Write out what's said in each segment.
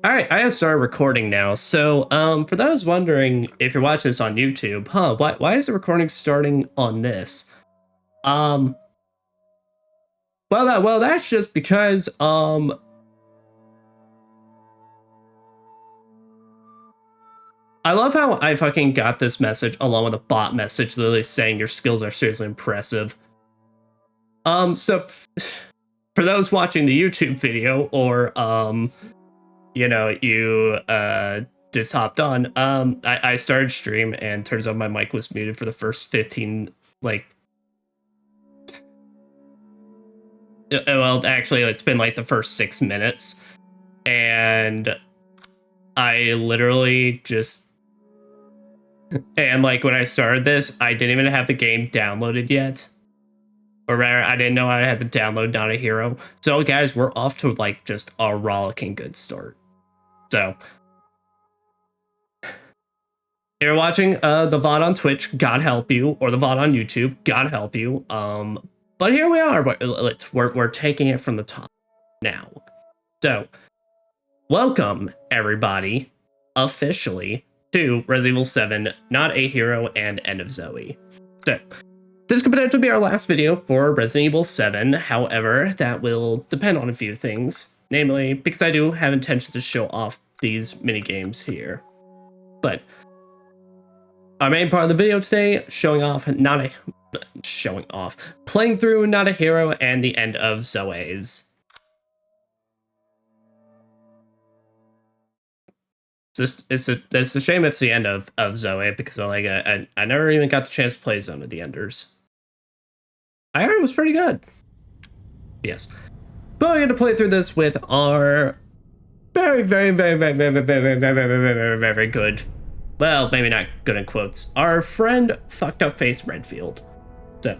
All right, I have started recording now. So, for those wondering if you're watching this on YouTube, why is the recording starting on this? Well, that's just because, I love how I fucking got this message along with a bot message literally saying your skills are seriously impressive. So for those watching the YouTube video or, you just hopped on. I started stream and turns out my mic was muted for the first 15 well, actually it's been like the first 6 minutes, and I literally just like when I started this, I didn't even have the game downloaded yet. Or rather, I didn't know I had to download Not a Hero. So guys, we're off to like just a rollicking good start. So if you're watching the VOD on Twitch, God help you, or the VOD on YouTube, God help you. But here we are. We're taking it from the top now. So, welcome everybody, officially, to Resident Evil 7, Not a Hero, and End of Zoe. So, this could potentially be our last video for Resident Evil 7. However, that will depend on a few things, namely because I do have intentions to show off these mini games here. But our main part of the video today, playing through Not a Hero and the End of Zoe's. It's a shame it's the end of Zoe, because I never even got the chance to play Zone of the Enders. I heard it was pretty good. Yes. But we're going to play through this with our very good, well, maybe not good in quotes, our friend Fucked Up Face Redfield. So,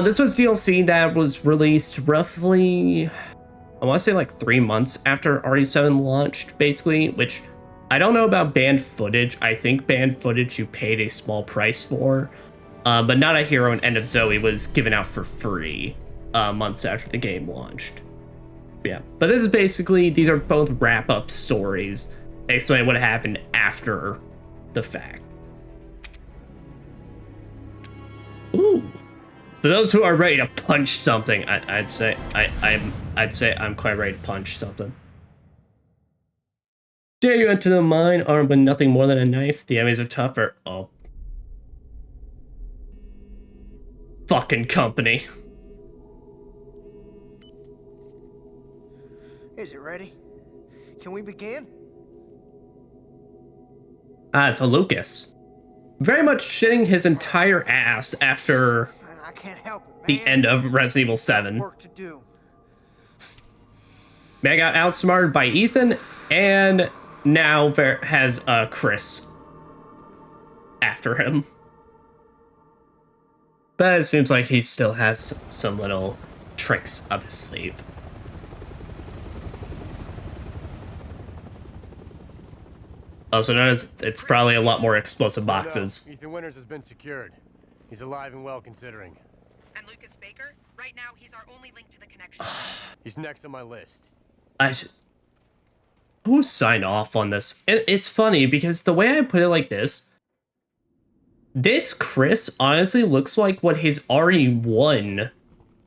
this was DLC that was released roughly, I want to say like 3 months after RE7 launched, basically, which I don't know about banned footage. I think banned footage you paid a small price for, but Not a Hero and End of Zoe was given out for free months after the game launched. Yeah, but this is basically, these are both wrap-up stories explaining what happened after the fact. Ooh. For those who are ready to punch something, I'd say I'm quite ready to punch something. Dare you enter the mine armed with nothing more than a knife? The enemies are tougher. Oh. Fucking company. Is it ready? Can we begin? To Lucas. Very much shitting his entire ass after I can't help it, man. The end of Resident Evil 7. Work to do. Man got outsmarted by Ethan, and now has Chris after him. But it seems like he still has some little tricks up his sleeve. Also notice it's probably a lot more explosive boxes. No, Ethan Winters has been secured. He's alive and well, considering. And Lucas Baker? Right now, he's our only link to the connection. He's next on my list. Who signed off on this? It's funny because the way I put it like this Chris honestly looks like what his RE1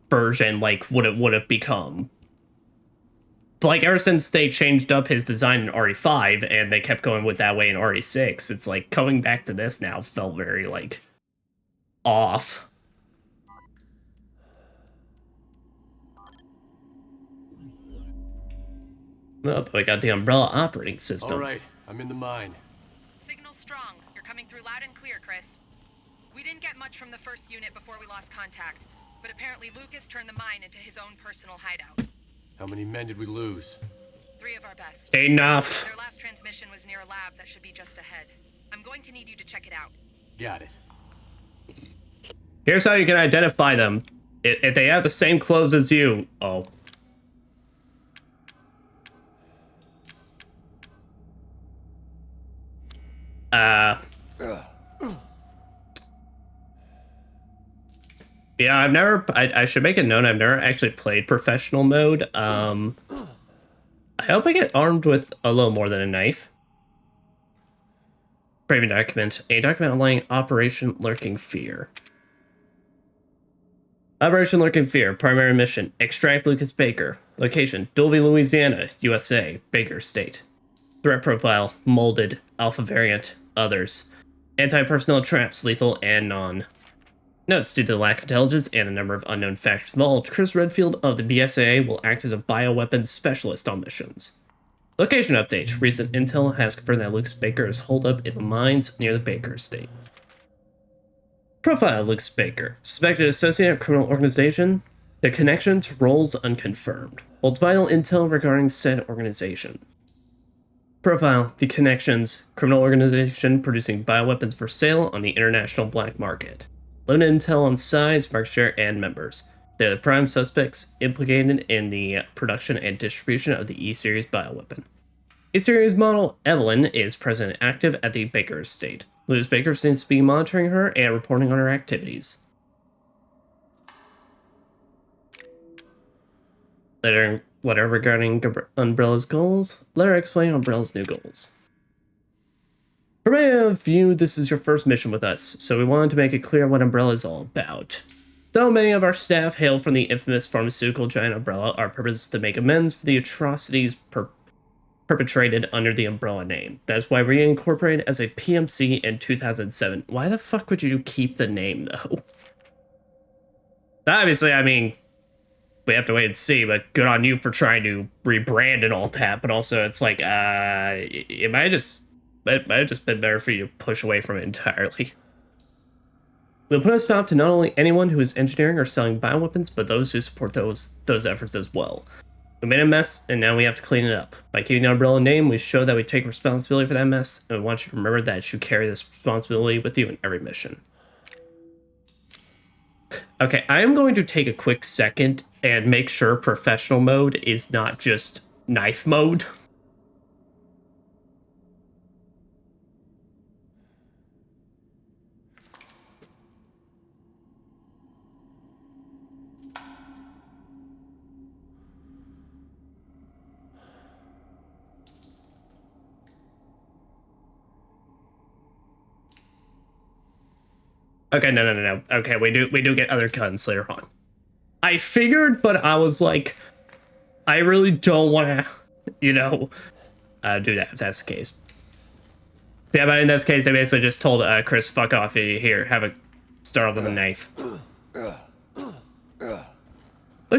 version would have become. But like ever since they changed up his design in RE5 and they kept going with that way in RE6, it's like coming back to this now felt very like off. Oh, but we got the Umbrella operating system. All right, I'm in the mine. Signal strong. You're coming through loud and clear, Chris. We didn't get much from the first unit before we lost contact, but apparently Lucas turned the mine into his own personal hideout. How many men did we lose? 3 of our best. Enough. Their last transmission was near a lab that should be just ahead. I'm going to need you to check it out. Got it. Here's how you can identify them. If they have the same clothes as you. Oh. Yeah, I should make a note, I've never actually played professional mode. I I hope I get armed with a little more than a knife. Private document. A document outlining Operation Lurking Fear. Operation Lurking Fear. Primary mission. Extract Lucas Baker. Location. Dolby, Louisiana, USA. Baker State. Threat profile. Molded. Alpha variant. Others. Anti-personnel traps. Lethal and non. Notes, due to the lack of intelligence and the number of unknown factors involved, Chris Redfield of the BSAA will act as a bioweapons specialist on missions. Location update. Recent intel has confirmed that Lucas Baker is holed up in the mines near the Baker estate. Profile: Lucas Baker. Suspected associated criminal organization. The connection to roles unconfirmed. Holds vital intel regarding said organization. Profile: the connections. Criminal organization producing bioweapons for sale on the international black market. Limited intel on size, market share, and members. They're the prime suspects implicated in the production and distribution of the E-Series bioweapon. E-Series model Evelyn is present and active at the Baker estate. Lucas Baker seems to be monitoring her and reporting on her activities. Letter regarding Umbrella's goals. Letter explaining Umbrella's new goals. For many of you, this is your first mission with us, so we wanted to make it clear what Umbrella is all about. Though many of our staff hail from the infamous pharmaceutical giant Umbrella, our purpose is to make amends for the atrocities perpetrated under the Umbrella name. That's why we incorporated as a PMC in 2007. Why the fuck would you keep the name, though? Obviously, I mean, we have to wait and see, but good on you for trying to rebrand and all that, but also it's like, it might have just been better for you to push away from it entirely. We'll put a stop to not only anyone who is engineering or selling bioweapons, but those who support those efforts as well. We made a mess, and now we have to clean it up. By keeping the Umbrella name, we show that we take responsibility for that mess, and we want you to remember that you carry this responsibility with you in every mission. Okay, I am going to take a quick second and make sure professional mode is not just knife mode. Okay, no. Okay, we do get other guns later on. I figured, but I was like, I really don't want to, do that if that's the case. Yeah, but in this case, they basically just told Chris, fuck off, here, have a start with a knife. But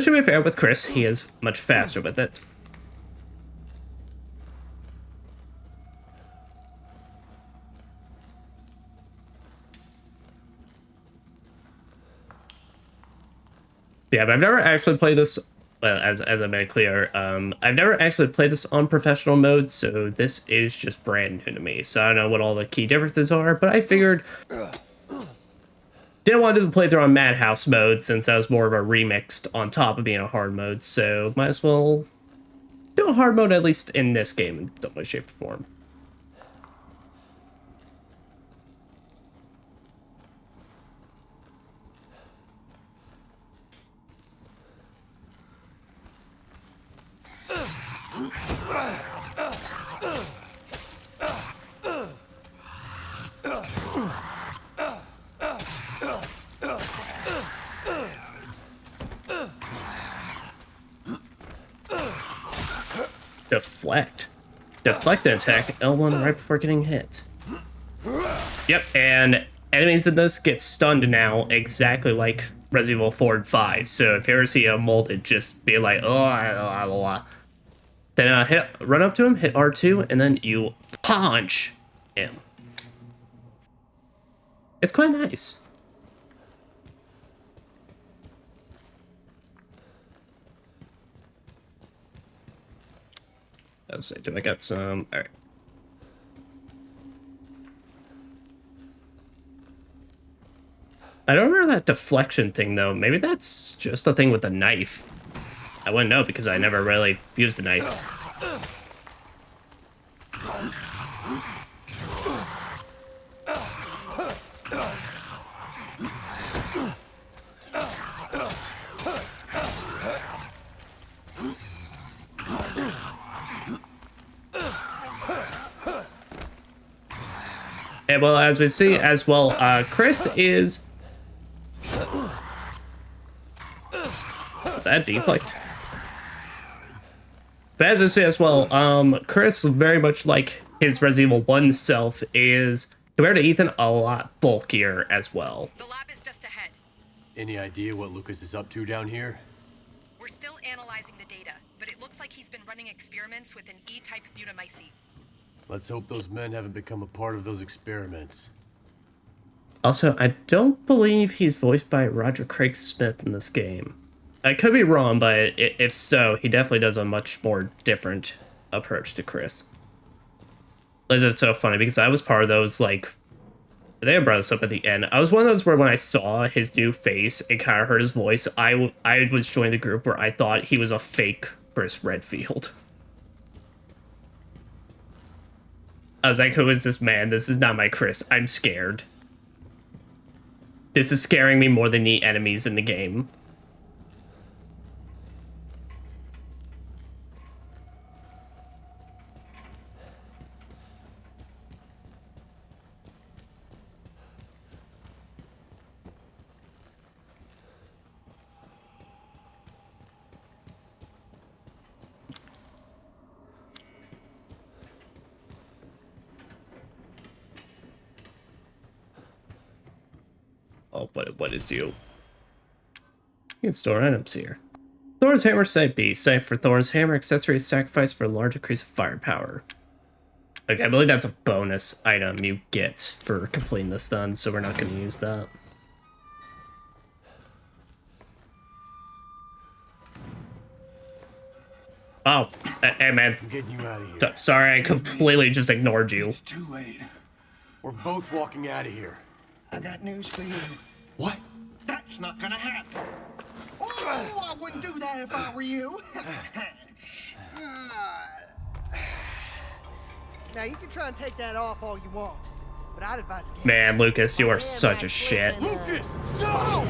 should be fair with Chris, he is much faster with it. Yeah, but I've never actually played this, well, as I made clear, I've never actually played this on professional mode, so this is just brand new to me. So I don't know what all the key differences are, but I figured didn't want to do the playthrough on Madhouse mode since that was more of a remixed on top of being a hard mode, so might as well do a hard mode at least in this game in some way, shape, or form. Deflect. Deflect an attack L1 right before getting hit. Yep, and enemies in this get stunned now exactly like Resident Evil 4 and 5. So if you ever see a molded, just be like, oh, then run up to him, hit R2, and then you punch him. It's quite nice. Let's see, do I got some? All right. I don't remember that deflection thing, though. Maybe that's just a thing with the knife. I wouldn't know because I never really used the knife. And well, as we see as well, Chris is... Is that a deflect? But as I say as well, Chris, very much like his Resident Evil 1 self, is, compared to Ethan, a lot bulkier as well. The lab is just ahead. Any idea what Lucas is up to down here? We're still analyzing the data, but it looks like he's been running experiments with an E-type mutamycete. Let's hope those men haven't become a part of those experiments. Also, I don't believe he's voiced by Roger Craig Smith in this game. I could be wrong, but if so, he definitely does a much more different approach to Chris. It's so funny because I was part of those, like, they brought this up at the end. I was one of those where when I saw his new face and kind of heard his voice, I was joining the group where I thought he was a fake Chris Redfield. I was like, who is this man? This is not my Chris. I'm scared. This is scaring me more than the enemies in the game. Oh, but what is you? You can store items here. Thor's Hammer Site B. Site for Thor's Hammer. Accessories sacrificed for a large increase of firepower. Okay, I believe that's a bonus item you get for completing this done, so we're not going to use that. Oh, hey man. I'm getting you out of here. Sorry, I completely just ignored you. It's too late. We're both walking out of here. I got news for you. What? That's not gonna happen. Oh, I wouldn't do that if I were you. Now, you can try and take that off all you want, but I'd advise against. Man, Lucas, you are such a shit. Lucas! No!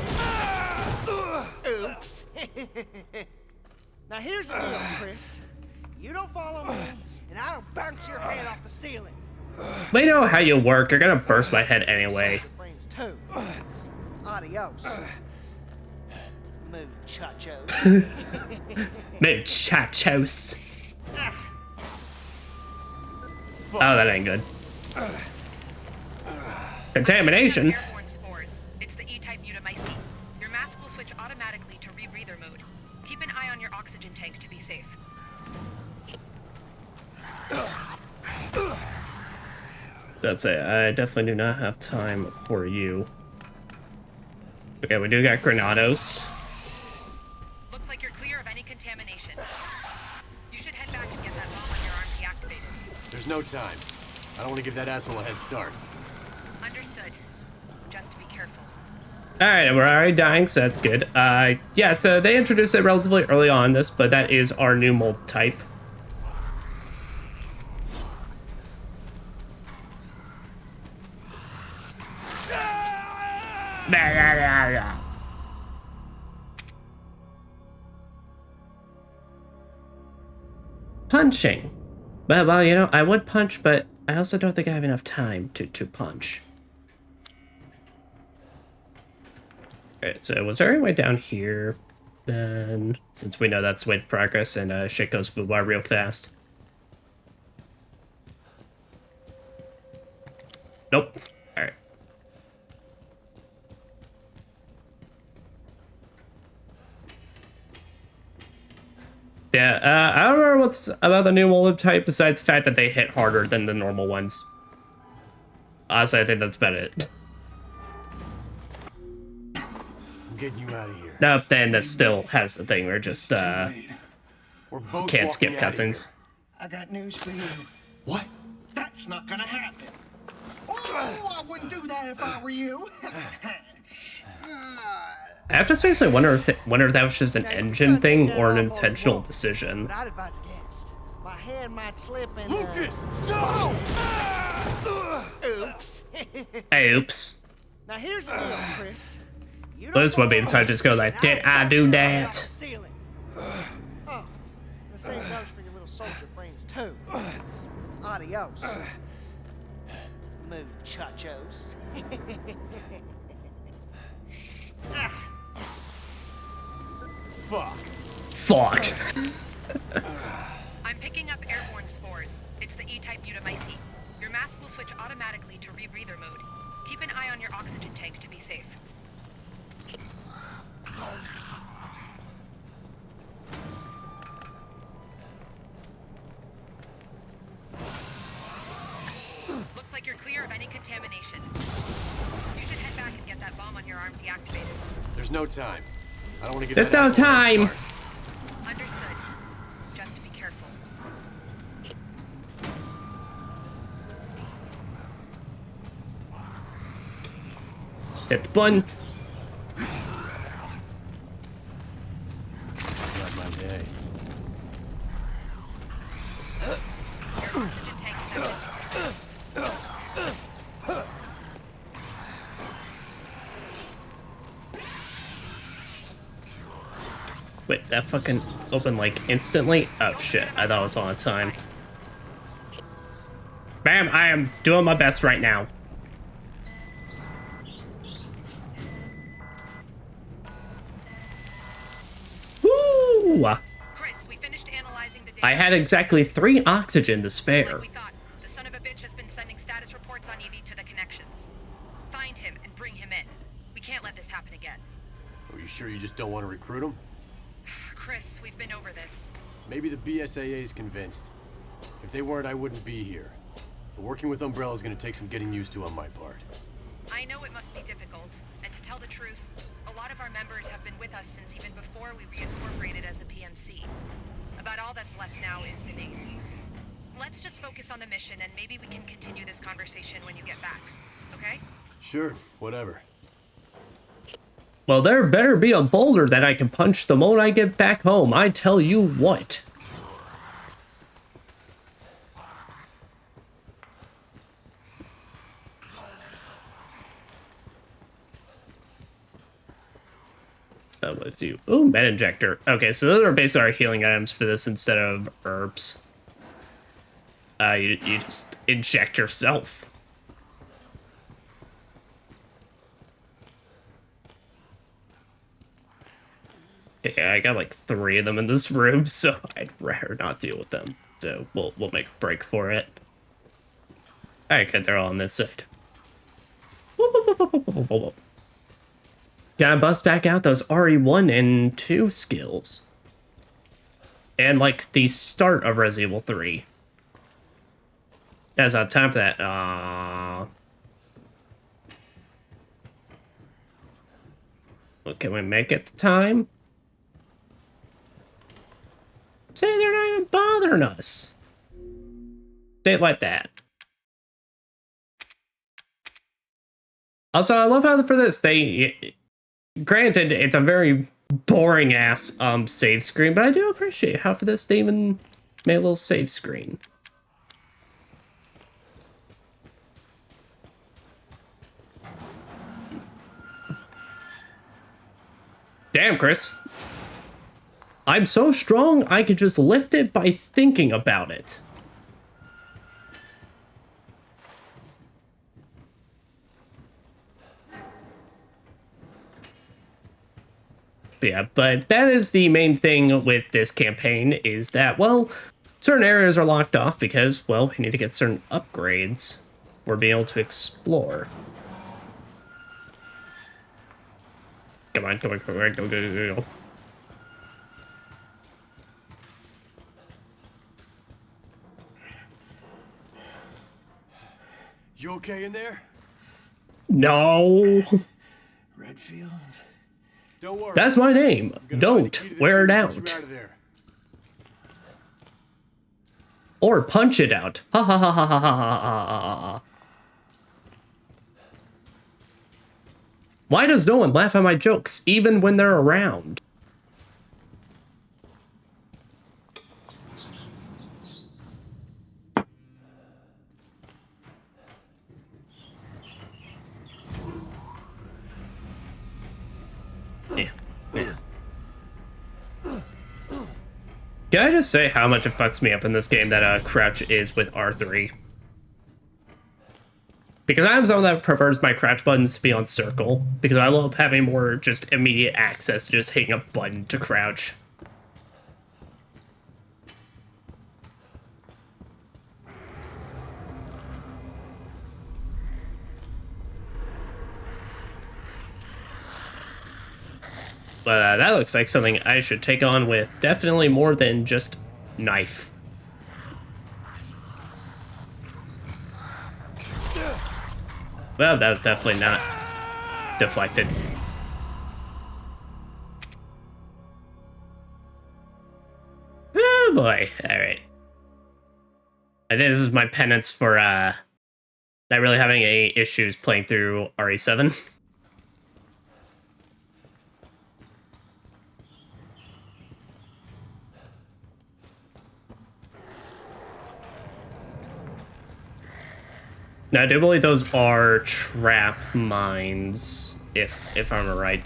Oops. Now, here's the deal, Chris. You don't follow me, and I don't bounce your head off the ceiling. We know how you work. You're gonna burst my head anyway. Brains too. Adios. Muchachos. Muchachos. Oh, that ain't good. Contamination. Airborne spores. It's the E-type mutamycete. Your mask will switch automatically to rebreather mode. Keep an eye on your oxygen tank to be safe. Let's say I definitely do not have time for you. Okay, we do got Granados. Looks like you're clear of any contamination. You should head back and get that bomb on your arm deactivated. There's no time. I don't want to give that asshole a head start. Understood. Just be careful. Alright, and we're already dying, so that's good. Yeah, so they introduced it relatively early on in this, but that is our new mold type. Punching. Well, you know, I would punch, but I also don't think I have enough time to punch. Alright, so was there any way down here? Then, since we know that's way to progress and shit goes foobar real fast. Nope. Alright. Yeah, I don't remember what's about the new mold type besides the fact that they hit harder than the normal ones. Honestly, I think that's about it. I'm getting you out of here. Nope, then this still has the thing where just, We're both can't walking skip out of here. cutscenes. I got news for you. What? That's not gonna happen. Oh, I wouldn't do that if I were you. I have to seriously wonder if that was just an Now, you engine can try and thing take that or an off all you intentional want, decision. But I'd advise against. My hand might slip and. Lucas! Stop! Oops. Oops. Now here's the deal, Chris. You don't This would be the follow time to just go like, me, did and I I'll do bounce your head off that? the ceiling. Oh, the same goes for your little soldier brains too. Adios. mood, chachos. Fuck. Fuck. I'm picking up airborne spores. It's the E-type mutamycete. Your mask will switch automatically to rebreather mode. Keep an eye on your oxygen tank to be safe. Looks like you're clear of any contamination. You should head back and get that bomb on your arm deactivated. There's no time. I don't want to get. There's that no asshole head time. start. Understood. Just be careful. Hit the button. Not my day. Your oxygen tank is at 50%. Wait, that fucking opened like instantly? Oh shit, I thought it was on time. Bam, I am doing my best right now. Woo! Chris, we finished analyzing the data. I had exactly 3 oxygen to Like spare. we thought, the son of a bitch has been sending status reports on Evie to the connections. Find him and bring him in. We can't let this happen again. Are you sure you just don't want to recruit him? Chris, we've been over this. Maybe the BSAA is convinced. If they weren't, I wouldn't be here. But working with Umbrella is going to take some getting used to on my part. I know it must be difficult, and to tell the truth, a lot of our members have been with us since even before we reincorporated as a PMC. About all that's left now is the name. Let's just focus on the mission, and maybe we can continue this conversation when you get back, okay? Sure, whatever. Well, there better be a boulder that I can punch the moment I get back home. I tell you what. Let's see. Ooh, med injector. Okay, so those are basically our healing items for this instead of herbs. You just inject yourself. Okay, I got like 3 of them in this room, so I'd rather not deal with them. So we'll make a break for it. Alright, good, they're all on this side. Whoop, whoop, whoop, whoop, whoop, whoop, whoop. Gotta bust back out those RE1 and 2 skills. And like the start of Resident Evil 3. Guys, on time for that. Well, can we make it the time? Say they're not even bothering us. Say it like that. Also, I love how for this, granted, it's a very boring ass save screen, but I do appreciate how for this they even made a little save screen. Damn, Chris. I'm so strong, I could just lift it by thinking about it. Yeah, but that is the main thing with this campaign is that, well, certain areas are locked off because, well, we need to get certain upgrades for being able to explore. Come on, come on, come on, go. You okay in there? No. Redfield? Don't worry. That's my name. I'm gonna find the Don't key to this wear it thing and get you out. out of there. Or punch it out. Ha ha ha ha ha ha ha ha ha. Why does no one laugh at my jokes, even when they're around? Yeah. Can I just say how much it fucks me up in this game that crouch is with R3? Because I'm someone that prefers my crouch buttons to be on circle, because I love having more just immediate access to just hitting a button to crouch. But that looks like something I should take on with definitely more than just knife. Well, that was definitely not deflected. Oh boy, alright. I think this is my penance for not really having any issues playing through RE7. Now, I do believe those are trap mines, if I'm right.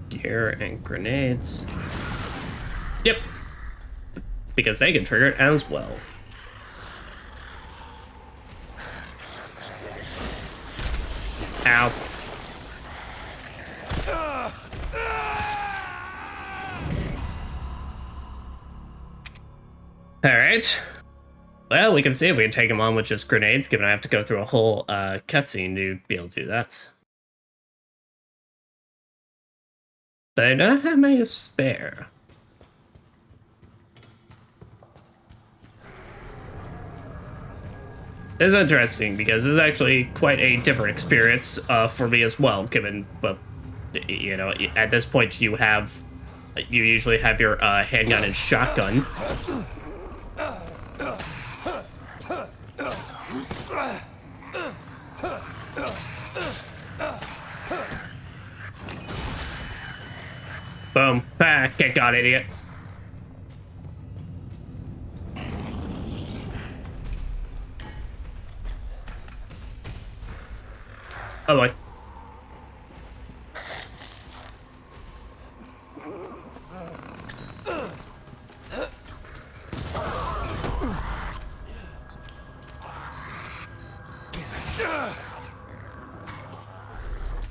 Gear and grenades. Yep. Because they can trigger it as well. Ow. Alright. Well, we can see if we can take him on with just grenades, given I have to go through a whole cutscene to be able to do that. But I don't have many to spare. It's interesting because this is actually quite a different experience for me as well, given, well, you know, at this point you usually have your handgun and shotgun. Boom. Ah, get got, idiot. Oh boy.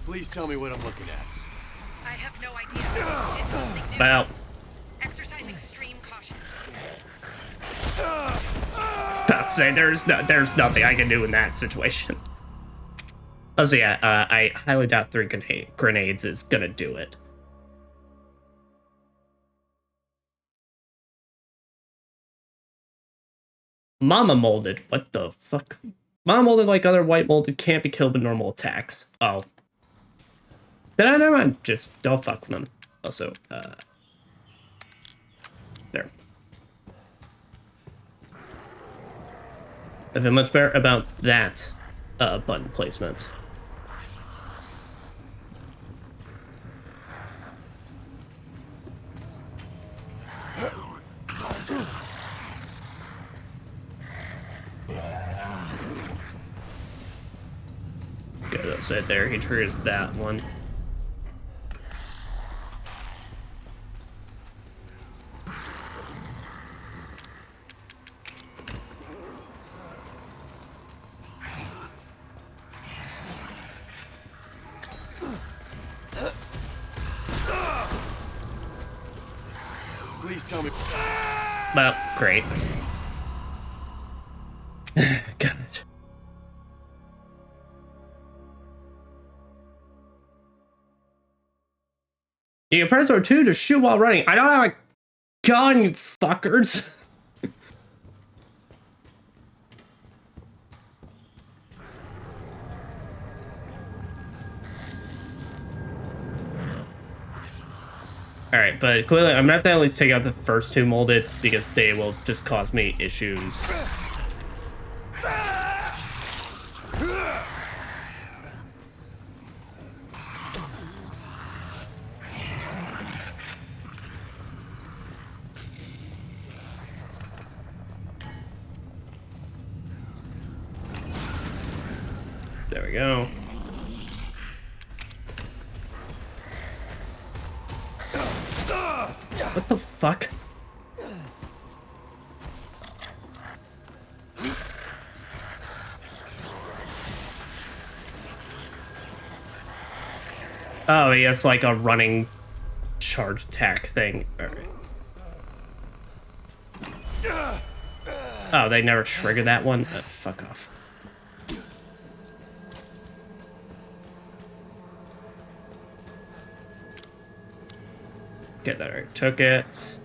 Please tell me what I'm looking at. I have no idea. It's something new. Well. Exercise extreme caution. I'd say there's nothing I can do in that situation. Oh, so yeah, I highly doubt 3 grenades is gonna do it. Mama molded. What the fuck? Mama molded, like other white molded, can't be killed with normal attacks. Oh. Then I never mind. Just don't fuck with them. Also, there. I feel much better about that button placement. Good, that's it there. He triggers that one. Please tell me. Well, great. Got it. You can press R2 to shoot while running. I don't have a gun, you fuckers. Alright, but clearly I'm gonna have to at least take out the first 2 molded because they will just cause me issues. There we go. What the fuck? Oh, yeah, it's like a running charge attack thing. All right. Oh, they never triggered that one? Fuck off. Get that, already took it.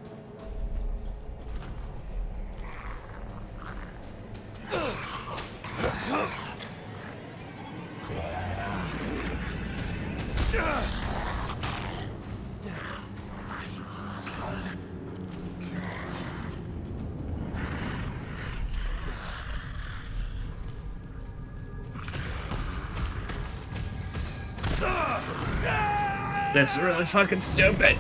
That's really fucking stupid.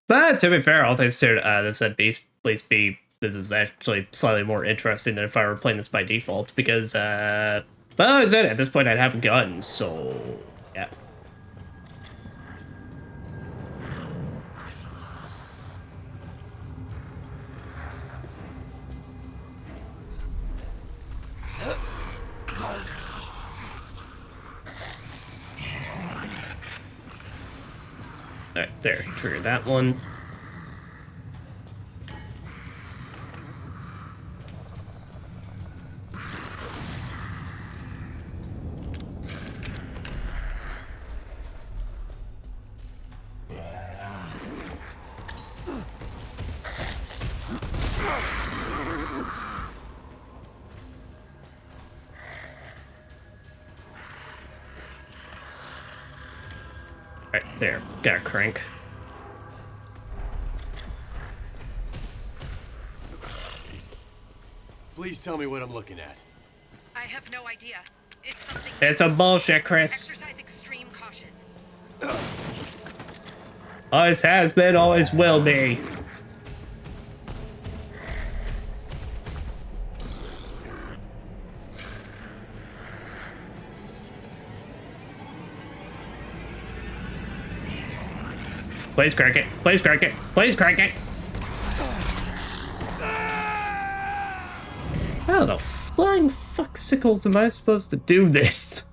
But to be fair, all things to this said, please be. This is actually slightly more interesting than if I were playing this by default because, well, I said at this point I'd have guns, so yeah. Alright, there, trigger that one. Right there, got a crank. Please tell me what I'm looking at. I have no idea. It's something. It's a bullshit, Chris. Exercise extreme caution. Always has been, always will be. Please crank it. Please crank it. Please crank it. How the flying fuck-sickles am I supposed to do this?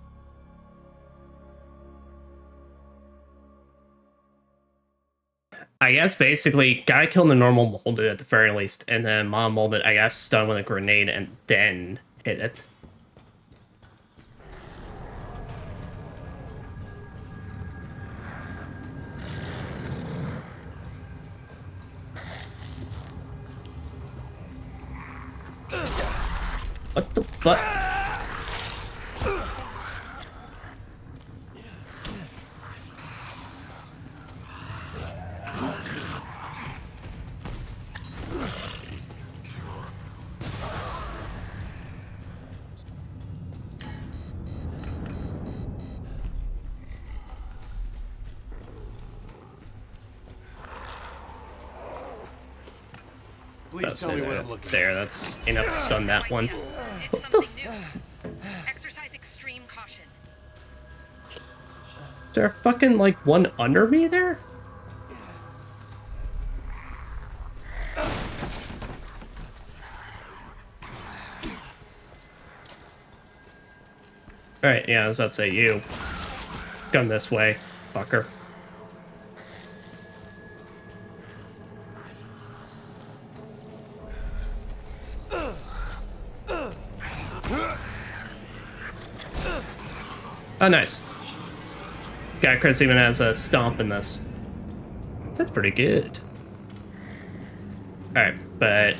I guess basically, gotta kill the normal molded at the very least, and then mom molded, I guess, stun with a grenade and then hit it. What the fuck? Please tell me what I'm looking there, at. that's enough to stun that one. It's something new. Exercise extreme caution. Is there fucking like one under me there? Alright, yeah, I was about to say you. Gun this way, fucker. Oh, nice. Guy Chris even has a stomp in this. That's pretty good. Alright, but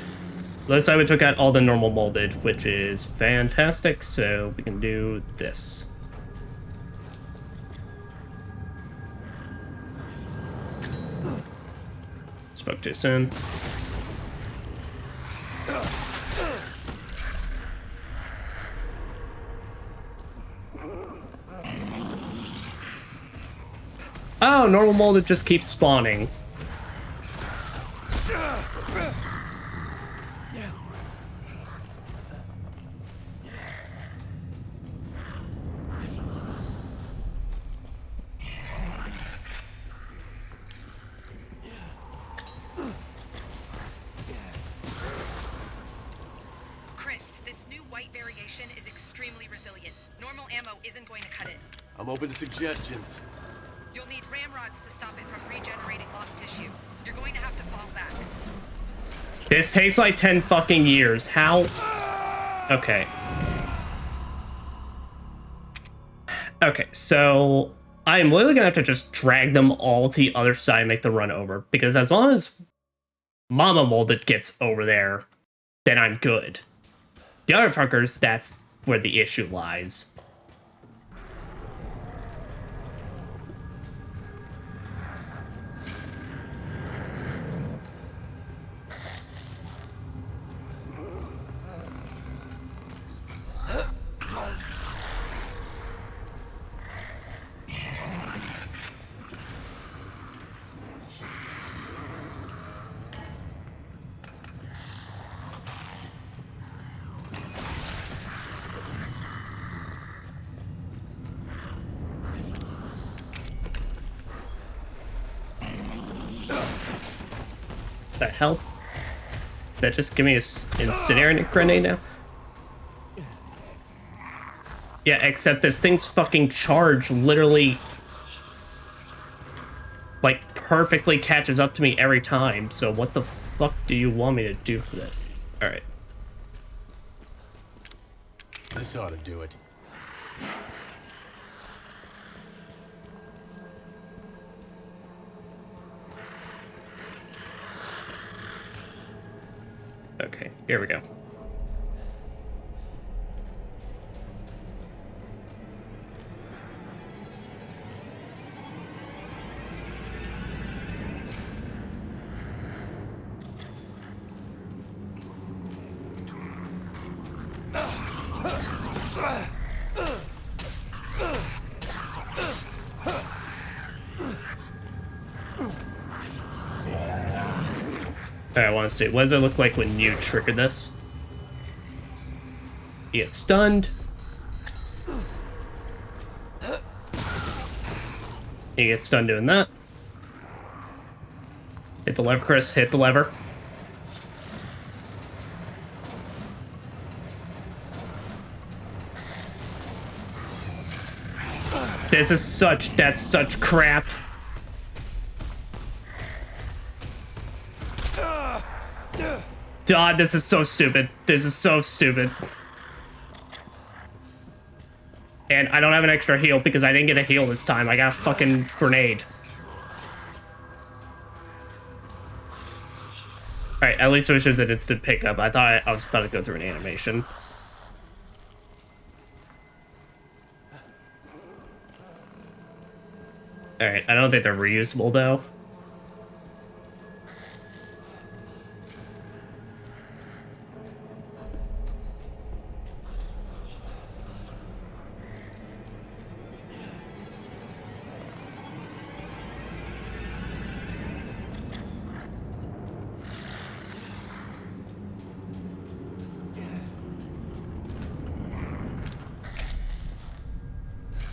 last time we took out all the normal molded, which is fantastic, so we can do this. Spoke too soon. Oh, normal molded just keeps spawning. formation is extremely resilient. Normal ammo isn't going to cut it. I'm open to suggestions. You'll need ramrods to stop it from regenerating lost tissue. You're going to have to fall back. This takes like 10 fucking years. How? Okay. Okay, so I'm literally gonna have to just drag them all to the other side and make the run over. Because as long as Mama Molded gets over there, then I'm good. The other fuckers, that's where the issue lies. The hell? That just give me a incendiary grenade now? Yeah, except this thing's fucking charge literally like perfectly catches up to me every time. So what the fuck do you want me to do for this? All right. This ought to do it. Okay, here we go. I want to see. What does it look like when you trigger this? You get stunned. You get stunned doing that. Hit the lever, Chris. Hit the lever. This is such... That's such crap. God, this is so stupid. This is so stupid. And I don't have an extra heal because I didn't get a heal this time. I got a fucking grenade. Alright, at least it was just an instant pickup. I thought I was about to go through an animation. Alright, I don't think they're reusable though.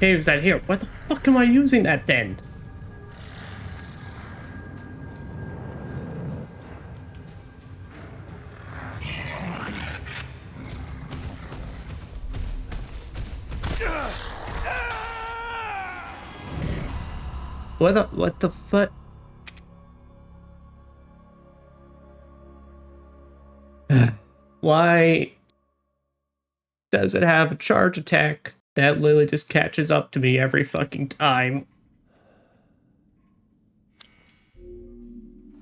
Use that here. What the fuck am I using that then? What the fuck? Why does it have a charge attack that literally just catches up to me every fucking time?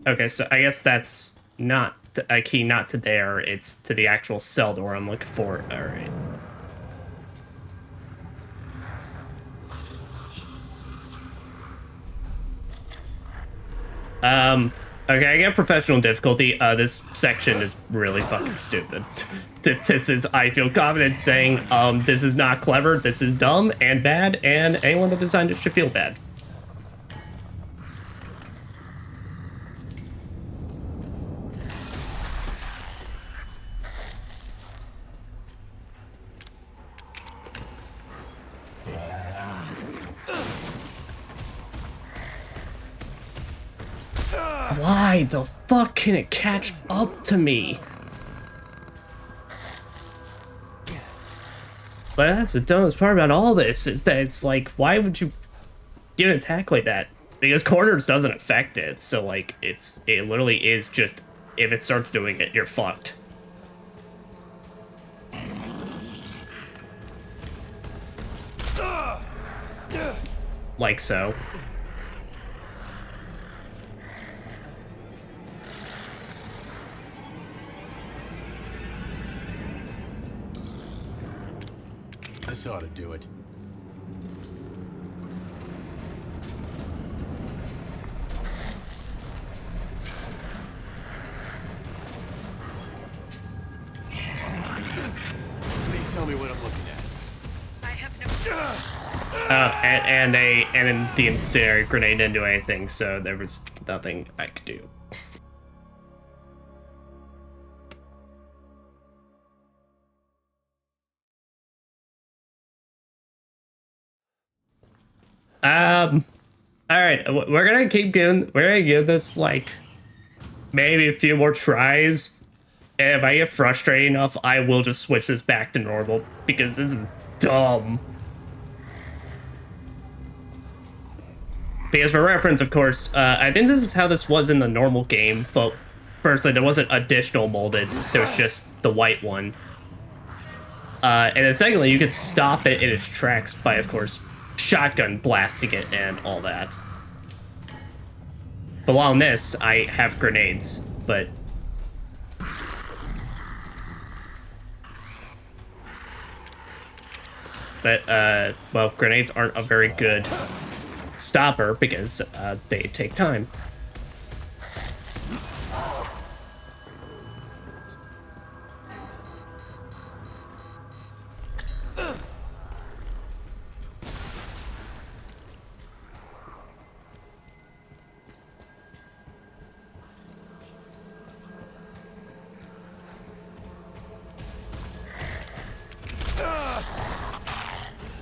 Okay, so I guess that's not a key, not to there. It's to the actual cell door I'm looking for. All right. Okay, I get professional difficulty. This section is really fucking stupid. This is, I feel confident saying, this is not clever, this is dumb and bad, and anyone that designed it should feel bad. Why the fuck can it catch up to me? But that's the dumbest part about all this, is that it's like, why would you get an attack like that? Because corners doesn't affect it, so like it literally is just, if it starts doing it, you're fucked. Like so. This ought to do it. Please tell me what I'm looking at. I have no... And the incendiary grenade didn't do anything, so there was nothing I could do. All right, we're gonna keep going. We're gonna give this like maybe a few more tries. And if I get frustrated enough, I will just switch this back to normal because this is dumb. Because for reference, of course, I think this is how this was in the normal game, but firstly, there wasn't additional molded. There was just the white one. And then secondly, you could stop it in its tracks by, of course, shotgun blasting it and all that. But while in this, I have grenades, but... well, grenades aren't a very good stopper because they take time.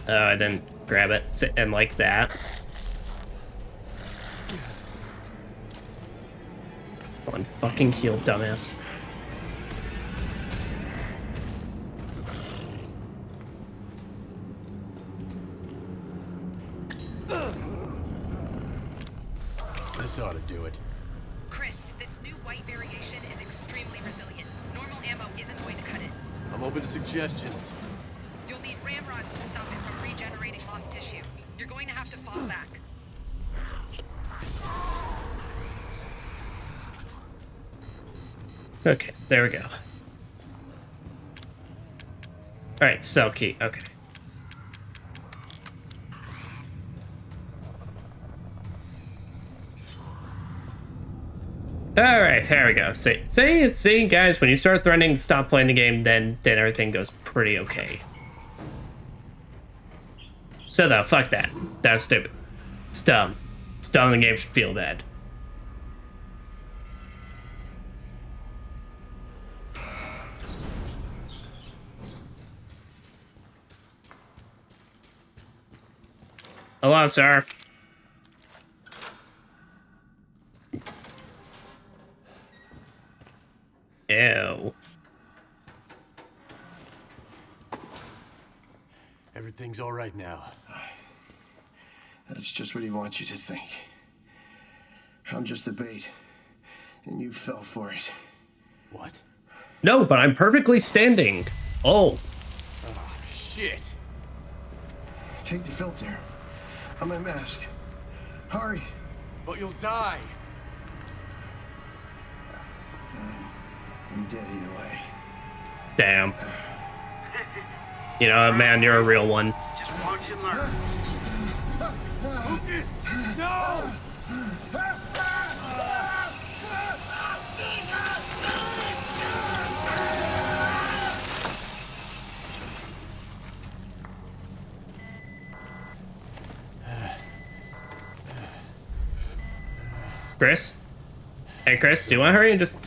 Oh, I didn't grab it, and like that. Come on, fucking heal, dumbass. This ought to do it. Chris, this new white variation is extremely resilient. Normal ammo isn't going to cut it. I'm open to suggestions. You'll need ramrods to stop it from regenerating lost tissue. You're going to have to fall back. Okay, there we go. Alright, cell key, okay. Alright, there we go. See, guys, when you start threatening to stop playing the game, then everything goes pretty okay. So though, fuck that. That was stupid. It's dumb. It's dumb, the game should feel bad. Hello, sir. Ew. Everything's all right now. That's just what he wants you to think. I'm just the bait, and you fell for it. What? No, but I'm perfectly standing. Oh. Oh, shit. Take the filter on my mask. Hurry. But you'll die. I'm dead either way. Damn. You know, man, you're a real one. Just watch and learn. Lucas! No! Chris? Hey, Chris, do you want to hurry and just...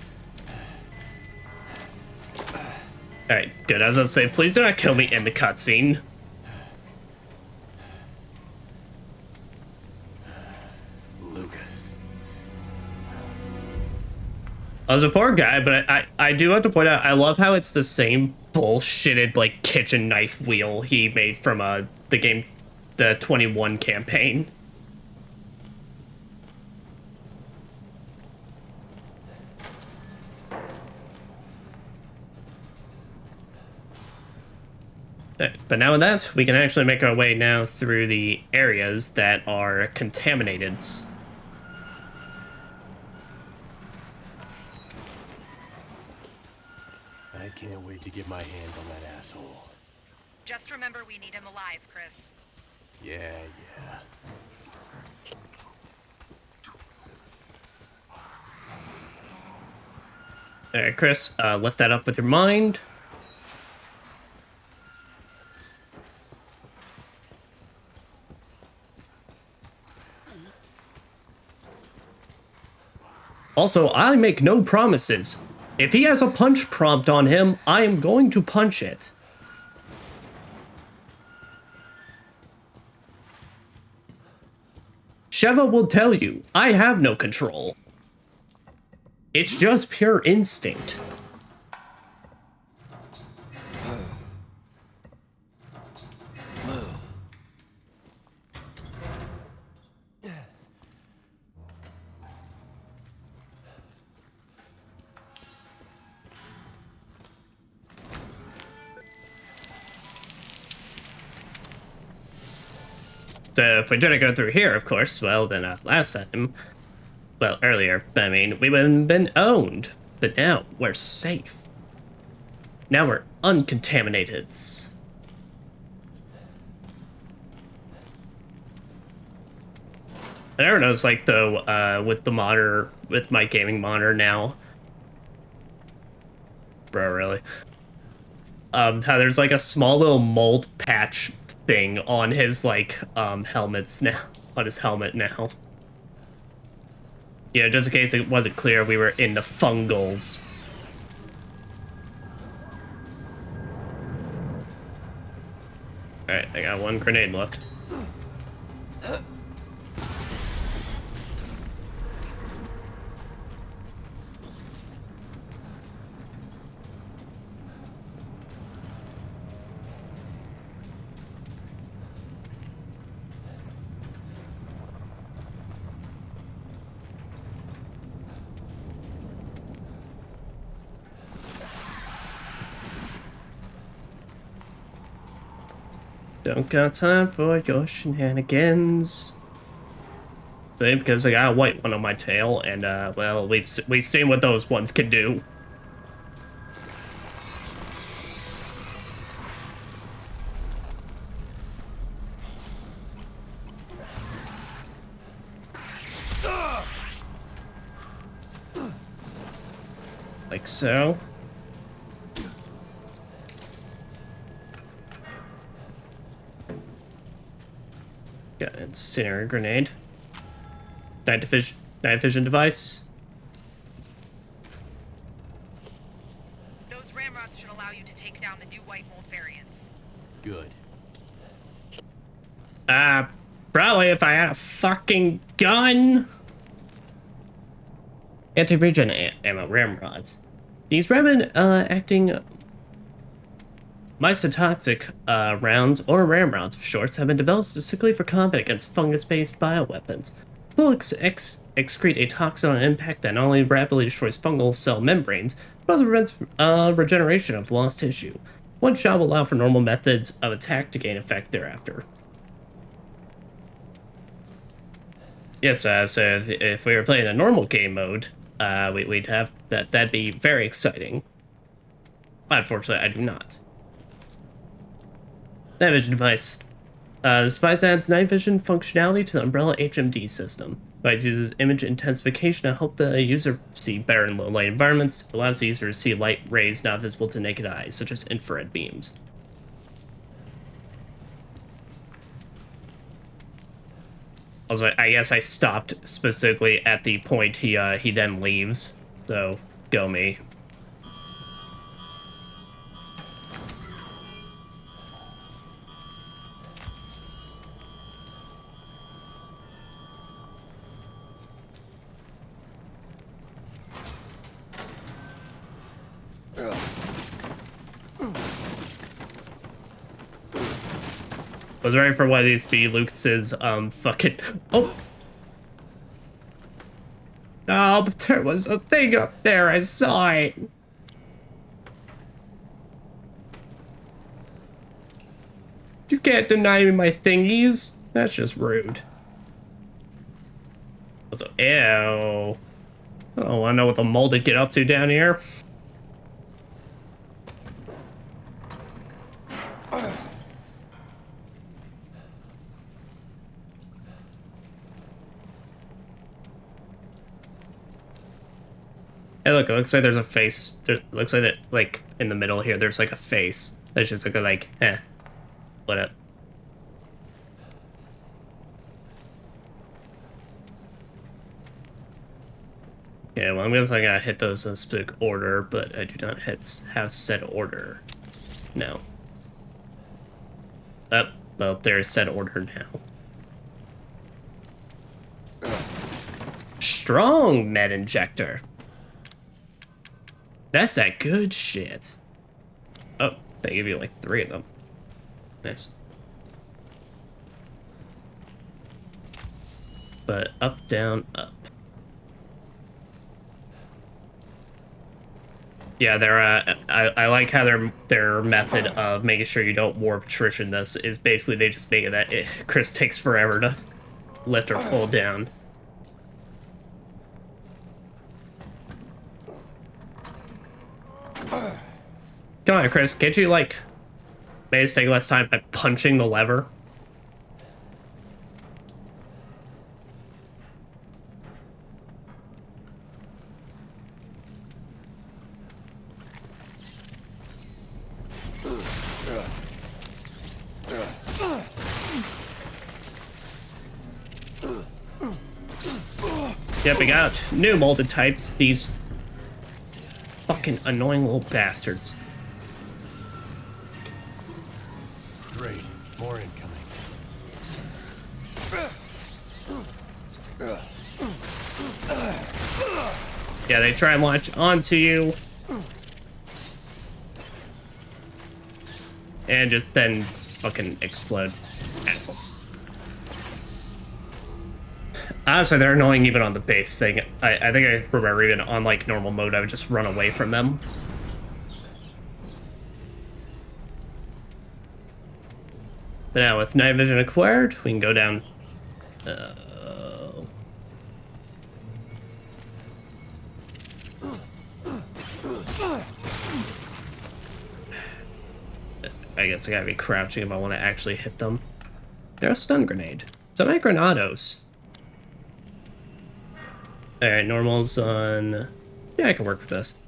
Alright, good. I was gonna say, please do not kill me in the cutscene. Lucas. I was a poor guy, but I do have to point out, I love how it's the same bullshitted like kitchen knife wheel he made from the game, the 21 campaign. But now with that, we can actually make our way now through the areas that are contaminated. I can't wait to get my hands on that asshole. Just remember we need him alive, Chris. Yeah, yeah. Alright, Chris, lift that up with your mind. Also, I make no promises. If he has a punch prompt on him, I am going to punch it. Sheva will tell you, I have no control. It's just pure instinct. So if we try to go through here, of course, well, then last time, well, earlier, I mean, we would have been owned. But now, we're safe. Now we're uncontaminated. I never noticed, like, though, with the monitor, with my gaming monitor now. Bro, really? How there's, like, a small little mold patch thing on his, like, helmets now. On his helmet now. Yeah, just in case it wasn't clear, we were in the fungals. Alright, I got one grenade left. Don't got time for your shenanigans. See, because I got a white one on my tail, and well, we've seen what those ones can do. Like so. Got an incendiary grenade. Night vision device. Those ramrods should allow you to take down the new white mold variants. Good. Probably if I had a fucking gun. Anti-regen ammo ramrods. These rapid acting mycotoxic rounds, or ramrods for shorts, have been developed specifically for combat against fungus-based bioweapons. Bullets excrete a toxin on impact that not only rapidly destroys fungal cell membranes, but also prevents regeneration of lost tissue. One shot will allow for normal methods of attack to gain effect thereafter. Yes, so if we were playing a normal game mode, we'd have that. That'd be very exciting. Unfortunately, I do not. Night vision device. This device adds night vision functionality to the Umbrella HMD system. The device uses image intensification to help the user see better in low light environments. It allows the user to see light rays not visible to naked eyes, such as infrared beams. Also, I guess I stopped specifically at the point he then leaves. So, go me. Was ready for one of these to be Lucas's fucking oh. Oh, but there was a thing up there, I saw it. You can't deny me my thingies. That's just rude. Also, ew. Oh, I know what the molded get up to down here. Hey, look, it looks like there's a face. It looks like that, like, in the middle here, there's like a face. That's just like, what up? Yeah, well, I'm guessing I gotta hit those in specific order, but I do not have set order. No. Oh, well, there's set order now. Strong med injector. That's that good shit. Oh, they give you like 3 of them. Nice. But up, down, up. Yeah, they're I like how their method of making sure you don't warp attrition this is basically they just make it that Chris takes forever to lift or pull down. Come on, Chris, can't you, like, maybe take less time by punching the lever? Yep, we got new molded types, these fucking annoying little bastards. Great. More incoming. Yeah, they try and launch onto you. And just then fucking explode. Assholes. Honestly, they're annoying even on the base thing. I think I remember even on, like, normal mode, I would just run away from them. But now, with night vision acquired, we can go down... I guess I gotta be crouching if I want to actually hit them. They're a stun grenade. Semi-granados. Alright, normal's on... Yeah, I can work with this.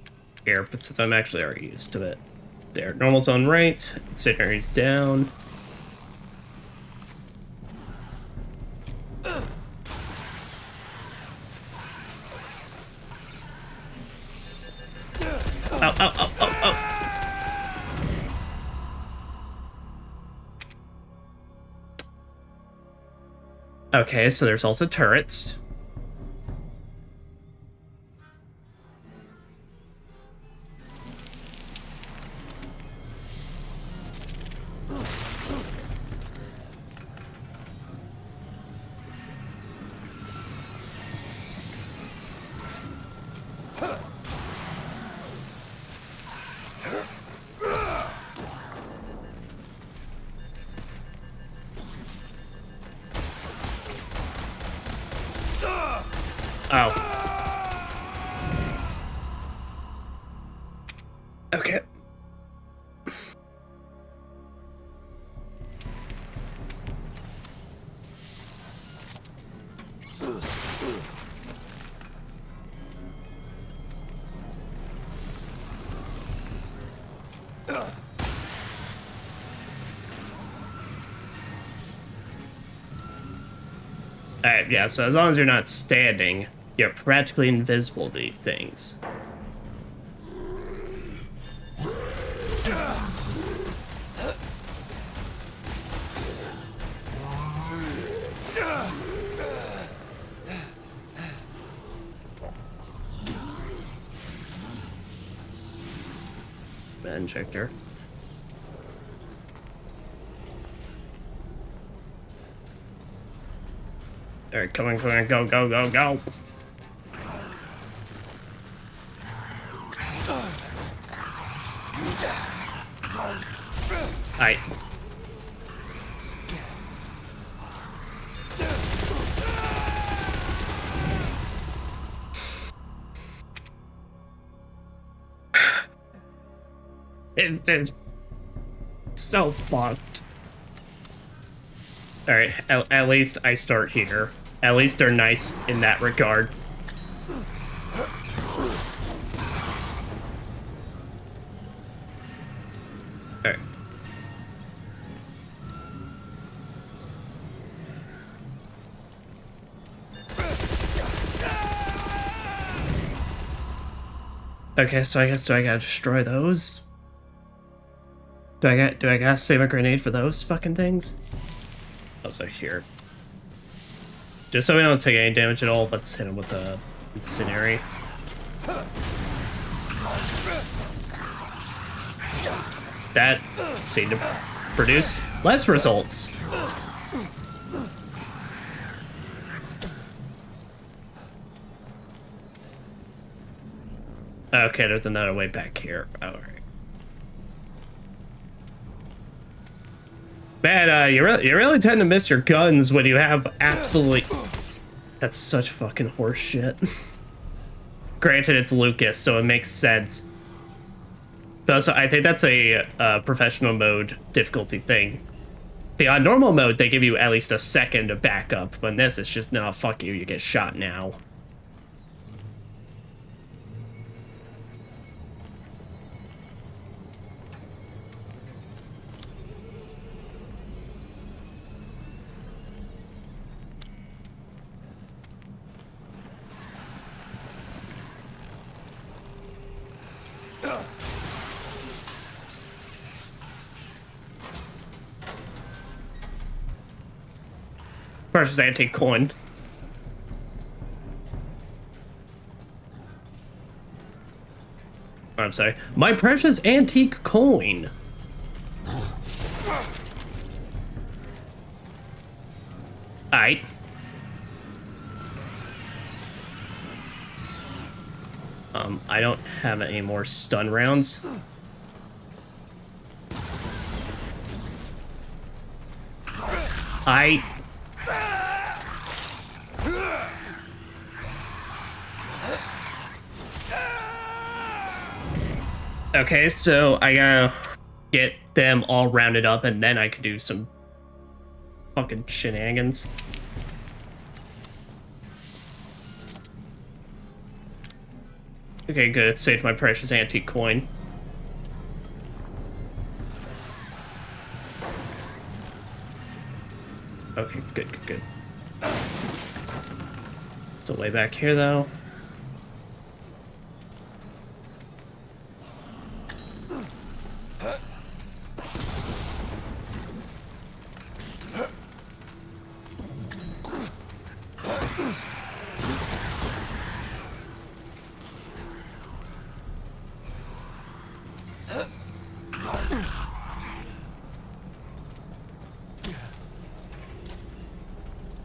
Here, but since I'm actually already used to it. There, normal's on right, incendiary's down. Ow, ow, ow, ow, ow. Okay, so there's also turrets. Oh. Okay. Alright, yeah, so as long as you're not standing, you're practically invisible to these things. Injector. Alright, come on, go, go, go, go. Alright. It's so fucked. Alright, at least I start here. At least they're nice in that regard. Alright. Okay, so I guess do I gotta destroy those? Do I gotta save a grenade for those fucking things? Also here. Just so we don't take any damage at all, let's hit him with a incendiary. That seemed to produce less results. Okay, there's another way back here. Alright. Man, you really tend to miss your guns when you have absolutely... That's such fucking horse shit. Granted, it's Lucas, so it makes sense. But also, I think that's a professional mode difficulty thing. On normal mode, they give you at least a second of backup. When this, it's just, no, fuck you, you get shot now. Precious antique coin. I'm sorry. My precious antique coin. Alright. I don't have any more stun rounds. Okay, so I gotta get them all rounded up and then I could do some fucking shenanigans. Okay, good. It saved my precious antique coin. Okay, good, good, good. Still way back here, though.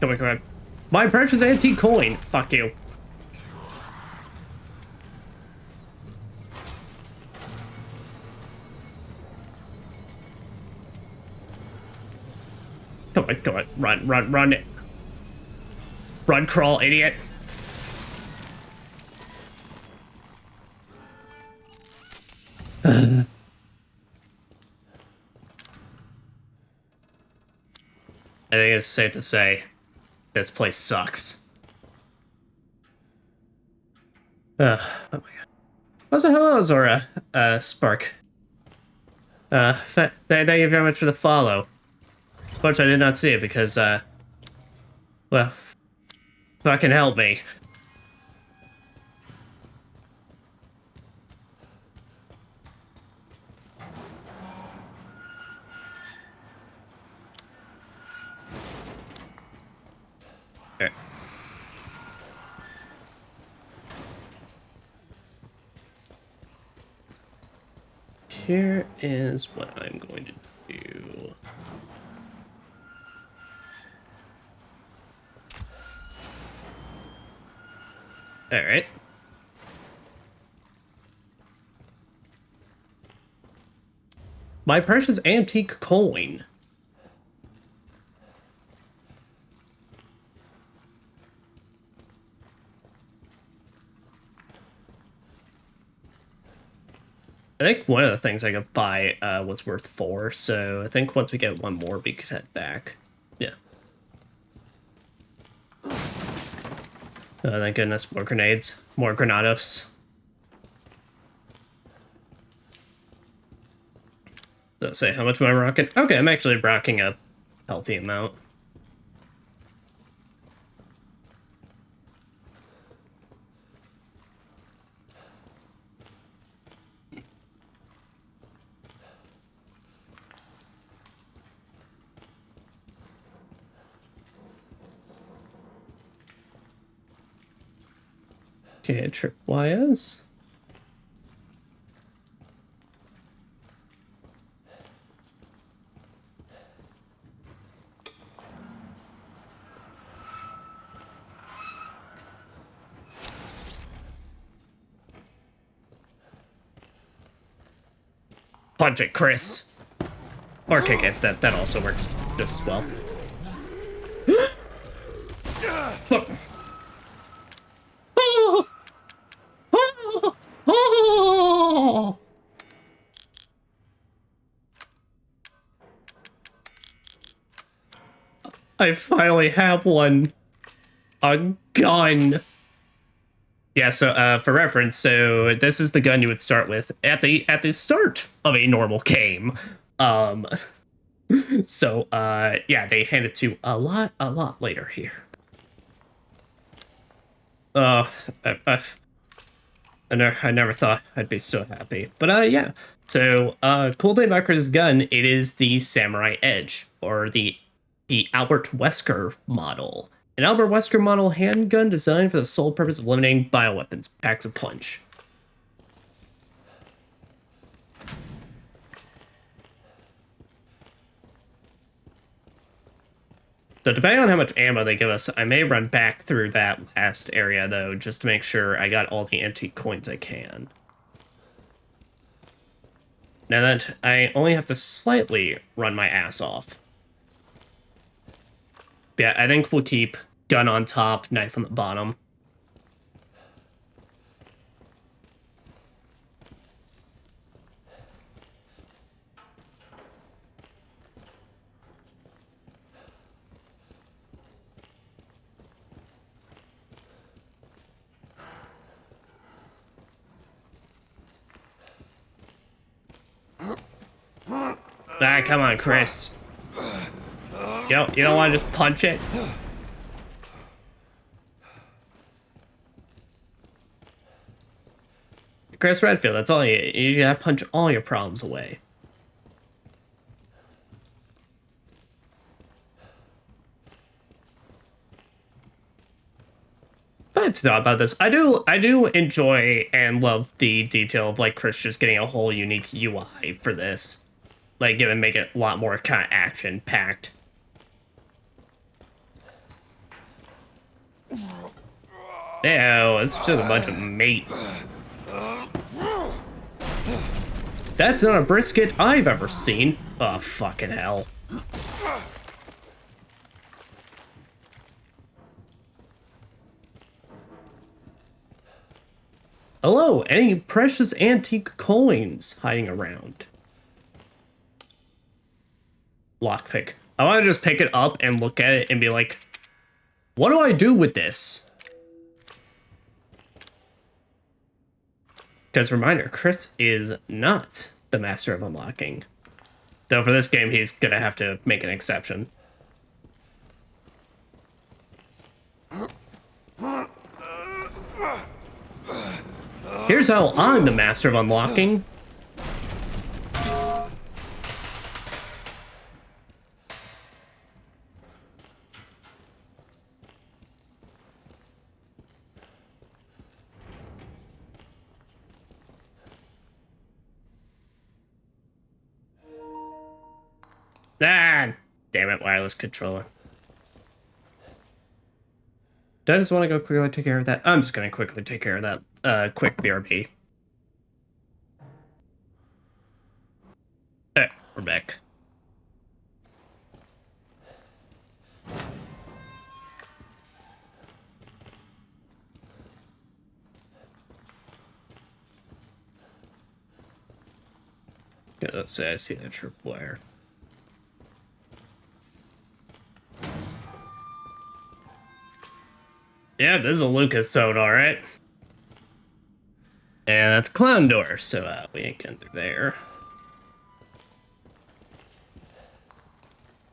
Come on, come on. My precious antique coin! Fuck you. Come on, come on. Run, run, run. Run, crawl, idiot. I think it's safe to say this place sucks. Oh my god. Also, hello, Zora. Spark. Thank you very much for the follow. Unfortunately, I did not see it because, well, fucking help me. Okay. Here is what I'm going to do. Alright. My precious antique coin. I think one of the things I could buy was worth 4, so I think once we get one more, we could head back. Yeah. Oh, thank goodness, more grenades. More granados. Let's say, how much am I rocking? Okay, I'm actually rocking a healthy amount. Okay, tripwires. Punch it, Chris. Or kick it. That also works just as well. Look. Oh! Oh! Oh! I finally have one. A gun. Yeah, so for reference, so this is the gun you would start with at the start of a normal game. So yeah, they hand it to a lot later here. I never thought I'd be so happy. But yeah. So cool thing about Chris's gun, it is the Samurai Edge, or the Albert Wesker model. An Albert Wesker model handgun designed for the sole purpose of eliminating bioweapons. Packs a punch. So depending on how much ammo they give us, I may run back through that last area, though, just to make sure I got all the antique coins I can. Now that I only have to slightly run my ass off. Yeah, I think we'll keep gun on top, knife on the bottom. Ah, come on, Chris. You don't want to just punch it? Chris Redfield, that's all you gotta punch all your problems away. But to talk about this, I do enjoy and love the detail of like Chris just getting a whole unique UI for this. Like, make it a lot more kind of action-packed. Ew, it's just a bunch of meat. That's not a brisket I've ever seen. Oh, fucking hell. Hello, any precious antique coins hiding around? Lockpick. I want to just pick it up and look at it and be like, what do I do with this? Because reminder, Chris is not the master of unlocking. Though for this game, he's gonna have to make an exception. Here's how I'm the master of unlocking. Ah, damn it, wireless controller. I just want to go quickly take care of that? I'm just going to quickly take care of that quick BRB. Alright, we're back. Yeah, let's say I see that tripwire. Yeah, this is a Lucas zone, alright. And that's a clown door, so we ain't getting through there.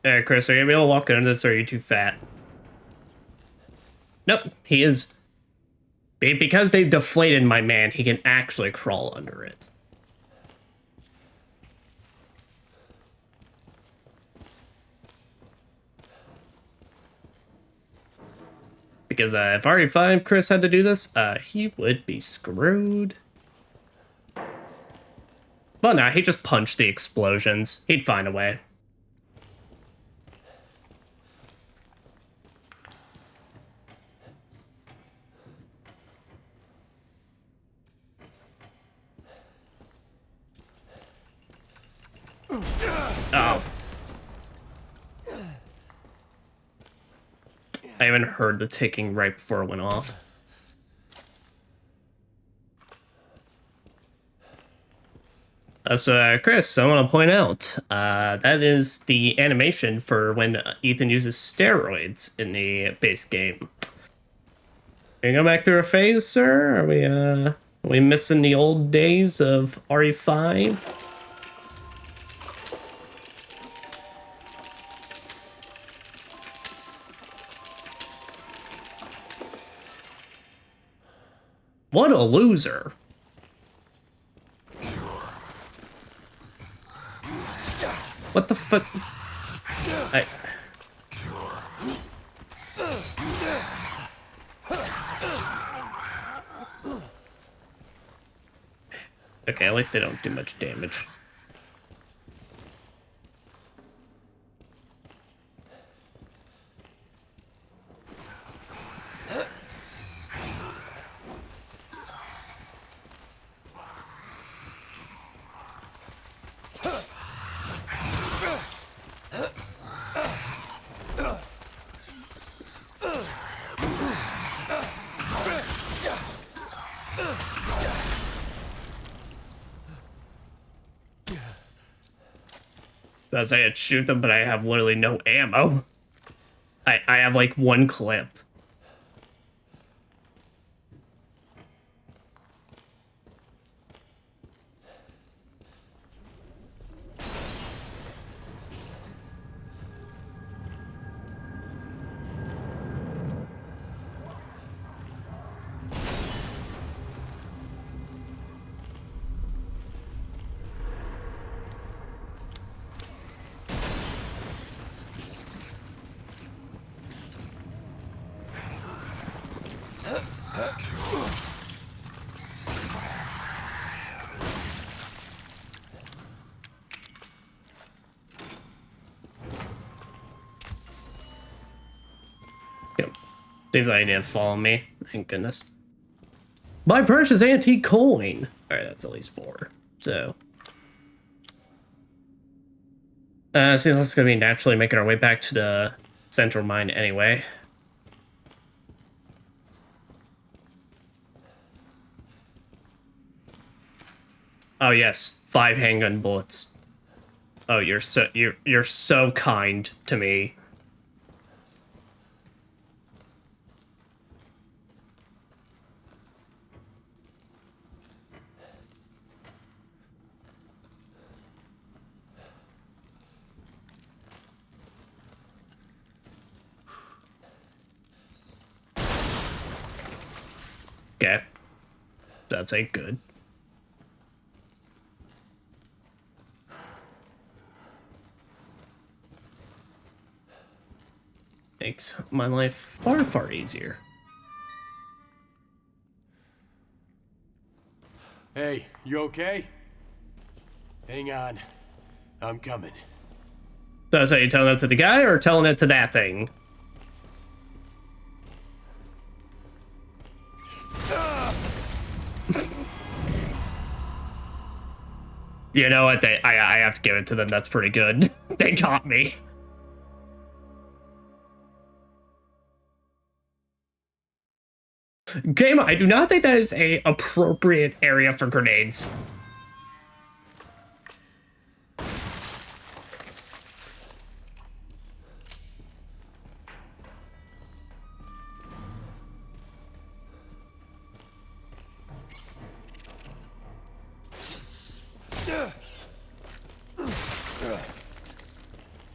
Alright, Chris, are you gonna be able to walk under this, or are you too fat? Nope, he is. Because they've deflated my man, he can actually crawl under it. Because if RE5 Chris had to do this, he would be screwed. Well, no, he just punched the explosions. He'd find a way. Oh. I even heard the ticking right before it went off. Chris, I want to point out, that is the animation for when Ethan uses steroids in the base game. Can you go back through a phase, sir? Are we missing the old days of RE5? What a loser. What the fuck? Okay, at least they don't do much damage. I say I'd shoot them, but I have literally no ammo. I have like one clip. Seems like he didn't follow me. Thank goodness. My precious antique coin. Alright, that's at least 4. So. See, that's gonna be naturally making our way back to the central mine anyway. Oh yes, 5 handgun bullets. Oh, you're so kind to me. Okay. That's ain't good. Makes my life far, far easier. Hey, you okay? Hang on. I'm coming. So you telling it to the guy or telling it to that thing? You know what? I have to give it to them. That's pretty good. They got me. Game, I do not think that is a appropriate area for grenades.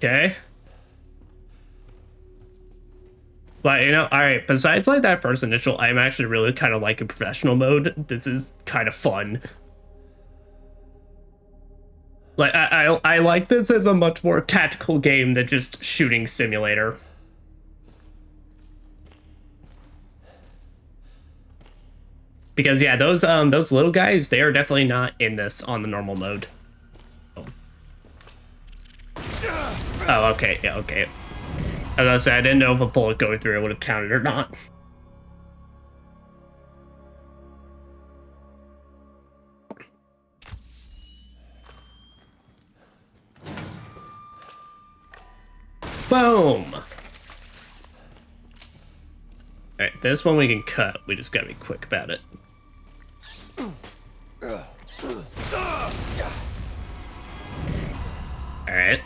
Okay. But, you know, alright, besides, like, that first initial, I'm actually really kind of liking professional mode. This is kind of fun. Like, I like this as a much more tactical game than just shooting simulator. Because, yeah, those little guys, they are definitely not in this on the normal mode. Oh, okay, yeah, okay. As I said, I didn't know if a bullet going through it would have counted or not. Boom! Alright, this one we can cut. We just gotta be quick about it. Alright.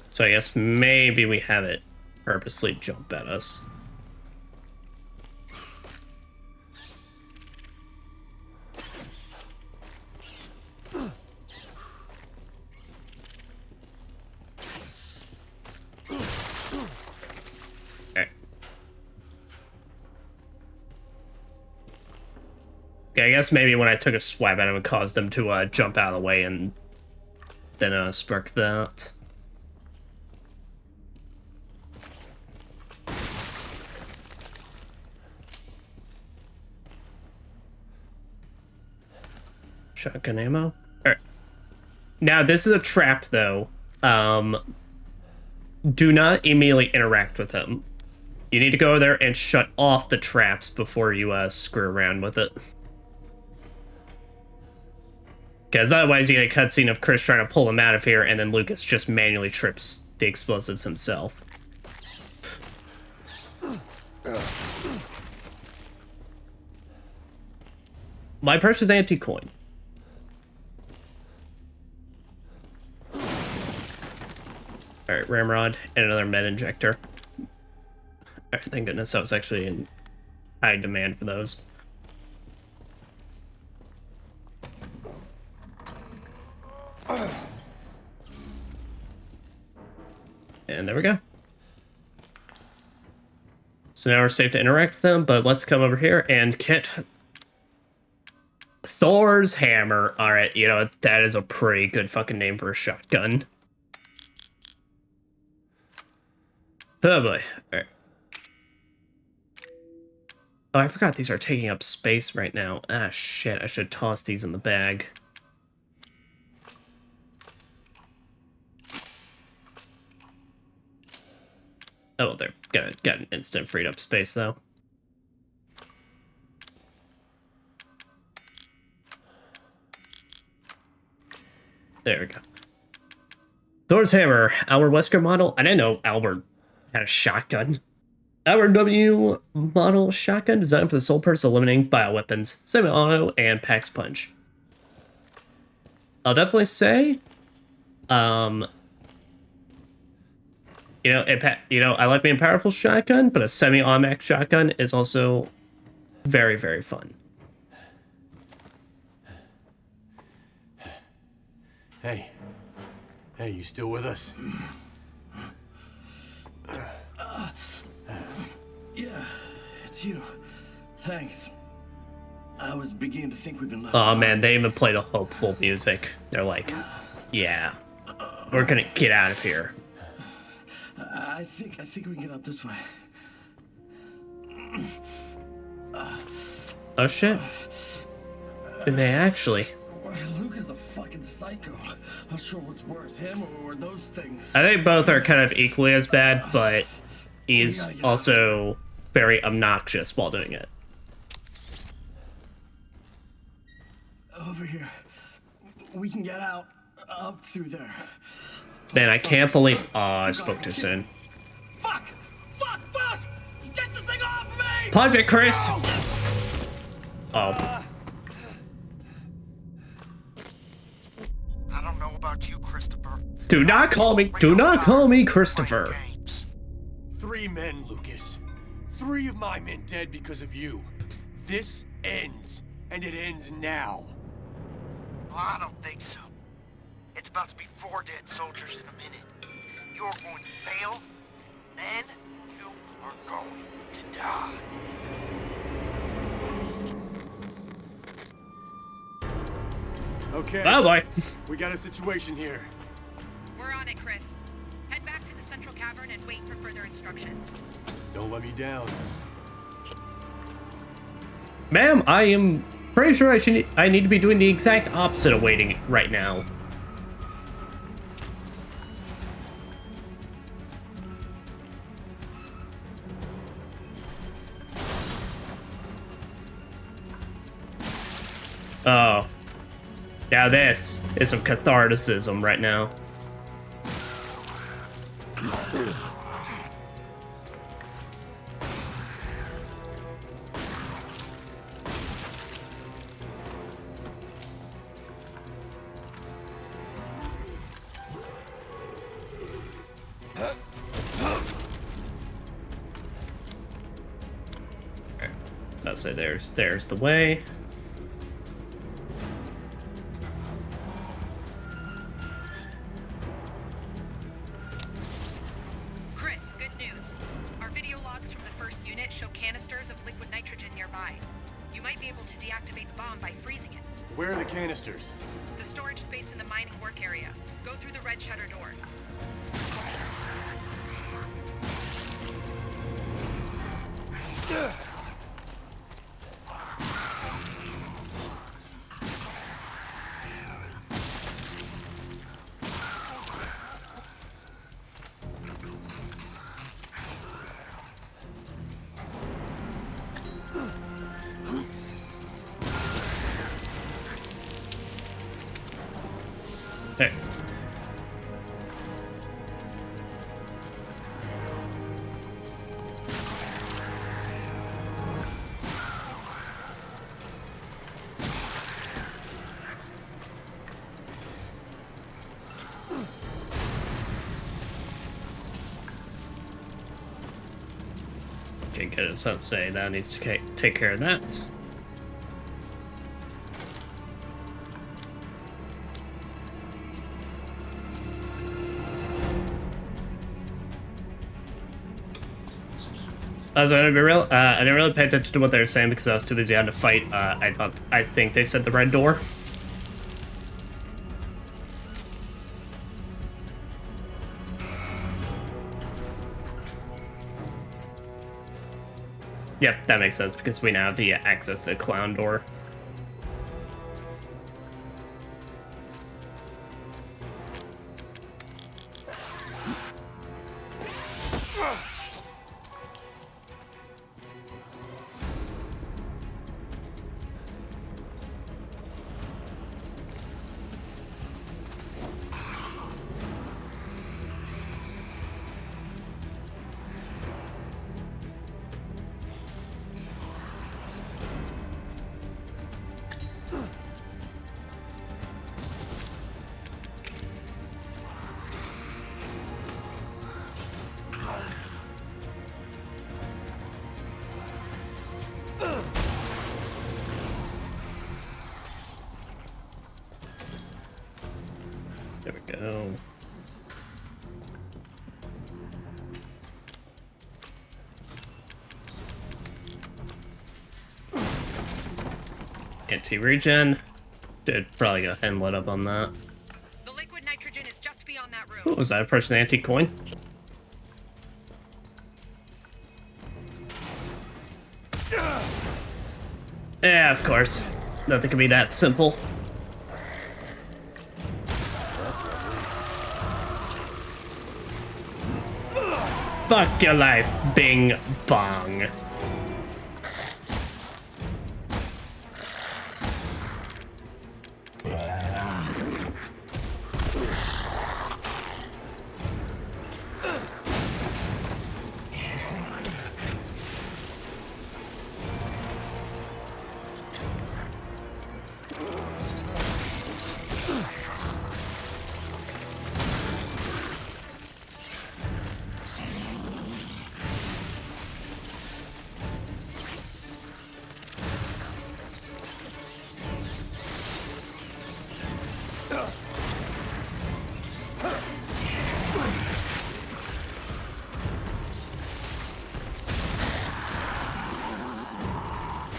So I guess maybe we have it purposely jump at us. Okay. Yeah, I guess maybe when I took a swipe at him, it caused him to jump out of the way and then spark that. Shotgun ammo. All right. Now this is a trap, though. Do not immediately interact with him. You need to go there and shut off the traps before you screw around with it. Because otherwise you get a cutscene of Chris trying to pull him out of here, and then Lucas just manually trips the explosives himself. My precious anti-coin. Alright, ramrod and another med injector. Alright, thank goodness I was actually in high demand for those. And there we go. So now we're safe to interact with them, but let's come over here and get Thor's hammer. Alright, you know, that is a pretty good fucking name for a shotgun. Oh boy. Alright. Oh, I forgot these are taking up space right now. Ah, shit. I should toss these in the bag. Oh, they're gonna get an instant freed up space, though. There we go. Thor's hammer. Albert Wesker model. I didn't know Albert had a shotgun. Albert W model shotgun designed for the sole purpose of eliminating bioweapons, semi-auto, and packs punch. I'll definitely say, I like being a powerful shotgun, but a semi-automatic shotgun is also very, very fun. Hey. Hey, you still with us? Yeah, it's you. Thanks. I was beginning to think we've been left. Oh man, they even play the hopeful music. They're like, yeah, we're gonna get out of here. I think we can get out this way. Oh shit. Did they actually? Luke is a fucking psycho. Not sure what's worse, him or those things. I think both are kind of equally as bad, but he's also very obnoxious while doing it. Over here. We can get out. Up through there. Man, I can't believe... Oh, I spoke too soon. Fuck! Fuck! Fuck! Get the thing off me! Punch it, Chris! Oh. I don't know about you, Christopher. Do not call me Christopher. 3 men, Lucas. 3 of my men dead because of you. This ends, and it ends now. Well, I don't think so. It's about to be 4 dead soldiers in a minute. You're going to fail, then you are going to die. Okay. Oh boy. We got a situation here. We're on it, Chris. Head back to the central cavern and wait for further instructions. Don't let me down. Ma'am, I am pretty sure I need to be doing the exact opposite of waiting right now. Oh. Now this is some catharticism right now. I'll say there's the way. Chris, good news. Our video logs from the first unit show canisters of liquid nitrogen nearby. You might be able to deactivate the bomb by freezing it. Where are the canisters? The storage space in the mining work area. Go through the red shutter door. There. Okay, good. I was about to say that needs to take care of that. As I be real, I didn't really pay attention to what they were saying because I was too busy on to fight. I think they said the red door. Yep, that makes sense because we now have the access to the clown door. There we go. Anti-regen. Should probably go ahead and let up on that. The liquid nitrogen is just beyond that room. What was that? A person antique coin? Yeah, of course. Nothing can be that simple. That's Fuck your life, bing bong.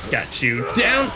Got you down.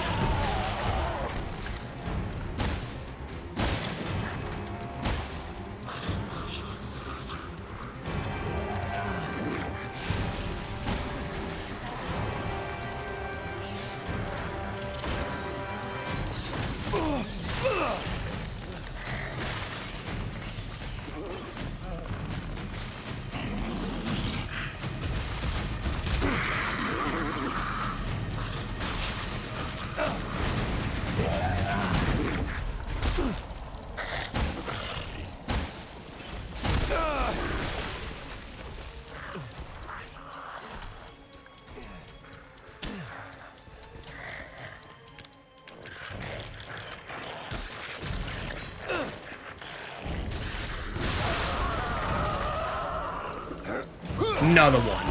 Another one.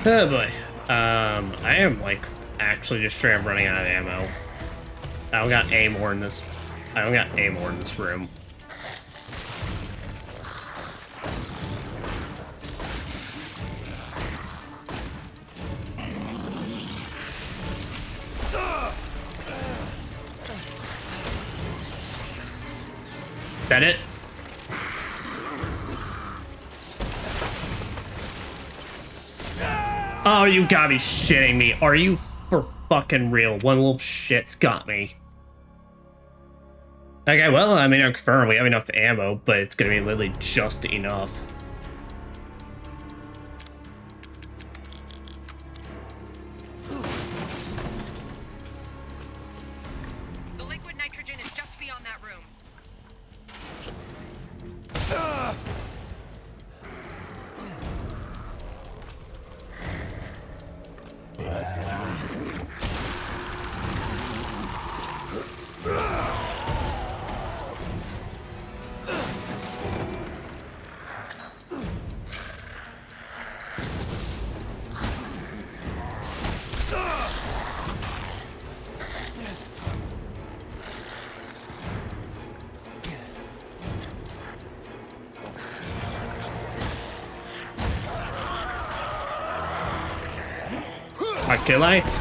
Oh boy. I am like actually just straight up running out of ammo. I don't got any more in this. I don't got any more in this room. That it? Oh, you gotta be shitting me. Are you for fucking real? One little shit's got me. Okay, well, I mean, I confirm we have enough ammo, but it's gonna be literally just enough. The liquid nitrogen is just beyond that room. Okay, life.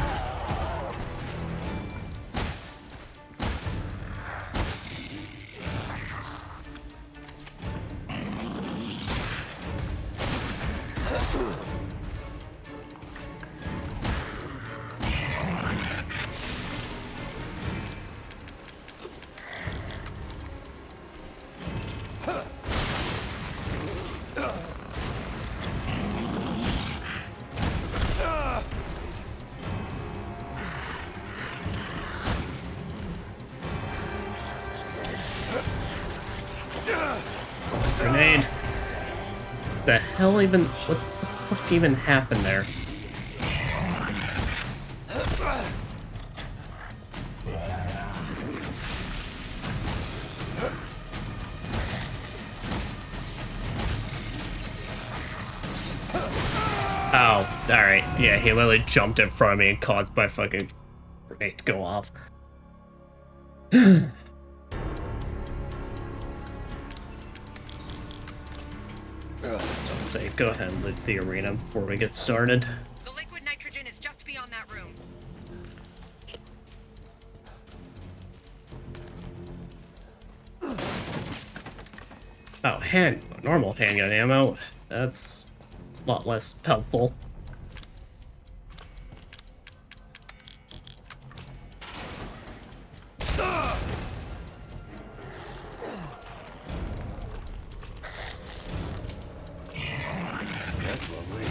Grenade. The hell even? What the fuck even happened there? Oh, alright. Yeah, he literally jumped in front of me and caused my fucking grenade to go off. So I'd say go ahead and loot the arena before we get started. The liquid nitrogen is just beyond that room. normal handgun ammo. That's a lot less helpful. That's lovely.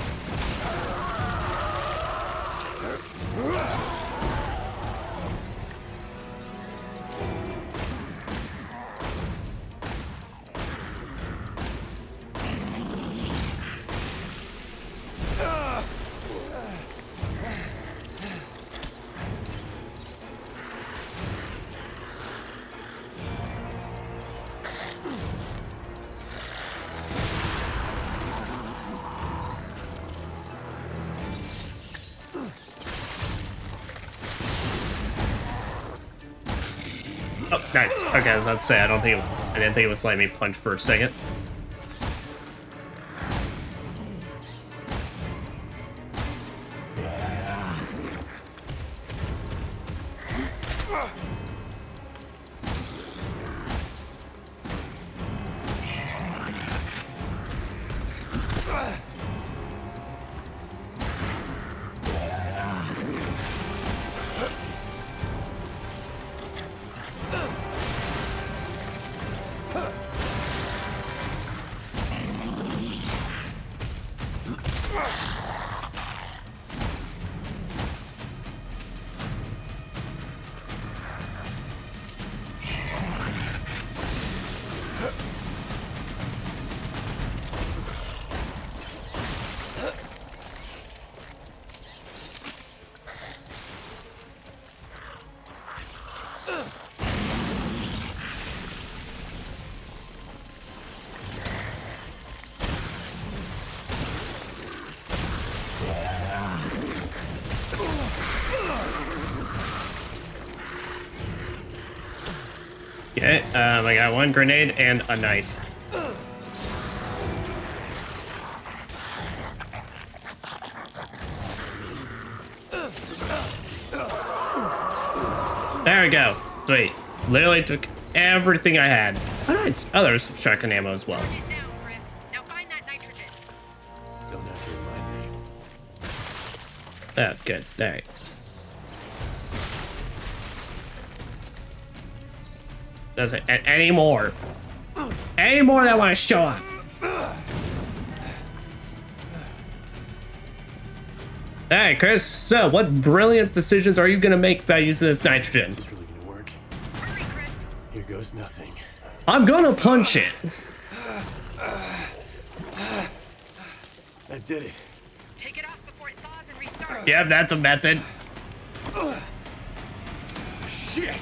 Oh, nice. Okay, I was about to say I didn't think it was letting me punch for a second. Okay, I got one grenade and a knife. There we go. Sweet. Literally took everything I had. Oh, nice. Oh, there's some shotgun ammo as well. Get down, Chris. Now find that nitrogen. Don't have to remind me. Oh, good. All right. Does it? Any more? Any more that want to show up? Hey, Chris. So, what brilliant decisions are you gonna make by using this nitrogen? Is this really gonna work? Hurry, Chris. Here goes nothing. I'm gonna punch it. That did it. Take it off before it thaws and restarts. Yep, that's a method. Shit!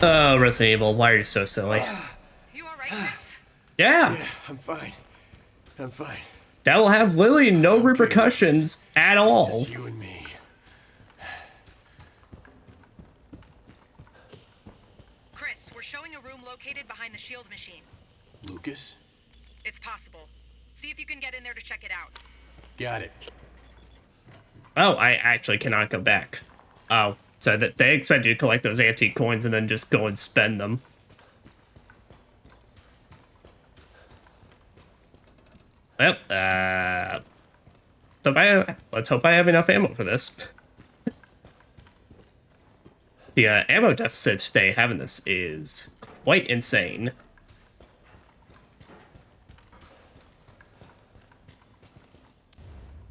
Oh, Resident Evil, why are you so silly? You all right, Chris? Yeah, Yeah, I'm fine. I'm fine. that will have literally no repercussions at all. It's just you and me. Chris, we're showing a room located behind the shield machine. Lucas? It's possible. See if you can get in there to check it out. Got it. Oh, I actually cannot go back. Oh, so that they expect you to collect those antique coins and then just go and spend them. Well, let's hope I have enough ammo for this. The ammo deficit they have in this is quite insane.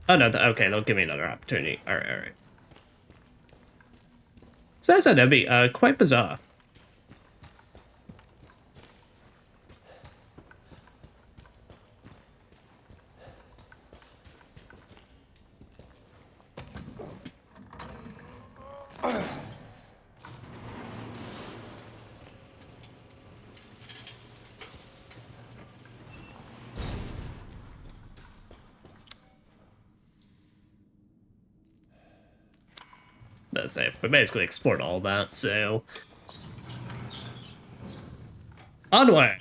Oh no, okay, they'll give me another opportunity. Alright, alright. So that's that'd be quite bizarre. That's it. We basically explored all that, so onward.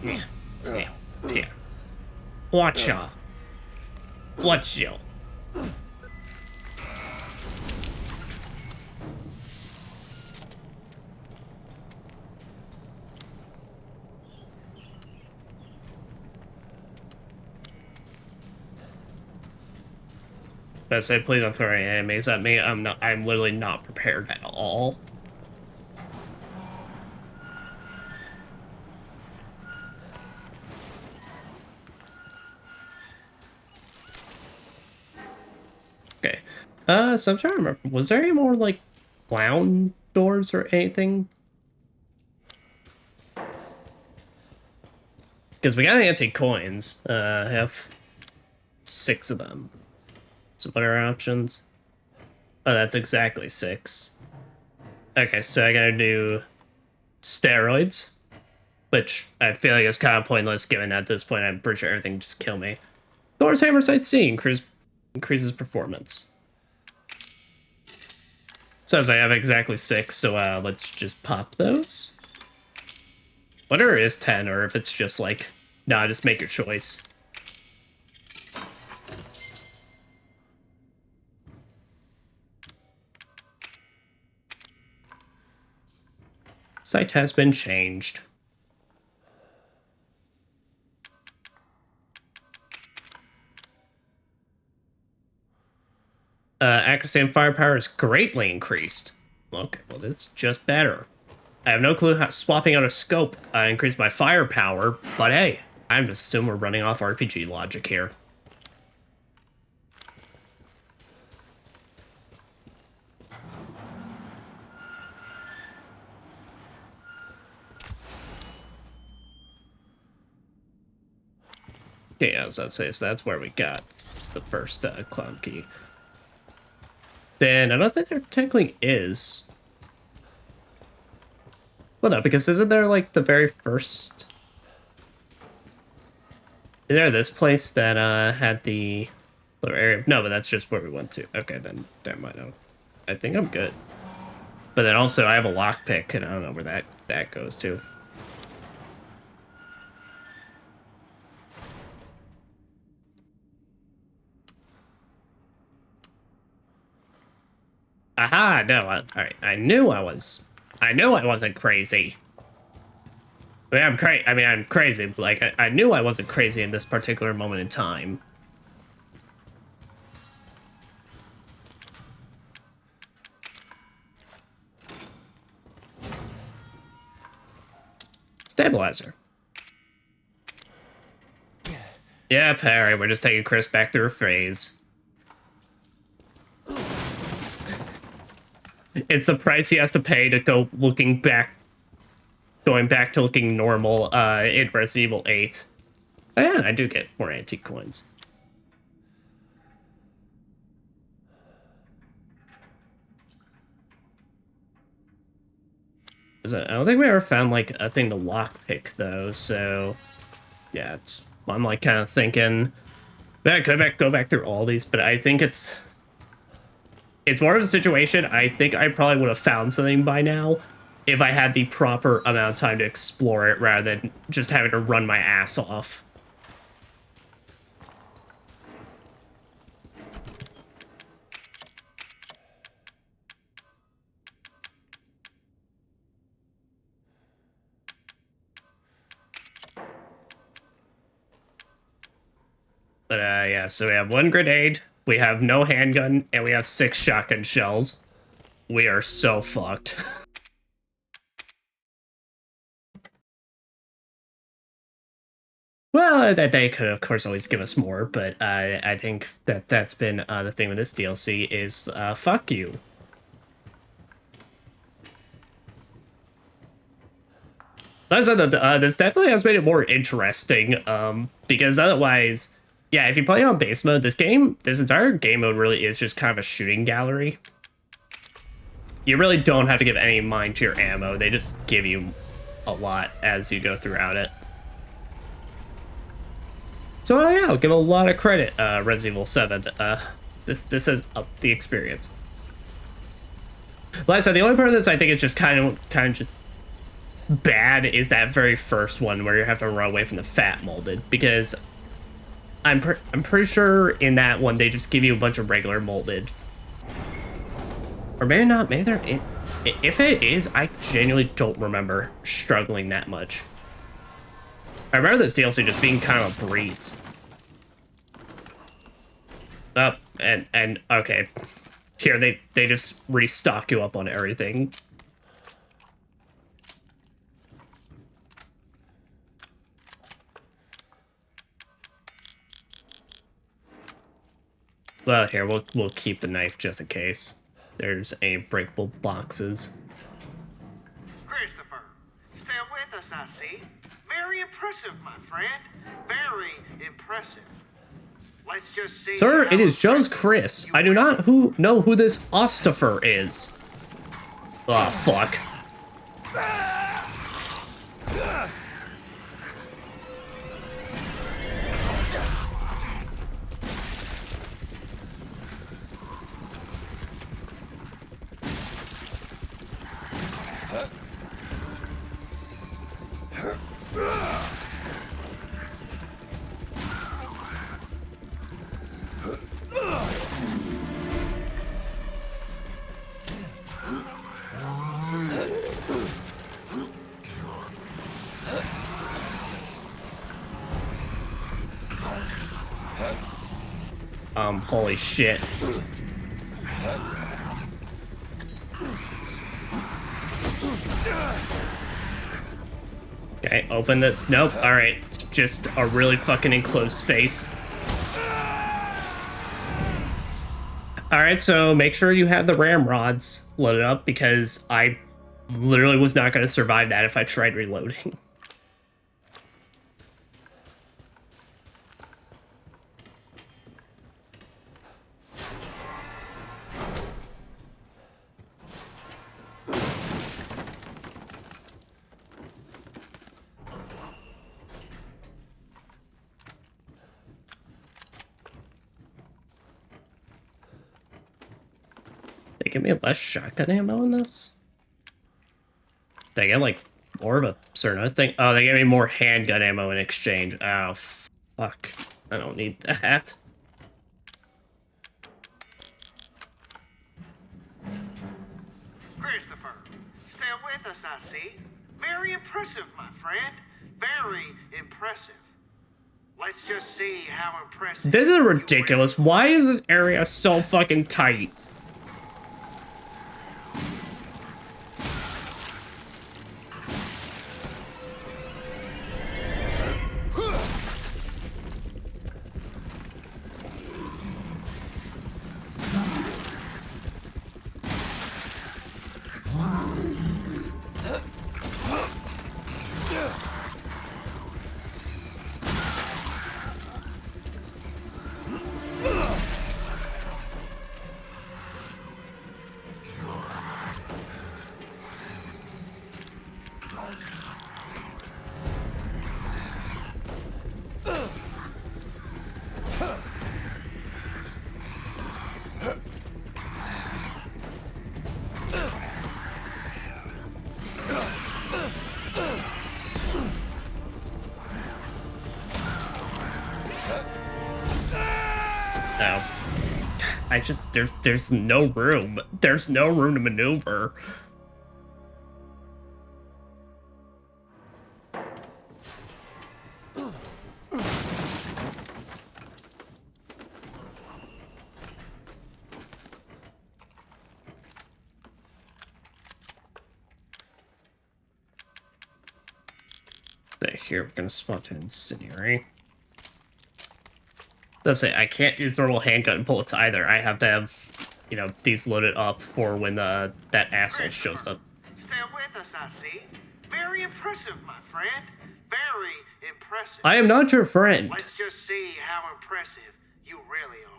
Here. Watch ya. Watch ya. But say please don't throw any enemies at me. I'm literally not prepared at all. Okay. So I'm trying to remember, was there any more like clown doors or anything? Because we got antique coins. I have 6 of them. So what are our options? Oh, that's exactly 6. Okay, so I gotta do steroids, which I feel like is kind of pointless given at this point I'm pretty sure everything just kill me. Thor's Hammer Sight C increases performance. So as I have exactly 6, so let's just pop those. Whatever it is 10, or if it's just like, nah, just make your choice. Sight has been changed. Accuracy and firepower is greatly increased. Okay, well, this is just better. I have no clue how swapping out a scope increased my firepower, but hey, I'm just assuming we're running off RPG logic here. Okay, as I say, so that's where we got the first clown key. Then I don't think there technically is. Well, no, because isn't there like the very first? Is there this place that had the little area? No, but that's just where we went to. Okay, then never mind. I think I'm good. But then also I have a lockpick, and I don't know where that goes to. Aha! No, all right. I knew I wasn't crazy. I'm crazy, but like I knew I wasn't crazy in this particular moment in time. Stabilizer. Yeah, Perry, we're just taking Chris back through a phase. It's the price he has to pay to go going back to looking normal in Resident Evil 8. And I do get more antique coins. I don't think we ever found like a thing to lockpick though, so yeah, I'm like kind of thinking go back through all these, but I think it's more of a situation. I think I probably would have found something by now if I had the proper amount of time to explore it rather than just having to run my ass off. But yeah, so we have 1 grenade, we have no handgun, and we have 6 shotgun shells. We are so fucked. Well, that they could, of course, always give us more, but I think that's been the thing with this DLC is fuck you. Like I said, this definitely has made it more interesting, because otherwise, yeah, if you play on base mode, this entire game mode really is just kind of a shooting gallery. You really don't have to give any mind to your ammo. They just give you a lot as you go throughout it. So yeah, I'll give a lot of credit, Resident Evil 7. This has upped the experience. Like I said, the only part of this I think is just kind of just bad is that very first one where you have to run away from the fat molded, because I'm pretty sure in that one they just give you a bunch of regular molded. Or maybe not, maybe they're... If it is, I genuinely don't remember struggling that much. I remember this DLC just being kind of a breeze. Oh, and okay. Here, they just restock you up on everything. Well, here, we'll keep the knife just in case there's any breakable boxes. Christopher, still with us, I see. Very impressive, my friend. Very impressive. Let's just see. Sir, it is just Chris. I do not know who this Ostifer is. Oh, fuck. Holy shit. Okay, open this. Nope. Alright. It's just a really fucking enclosed space. Alright, so make sure you have the ramrods loaded up because I literally was not going to survive that if I tried reloading. They give me less shotgun ammo in this? They get like more of a certain thing. Oh, they gave me more handgun ammo in exchange. Oh, fuck. I don't need that. Christopher, still with us, I see. Very impressive, my friend. Very impressive. Let's just see how impressive. This is ridiculous. Why is this area so fucking tight? I just, there's no room. There's no room to maneuver. Here, we're gonna spot an incendiary. Does say I can't use normal handgun bullets either. I have to have, you know, these loaded up for when that asshole shows up. Still with us, I see. Very impressive, my friend. Very impressive. I am not your friend. Let's just see how impressive you really are.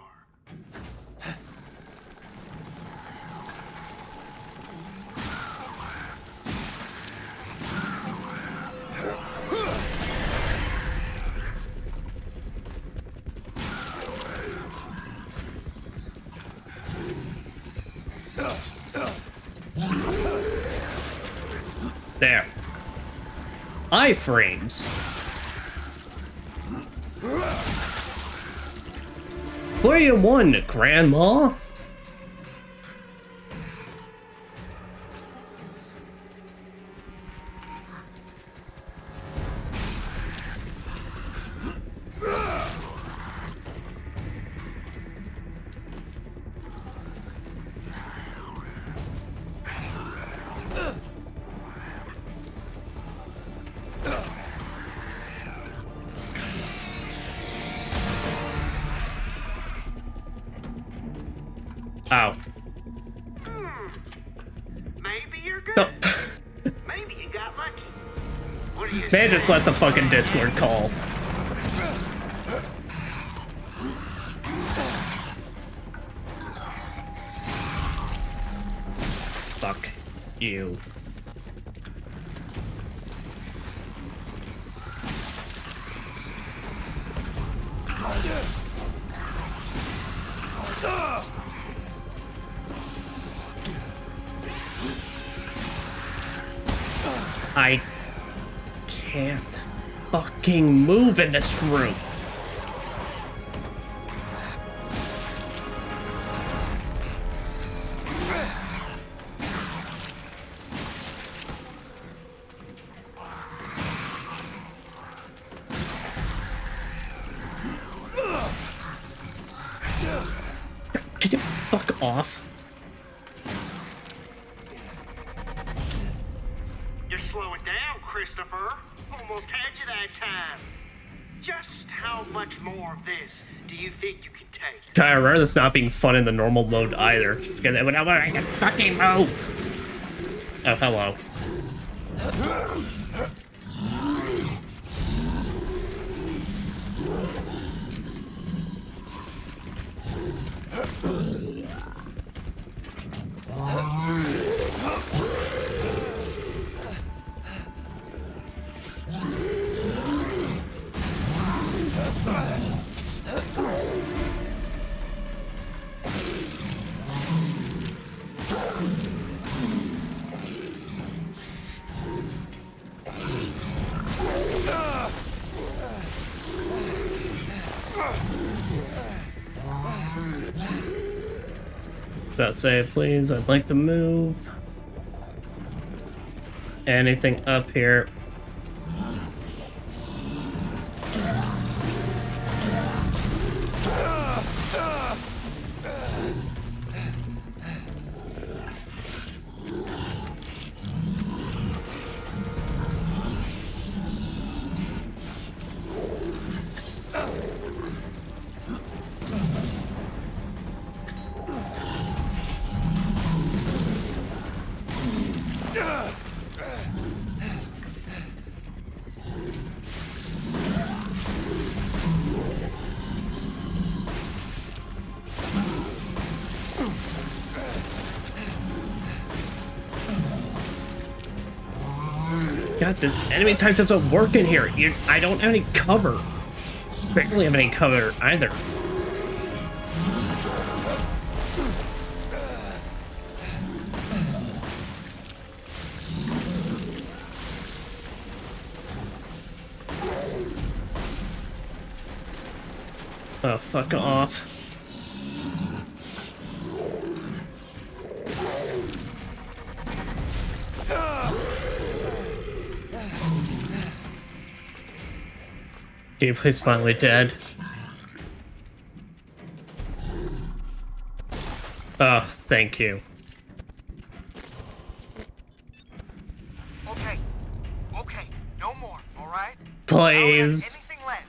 There. Iframes. What do you want, Grandma? Oh. Maybe you're good. No. Maybe you got lucky. What do you Man, say? just let the fucking Discord call. Fuck you. I can't fucking move in this room. Can you fuck off? You're slowing down, Christopher. Almost had you that time. Just how much more of this do you think you can take? I remember this not being fun in the normal mode either. Because whenever I can fucking move. Oh, hello. About say, please, I'd like to move. Anything up here? God, this enemy type doesn't work in here. I don't have any cover. Barely have any cover either. Oh, fuck off. Gameplay's finally dead. Oh, thank you. Okay. Okay. No more, all right? Please. Anything left?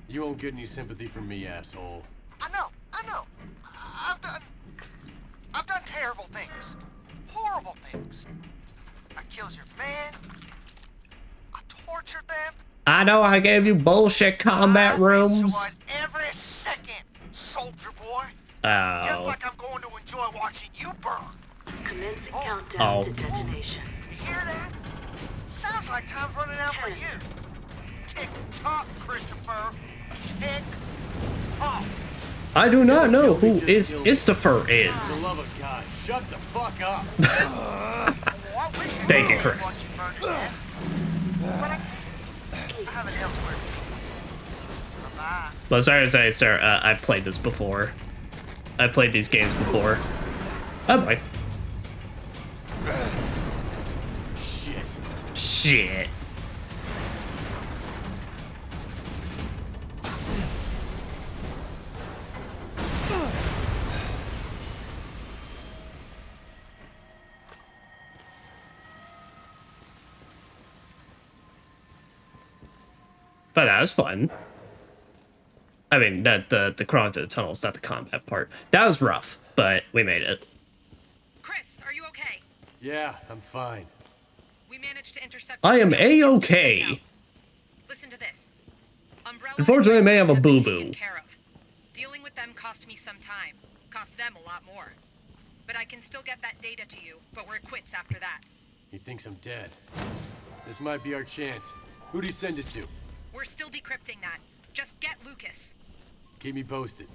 You won't get any sympathy from me, asshole. I know. I've done terrible things. Horrible things. I killed your man. I tortured them. I know I gave you bullshit combat rooms. Enjoyed every second, soldier boy. Just Oh. like I'm going to enjoy watching you burn. Commencing Oh. countdown to detonation. You hear that? Sounds like time's running out for 10. you. Tick tock, Christopher. Tick tock. I do not know who Istifer For is. the love of God, shut the fuck up. Oh, I wish I Thank you, knew Chris. what you burned it at. But I have it elsewhere. Bye-bye. Well, sorry to say, sir, I played this before. I played these games before. Oh boy. Shit. Shit. But that was fun. I mean, the crawling through the tunnels, not the combat part. That was rough, but we made it. Chris, are you okay? Yeah, I'm fine. We managed to intercept. I am the email Lucas was A-okay. sent out. Listen to this. Umbrella Unfortunately, I may have a have been boo-boo. taken care of. Dealing with them cost me some time. Cost them a lot more. But I can still get that data to you, but we're quits after that. He thinks I'm dead. This might be our chance. Who'd he send it to? We're still decrypting that. Just get Lucas. Keep me posted.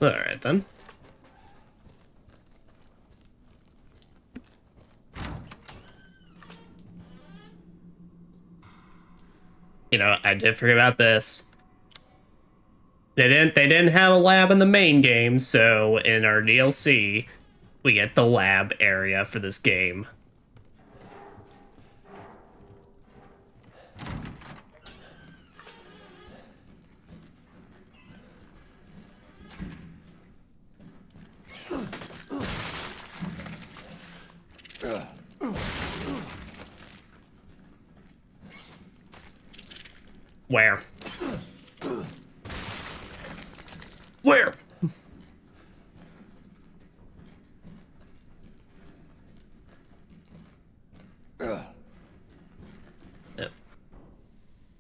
Alright then. You know, I did forget about this. They didn't have a lab in the main game, so in our DLC, we get the lab area for this game. Where? Where?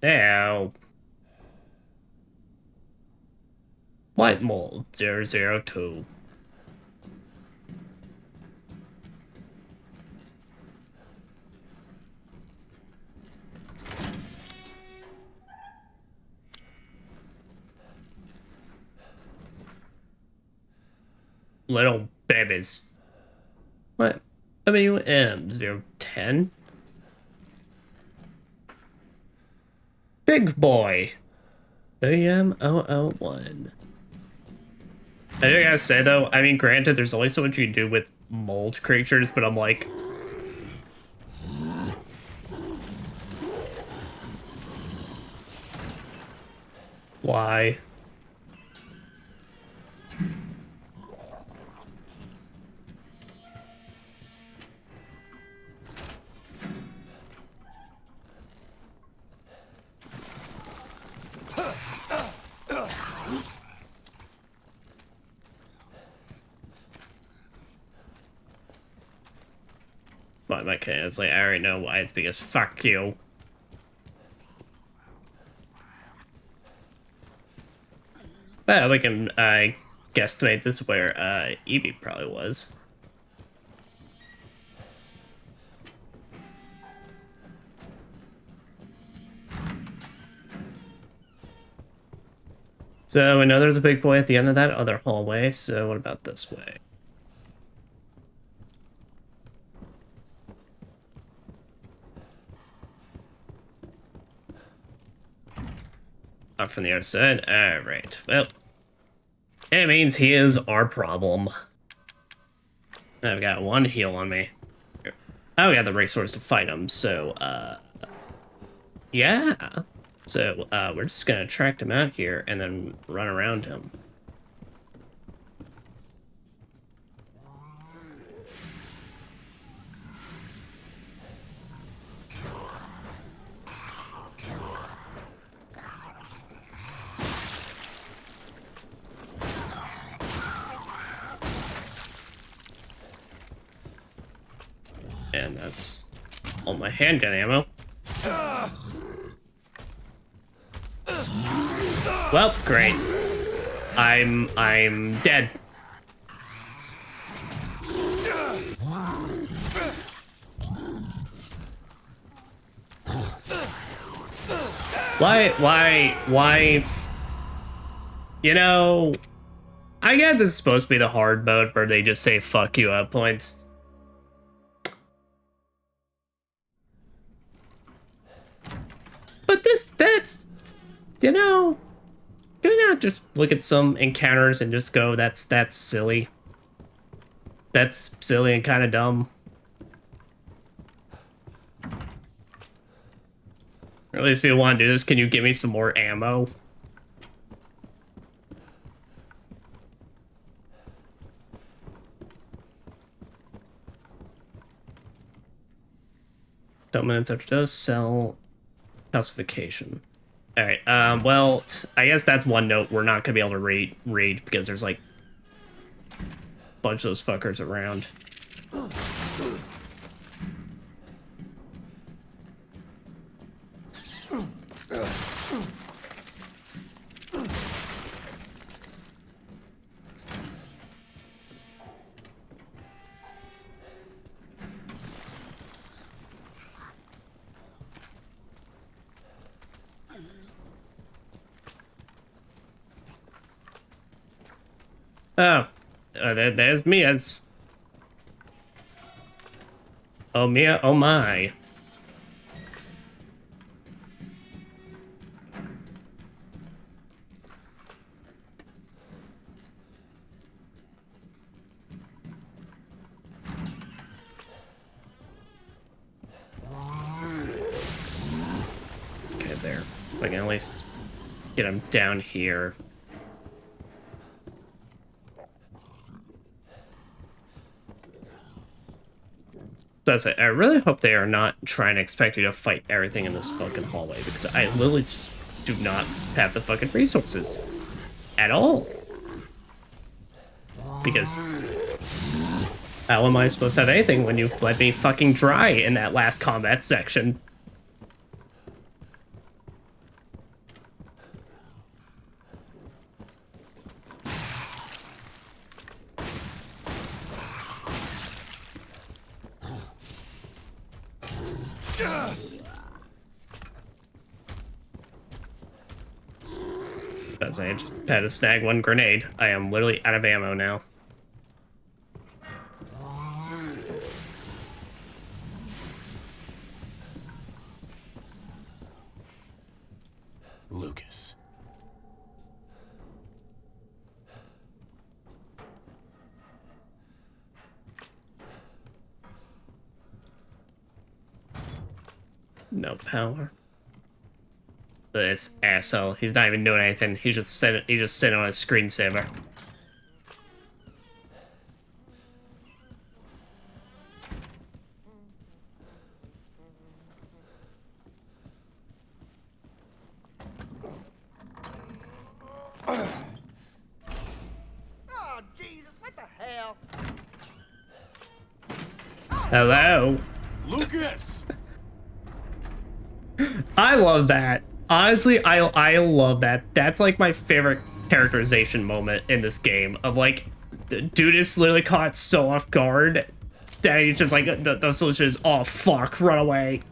Now, White Mold 002. Little babies. What? WM010? Big boy. WM001. I do gotta say though, I mean, granted, there's only so much you can do with mold creatures, but I'm like, why? But my kid is like, I already know why. It's because fuck you. Well, we can guesstimate this where Evie probably was. So we know there's a big boy at the end of that other hallway, so what about this way? Up from the other side? Alright, well. It means he is our problem. I've got one heal on me. I got the resource to fight him, so, yeah. So, we're just gonna track him out here and then run around him. And that's all my handgun ammo. Well, great. I'm dead. Why? You know, I get this is supposed to be the hard mode where they just say fuck you at points. But that's, you know, can we not just look at some encounters and just go, that's silly. That's silly and kind of dumb. Or at least if you want to do this, can you give me some more ammo? Don't minutes after dose, sell Calcification. Alright, well, I guess that's one note. We're not gonna be able to raid because there's like a bunch of those fuckers around. Oh, there's Mia's. Oh, Mia, oh my. Okay, there. I can at least get him down here. That's it. I really hope they are not trying to expect you to fight everything in this fucking hallway, because I literally just do not have the fucking resources at all. Because how am I supposed to have anything when you let me fucking dry in that last combat section? As I just had to snag one grenade. I am literally out of ammo now. Lucas. No power. This asshole. He's not even doing anything. He just sitting on a screensaver. Oh, Jesus, what the hell? Hello. Lucas! I love that. Honestly, I love that. That's like my favorite characterization moment in this game. Of like, the dude is literally caught so off guard that he's just like, the solution is, oh fuck, run away.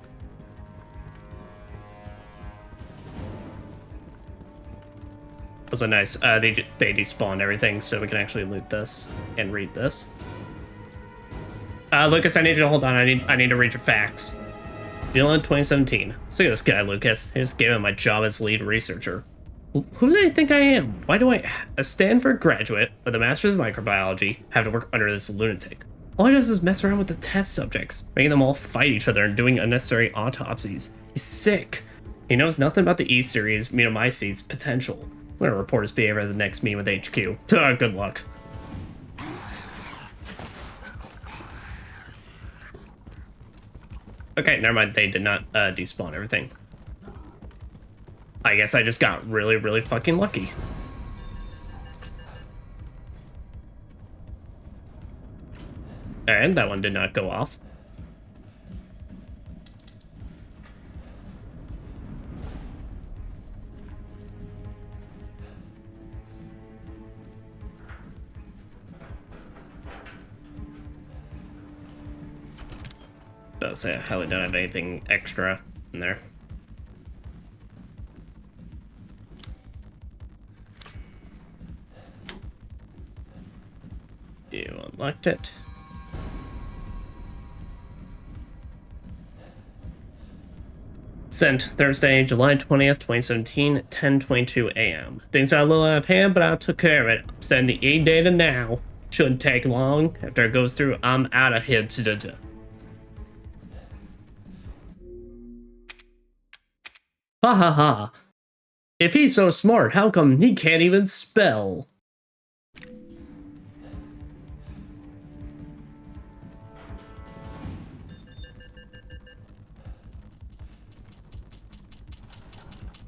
Also nice. They despawned everything, so we can actually loot this and read this. Lucas, I need you to hold on. I need to read your facts. Dylan 2017. So look at this guy, Lucas. I just gave him my job as lead researcher. Who do they think I am? Why do I, a Stanford graduate with a master's in microbiology, have to work under this lunatic? All he does is mess around with the test subjects, making them all fight each other and doing unnecessary autopsies. He's sick. He knows nothing about the E-series Mutomycetes potential. I'm gonna report his behavior at the next meeting with HQ. Good luck. Okay, never mind. They did not despawn everything. I guess I just got really, really fucking lucky. And that one did not go off. Does say I hardly don't have anything extra in there. You unlocked it. Sent Thursday, July 20th, 2017, 10:22 a.m. Things got a little out of hand, but I took care of it. I'm sending the e-data now. Shouldn't take long. After it goes through, I'm out of here. Ha ha ha. If he's so smart, how come he can't even spell?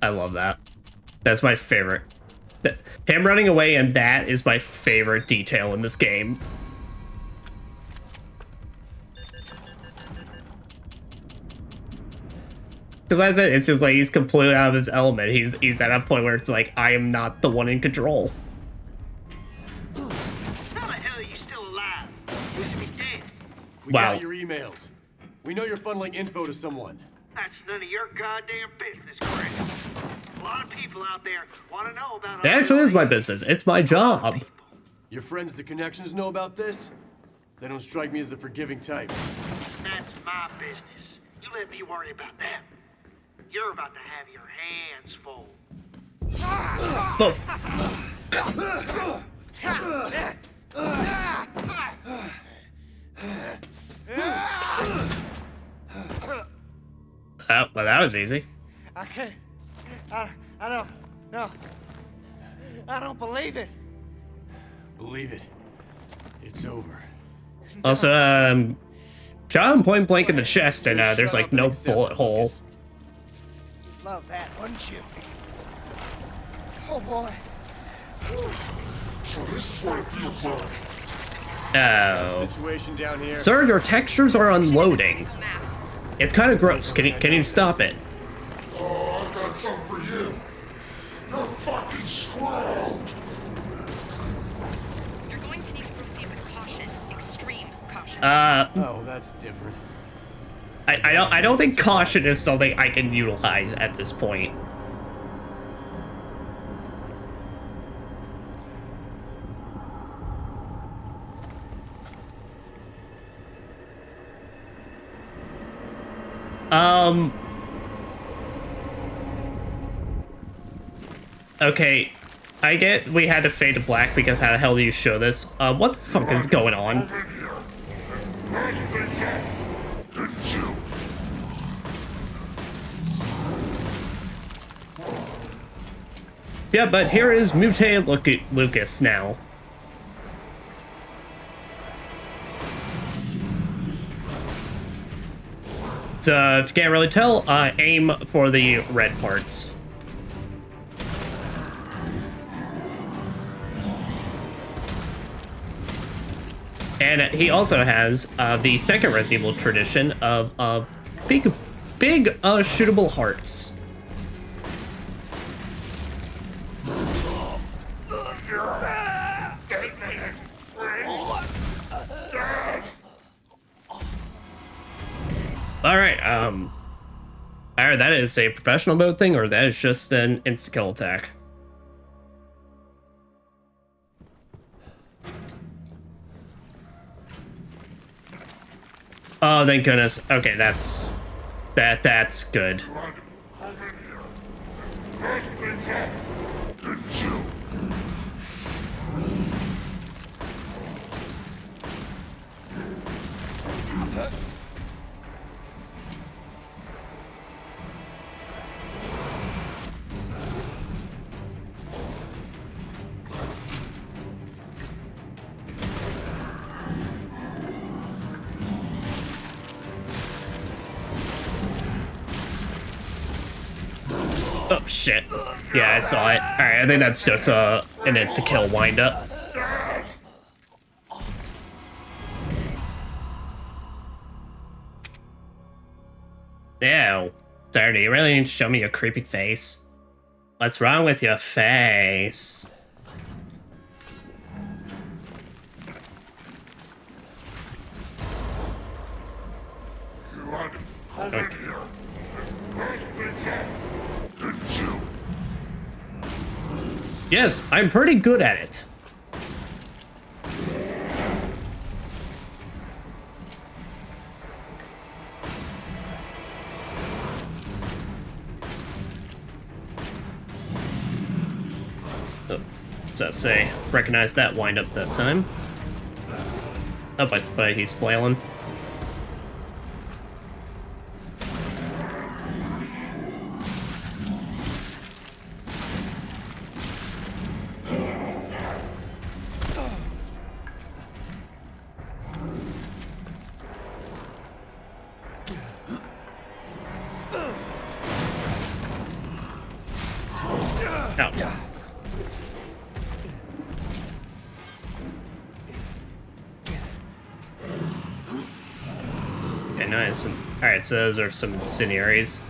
I love that. That's my favorite. Him running away and that is my favorite detail in this game. Because as I said, it's just like he's completely out of his element. He's at a point where it's like, I am not the one in control. How the hell are you still alive? You should be dead. We Wow. got your emails. We know you're funneling info to someone. That's none of your goddamn business, Chris. A lot of people out there want to know about It actually is my business. It's my job. Your friends, the connections, know about this? They don't strike me as the forgiving type. That's my business. You let me worry about that. You're about to have your hands full. But oh, well, that was easy. I can't. I don't. No. I don't believe it. Believe it. It's over. Also, shot him point blank in the chest, and there's like no bullet hole. You'd love that, wouldn't you? Oh boy. So this is what it feels like. Oh, Situation down here. sir, your textures are unloading. Critical mass. It's kind of gross. Can you stop it? Oh, I've got something for you. You're fucking screwed. You're going to need to proceed with caution. Extreme caution. Oh, that's different. I don't think caution is something I can utilize at this point. Okay, I get we had to fade to black because how the hell do you show this? What the fuck is going on? Over here. Nice big job. Didn't you? Yeah, but here is mutated Lucas now. So, if you can't really tell, aim for the red parts. And he also has the second Resident Evil tradition of big shootable hearts. Alright, either that is a professional mode thing or that is just an insta-kill attack. Oh, thank goodness. Okay, that's good. Over here. Nice big job. Didn't you? Oh shit. Yeah, I saw it. Alright, I think that's just an insta-kill wind-up. Ew. Sorry, you really need to show me your creepy face. What's wrong with your face? You want it? Over here. Nice big job. Didn't you? Yes, I'm pretty good at it. Oh, does that say recognize that wind up that time? Oh, but he's flailing. Oh. Okay, nice. Alright, so those are some incendiaries.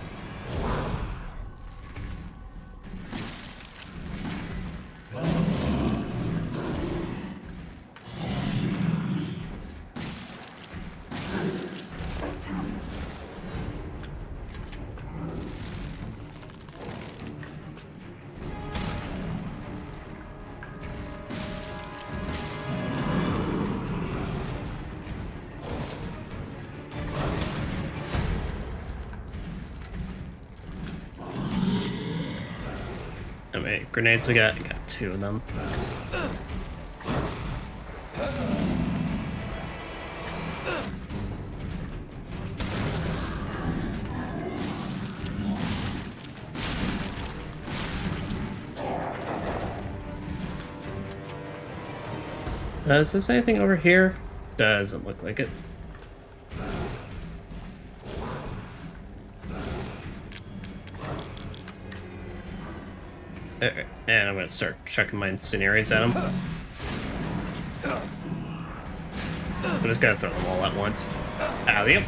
How many grenades we got? We got 2 of them. Is this anything over here? Doesn't look like it. Alright, and I'm gonna start chucking my incendiaries at him. I'm just gonna throw them all at once. Alley-oop.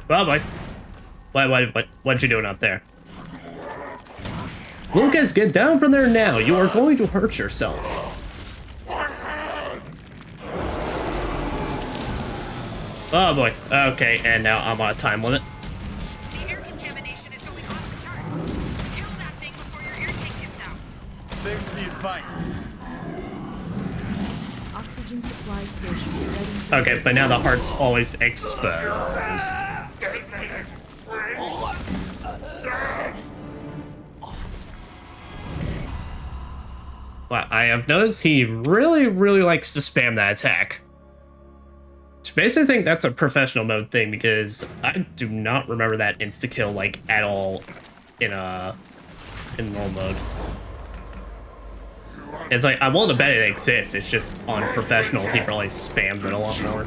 Oh boy. What you doing up there? Lucas, get down from there now. You are going to hurt yourself. Oh boy. Okay, and now I'm on a time limit. The air contamination is going off the charts. Kill that thing before your air tank gives out. Thanks for the advice. Oxygen supply station ready. Okay, but now the heart's always exposed. Well, I have noticed he really likes to spam that attack. Which makes me think that's a professional mode thing, because I do not remember that insta-kill, like, at all in normal mode. It's like, I'm willing to bet it exists, it's just on professional, he really spams it a lot more.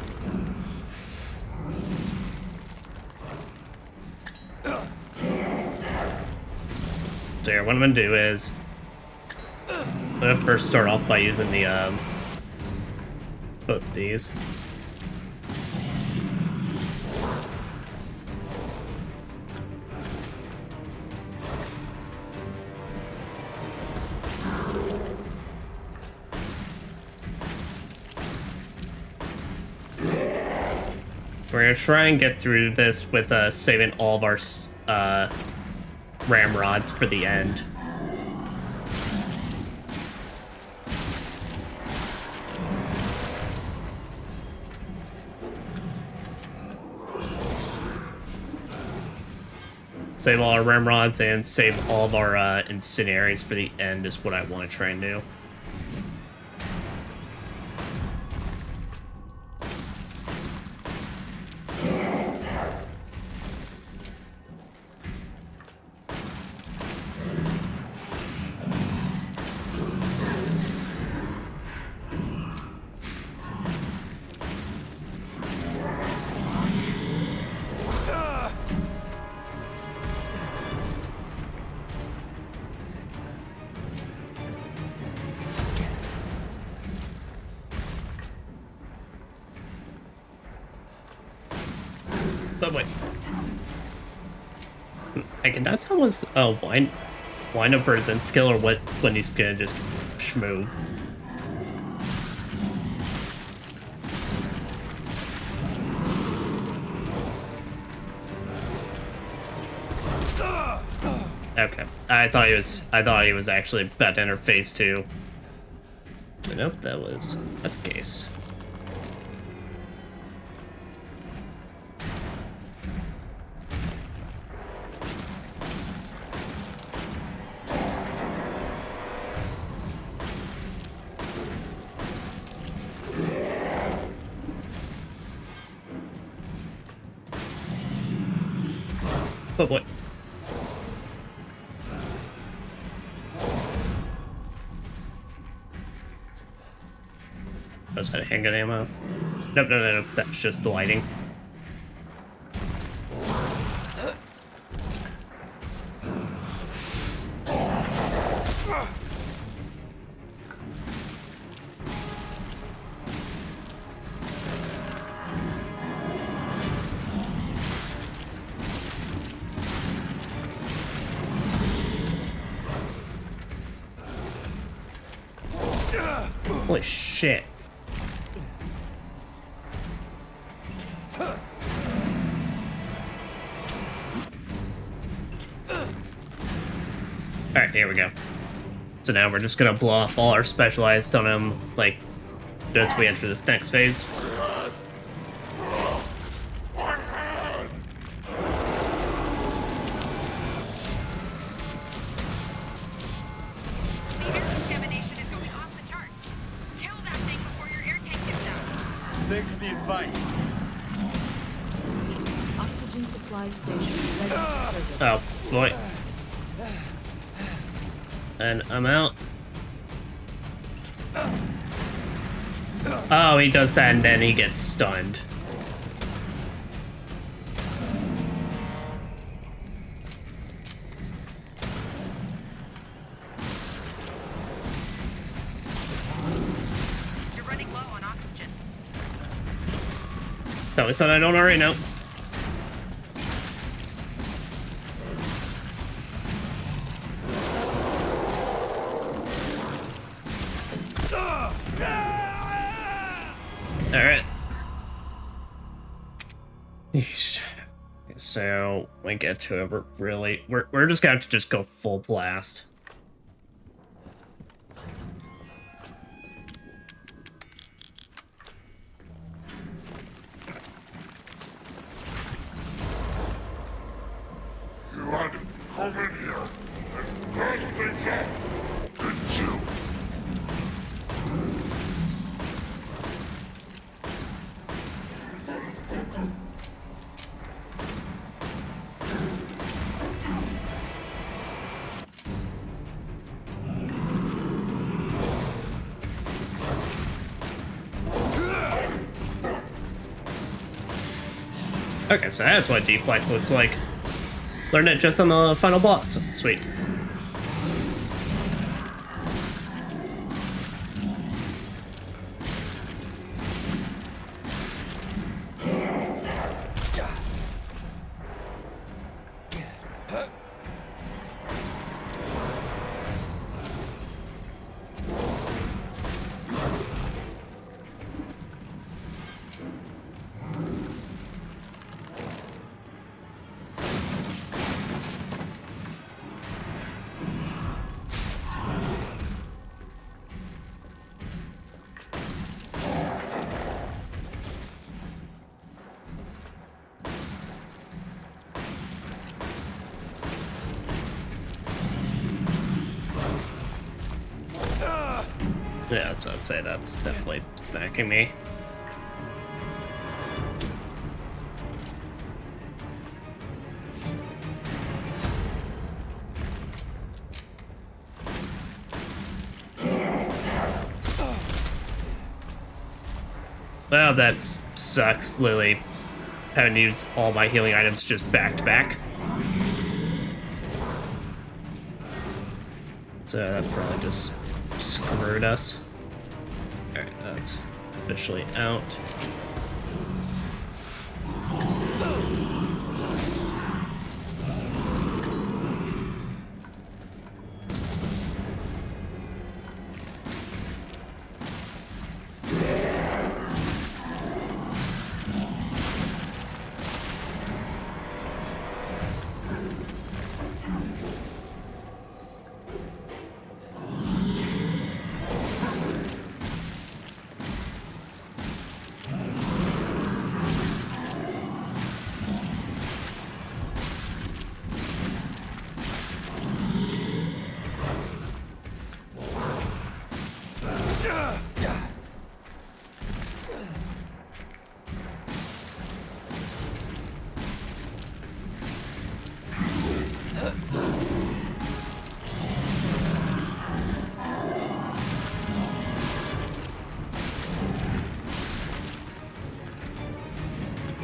So here, what I'm gonna do is I'm gonna first start off by using the both these. We're gonna try and get through this with saving all of our ramrods for the end. Save all our ramrods and save all of our incendiaries for the end is what I want to try and do. But wait. I cannot tell what's wind up for his insta-kill or when he's gonna just schmoove. Okay. I thought he was actually about to enter phase 2. But nope, that was not the case. Oh boy. is that handgun ammo? Nope, no. That's just the lighting. Holy shit. Alright, here we go. So now we're just gonna blow off all our specialized on him, like, as we enter this next phase. Thanks for the advice. Oxygen supply station ready for service. Oh, boy. And I'm out. Oh, he does that and then he gets stunned. You're running low on oxygen. No, it's not I don't already know. Alright. So when we get to it, we're just gonna have to just go full blast. You had to come in here and pass the job, didn't you? Okay, so that's what Deep Light looks like. Learned it just on the final boss. Sweet. Yeah, that's what I'd say. That's definitely smacking me. Well, that sucks, Lily. Having to use all my healing items just back to back. So that probably just screwed us. Alright, that's officially out.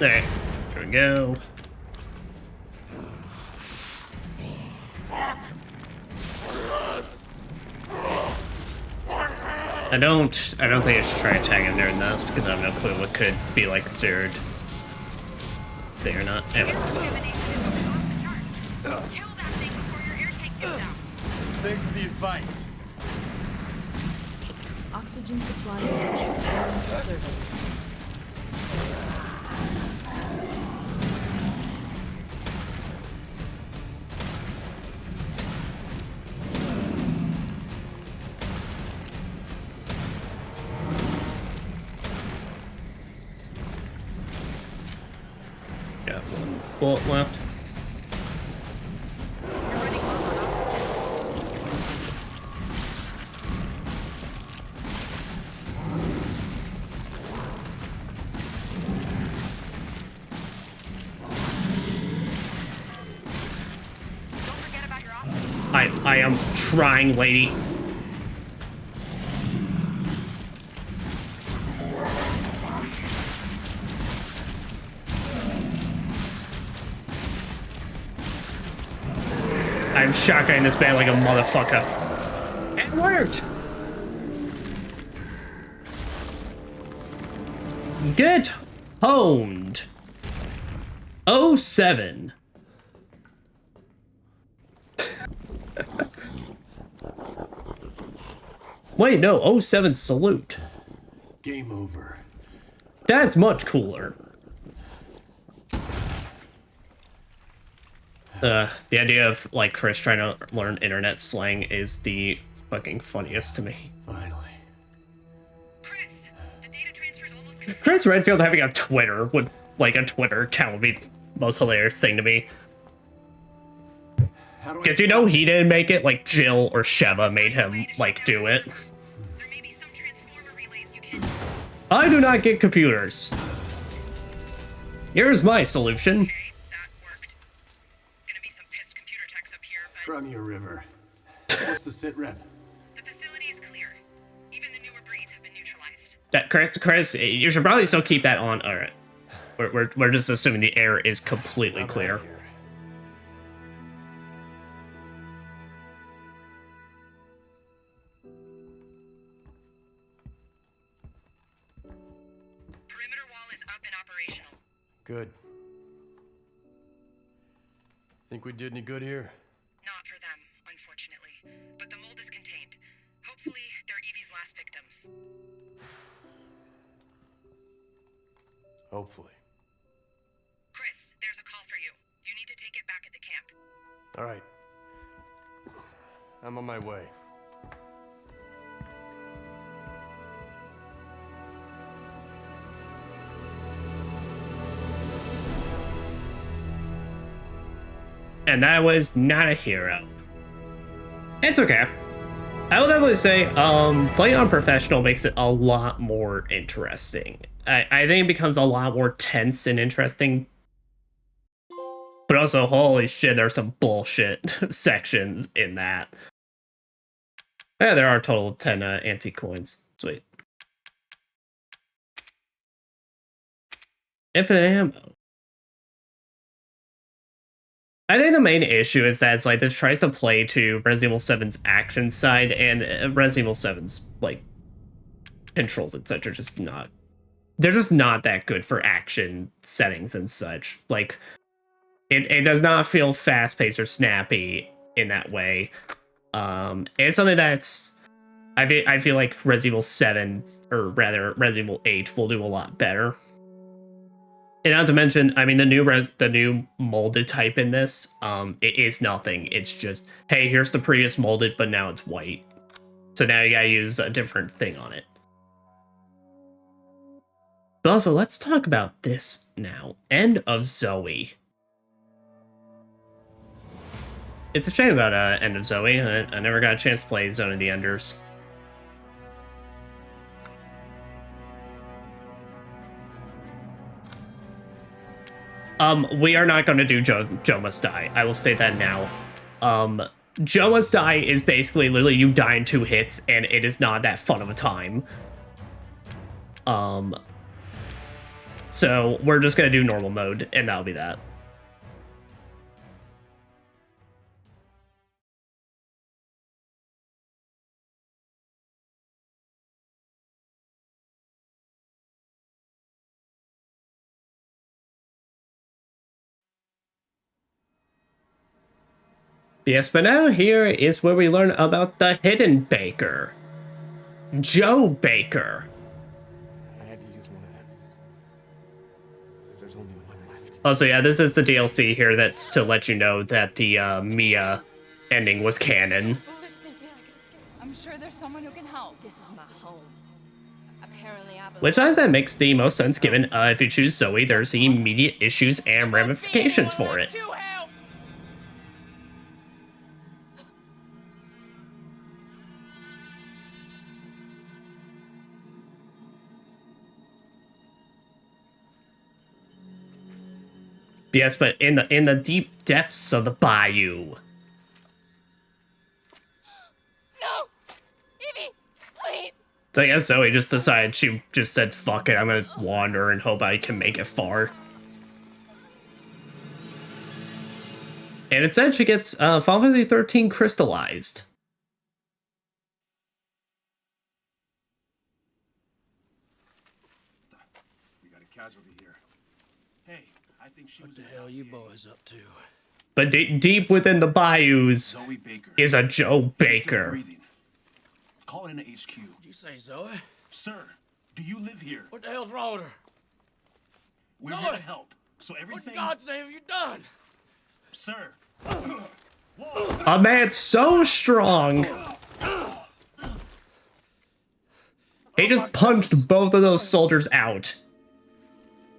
There we go. I don't think I should try attacking during this because I have no clue what could be like third. They are not. Anyway. Thanks for the advice. Oxygen supply station into service. Got one bullet left. I am trying, lady. I'm shotgunning this man like a motherfucker. It worked! Get honed. 07. Wait, no, 07 salute. Game over. That's much cooler. The idea of, like, Chris trying to learn internet slang is the fucking funniest to me. Finally. Chris, the data transfer is almost complete. Chris Redfield having a Twitter would, like, a Twitter account would be the most hilarious thing to me. Because you know he didn't make it, like, Jill or Sheva made him, like, do it. There may be some transformer relays you can... I do not get computers. Here's my solution. Okay, that worked. Gonna be some pissed computer techs up here, but... From your river. What's the sit rep? The facility is clear. Even the newer breeds have been neutralized. That Chris, you should probably still keep that on. All right, we're just assuming the air is completely clear. Perimeter wall is up and operational. Good. Think we did any good here? Not for them, unfortunately. But the mold is contained. Hopefully, they're Evie's last victims. Hopefully. Chris, there's a call for you. You need to take it back at the camp. All right. I'm on my way. And that was not a hero. It's okay. I will definitely say, playing on professional makes it a lot more interesting. I think it becomes a lot more tense and interesting. But also, holy shit, there's some bullshit sections in that. Yeah, there are a total of 10 antique coins. Sweet. Infinite ammo. I think the main issue is that it's like this tries to play to Resident Evil 7's action side, and Resident Evil 7's like controls and such are just not. They're just not that good for action settings and such. Like, it does not feel fast paced or snappy in that way. It's something that's I feel like Resident Evil 7, or rather Resident Evil 8, will do a lot better. And not to mention, I mean, the new molded type in this, it is nothing. It's just, hey, here's the previous molded, but now it's white. So now you gotta use a different thing on it. But also, let's talk about this now. End of Zoe. It's a shame about End of Zoe. I never got a chance to play Zone of the Enders. We are not going to do Joe Must Die. I will state that now. Joe Must Die is basically literally you die in 2 hits, and it is not that fun of a time. So we're just gonna do normal mode, and that'll be that. Yes, but now here is where we learn about the hidden baker. Joe Baker. I had to use one of them. There's only one left. Also, yeah, this is the DLC here that's to let you know that the Mia ending was canon. I'm sure there's someone who can help. This is my home. Apparently, I believe. Which I that makes the most sense given if you choose Zoe, there's immediate issues and ramifications for it. Yes, but in the deep depths of the bayou. No! Evie, please! So I guess Zoe just decided, she just said, fuck it, I'm gonna wander and hope I can make it far. And instead she gets Final Fantasy 13 crystallized. We got a casualty here. Hey, I think she was. What the hell you boys up to? But deep within the bayous Zoe Baker. is a Joe Baker. Breathing. Call in to HQ. Did you say Zoe? Sir, do you live here? What the hell's wrong with her? We're Zoe! here to help. So What everything. in God's name have you done? Sir. A man so strong. He just punched both of those soldiers out.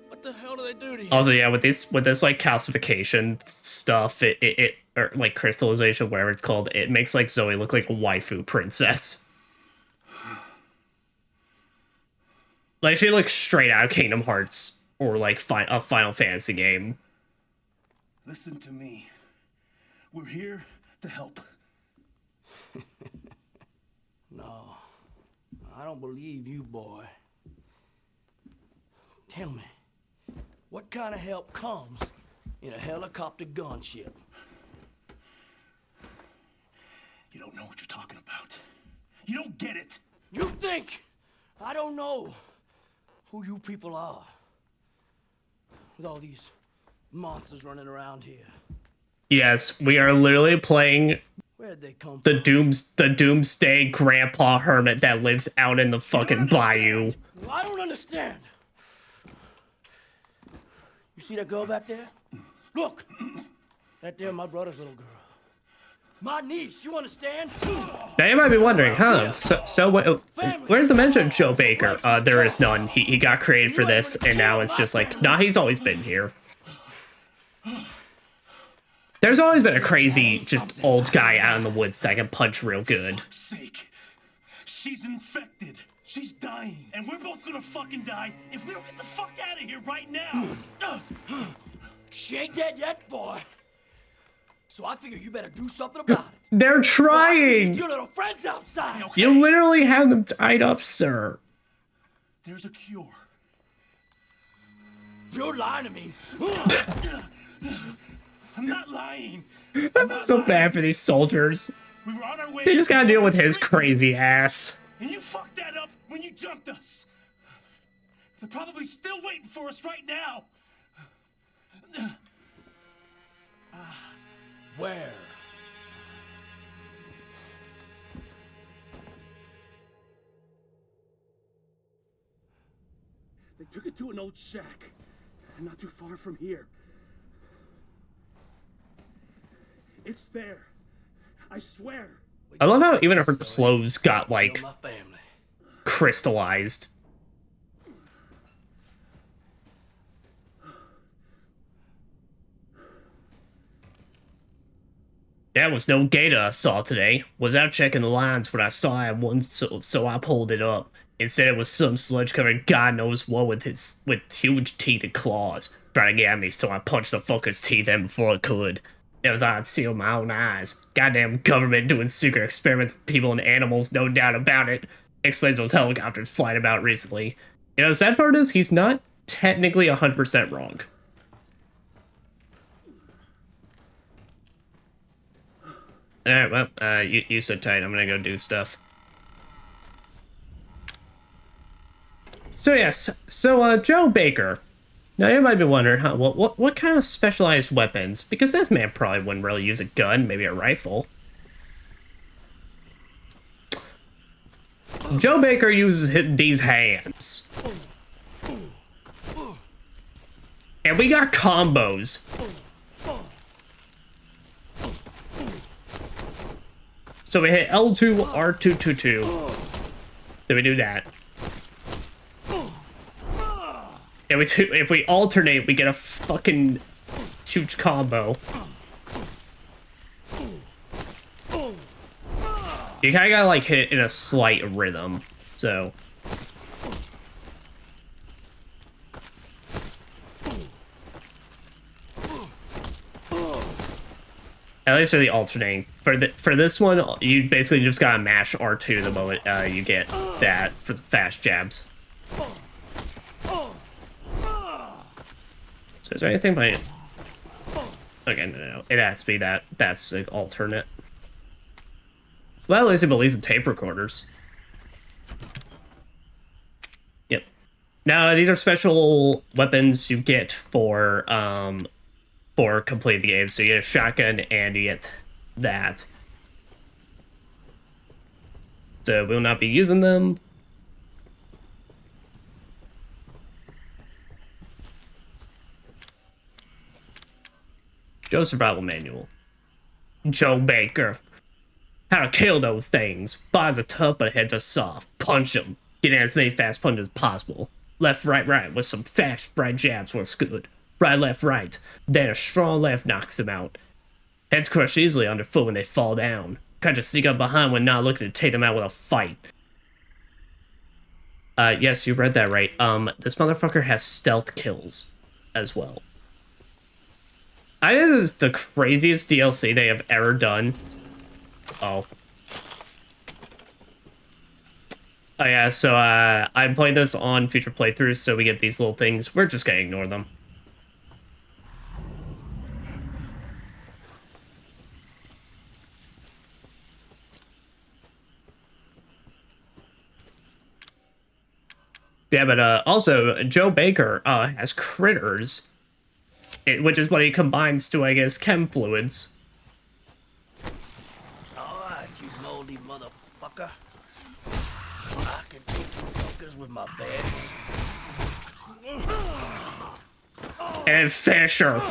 What the hell do they do to you? Also, yeah, with this like calcification stuff, it or like crystallization, whatever it's called, it makes like Zoe look like a waifu princess. Like she looks straight out of Kingdom Hearts or like a Final Fantasy game. Listen to me. We're here to help. No, I don't believe you, boy. Tell me, what kind of help comes in a helicopter gunship? You don't know what you're talking about. You don't get it. You think I don't know who you people are? With all these monsters running around here. Yes, we are literally playing Where'd they come the from? doomsday grandpa hermit that lives out in the fucking bayou. Well, I don't understand. You see that girl back there? Look! That there, my brother's little girl. My niece, you understand? Now you might be wondering, huh? Where's the mention of Joe Baker? There is none. He got created for this, and now it's just like, nah, he's always been here. There's always been a crazy, just old guy out in the woods that can punch real good. For fuck's sake. She's infected. She's dying. And we're both gonna fucking die if we don't get the fuck out of here right now. She ain't dead yet, boy. So I figure you better do something about it. They're trying! Your little friends outside. Okay. You literally have them tied up, sir. There's a cure. You're lying to me. I'm not lying. I feel so bad for these soldiers. We were on our way. They just gotta deal with his crazy ass. And you fucked that up when you jumped us. They're probably still waiting for us right now. Where? They took it to an old shack, not too far from here. It's there. I swear. I love how even her clothes got, You like, know my family. crystallized. That was no gator I saw today. Was out checking the lines when I saw I had one, so I pulled it up. Instead, it was some sludge covered God knows what with huge teeth and claws, trying to get at me. So I punched the fucker's teeth in before I could. Never thought I'd see with my own eyes. Goddamn government doing secret experiments with people and animals, no doubt about it. Explains those helicopters flying about recently. You know, the sad part is he's not technically 100% wrong. Alright, well, you sit tight. I'm gonna go do stuff. So yes, so Joe Baker. Now you might be wondering, huh, what kind of specialized weapons? Because this man probably wouldn't really use a gun, maybe a rifle. Joe Baker uses these hands. And we got combos. So we hit L2, R222. Then we do that. And if we alternate, we get a fucking huge combo. You kinda gotta like hit it in a slight rhythm, so. At least for the alternating. For this one, you basically just gotta mash R2 the moment you get that for the fast jabs. So is there anything by it? Okay, no. It has to be that. That's the alternate. Well, at least it believes in tape recorders. Yep. Now, these are special weapons you get for completing the game. So you get a shotgun and you get that. So we will not be using them. Joe Survival Manual. Joe Baker. How to kill those things. Bodies are tough, but heads are soft. Punch them. Get in as many fast punches as possible. Left, right, with some fast right jabs works good. Right, left, right. Then a strong left knocks them out. Heads crush easily underfoot when they fall down. Can't just sneak up behind when not looking to take them out with a fight. Yes, you read that right. This motherfucker has stealth kills as well. I think this is the craziest DLC they have ever done. Oh yeah, so I played this on future playthroughs, so we get these little things. We're just gonna ignore them. Yeah, but also Joe Baker has critters, which is what he combines to, I guess, chem fluids. Alright, you moldy motherfucker. I can take you fuckers with my bad. And Fisher.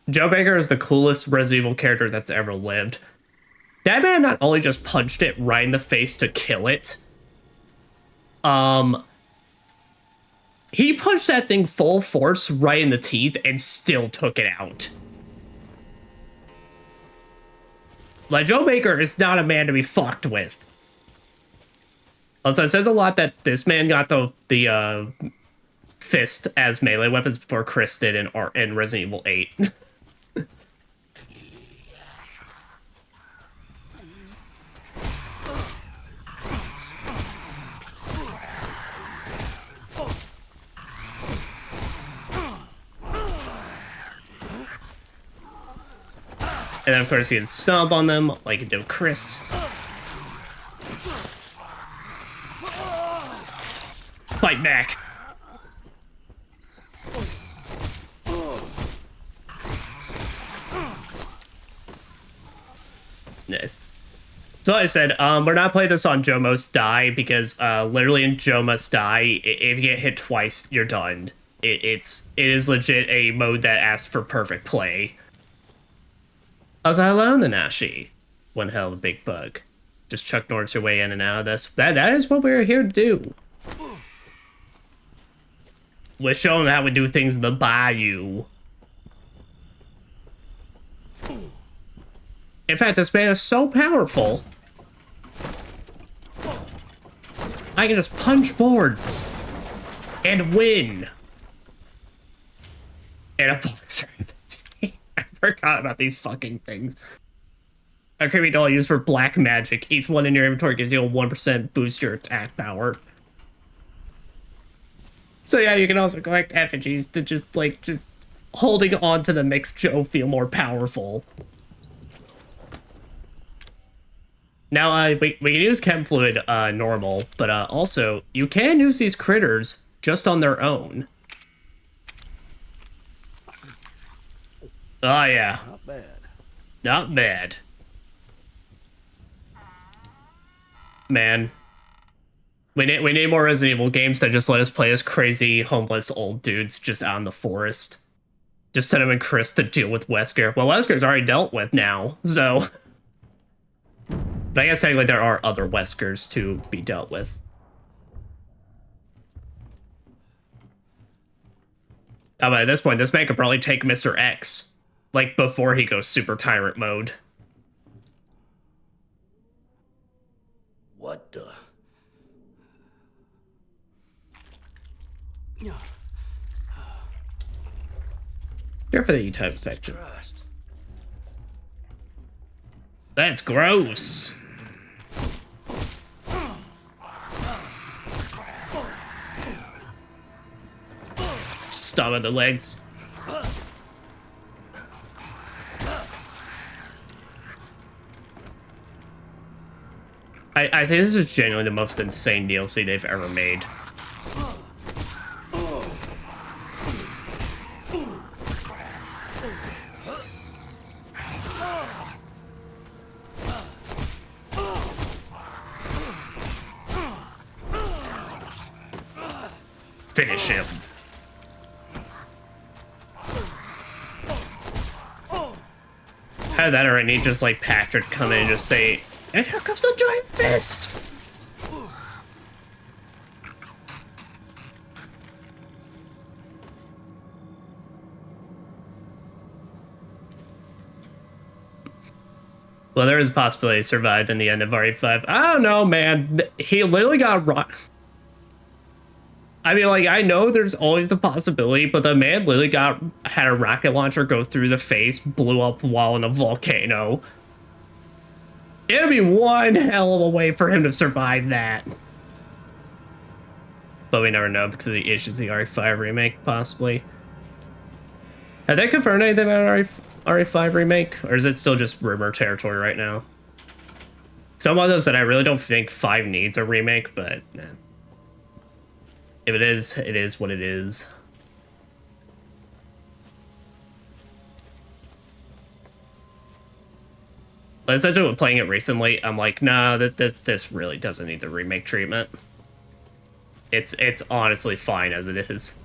Joe Baker is the coolest Resident Evil character that's ever lived. That man not only just punched it right in the face to kill it, he punched that thing full force right in the teeth and still took it out. Like, Joe Baker is not a man to be fucked with. Also, it says a lot that this man got the fist as melee weapons before Chris did in Resident Evil 8. And then, of course, you can stomp on them, like you do Chris. Fight back. Nice. So like I said, we're not playing this on Joe Must Die, because literally in Joe Must Die, if you get hit twice, you're done. It is legit a mode that asks for perfect play. Also, hello, Nanashi. One hell of a big bug. Just Chuck Norris your way in and out of this. That is what we're here to do. We're showing how we do things in the Bayou. In fact, this man is so powerful, I can just punch boards and win. And a boxer. I forgot about these fucking things. A creepy doll used for black magic. Each one in your inventory gives you a 1% boost your attack power. So yeah, you can also collect effigies to just holding on to them makes Joe feel more powerful. Now, we can use chem fluid normal, but also you can use these critters just on their own. Oh yeah. Not bad. Not bad. Man. We need more Resident Evil games that just let us play as crazy, homeless old dudes just out in the forest. Just send him and Chris to deal with Wesker. Well, Wesker's already dealt with now, so... But I guess technically there are other Weskers to be dealt with. Oh, but at this point, this man could probably take Mr. X, like, before he goes super tyrant mode. What the? Care for the E-type infection. That's gross. Stab at the legs. I think this is genuinely the most insane DLC they've ever made. Finish him. Had that or I need just like Patrick come in and just say, and here comes the giant fist! Well, there is a possibility he survived in the end of RE5. I don't know, man. He literally got rocked. I mean, like, I know there's always the possibility, but the man literally had a rocket launcher go through the face, blew up while in a volcano. It would be one hell of a way for him to survive that. But we never know because of the issues of the RE5 remake, possibly. Have they confirmed anything about RE5 remake? Or is it still just rumor territory right now? Some of those that I really don't think 5 needs a remake, but nah. If it is what it is. But essentially, with playing it recently, I'm like, nah, this really doesn't need the remake treatment. It's honestly fine as it is.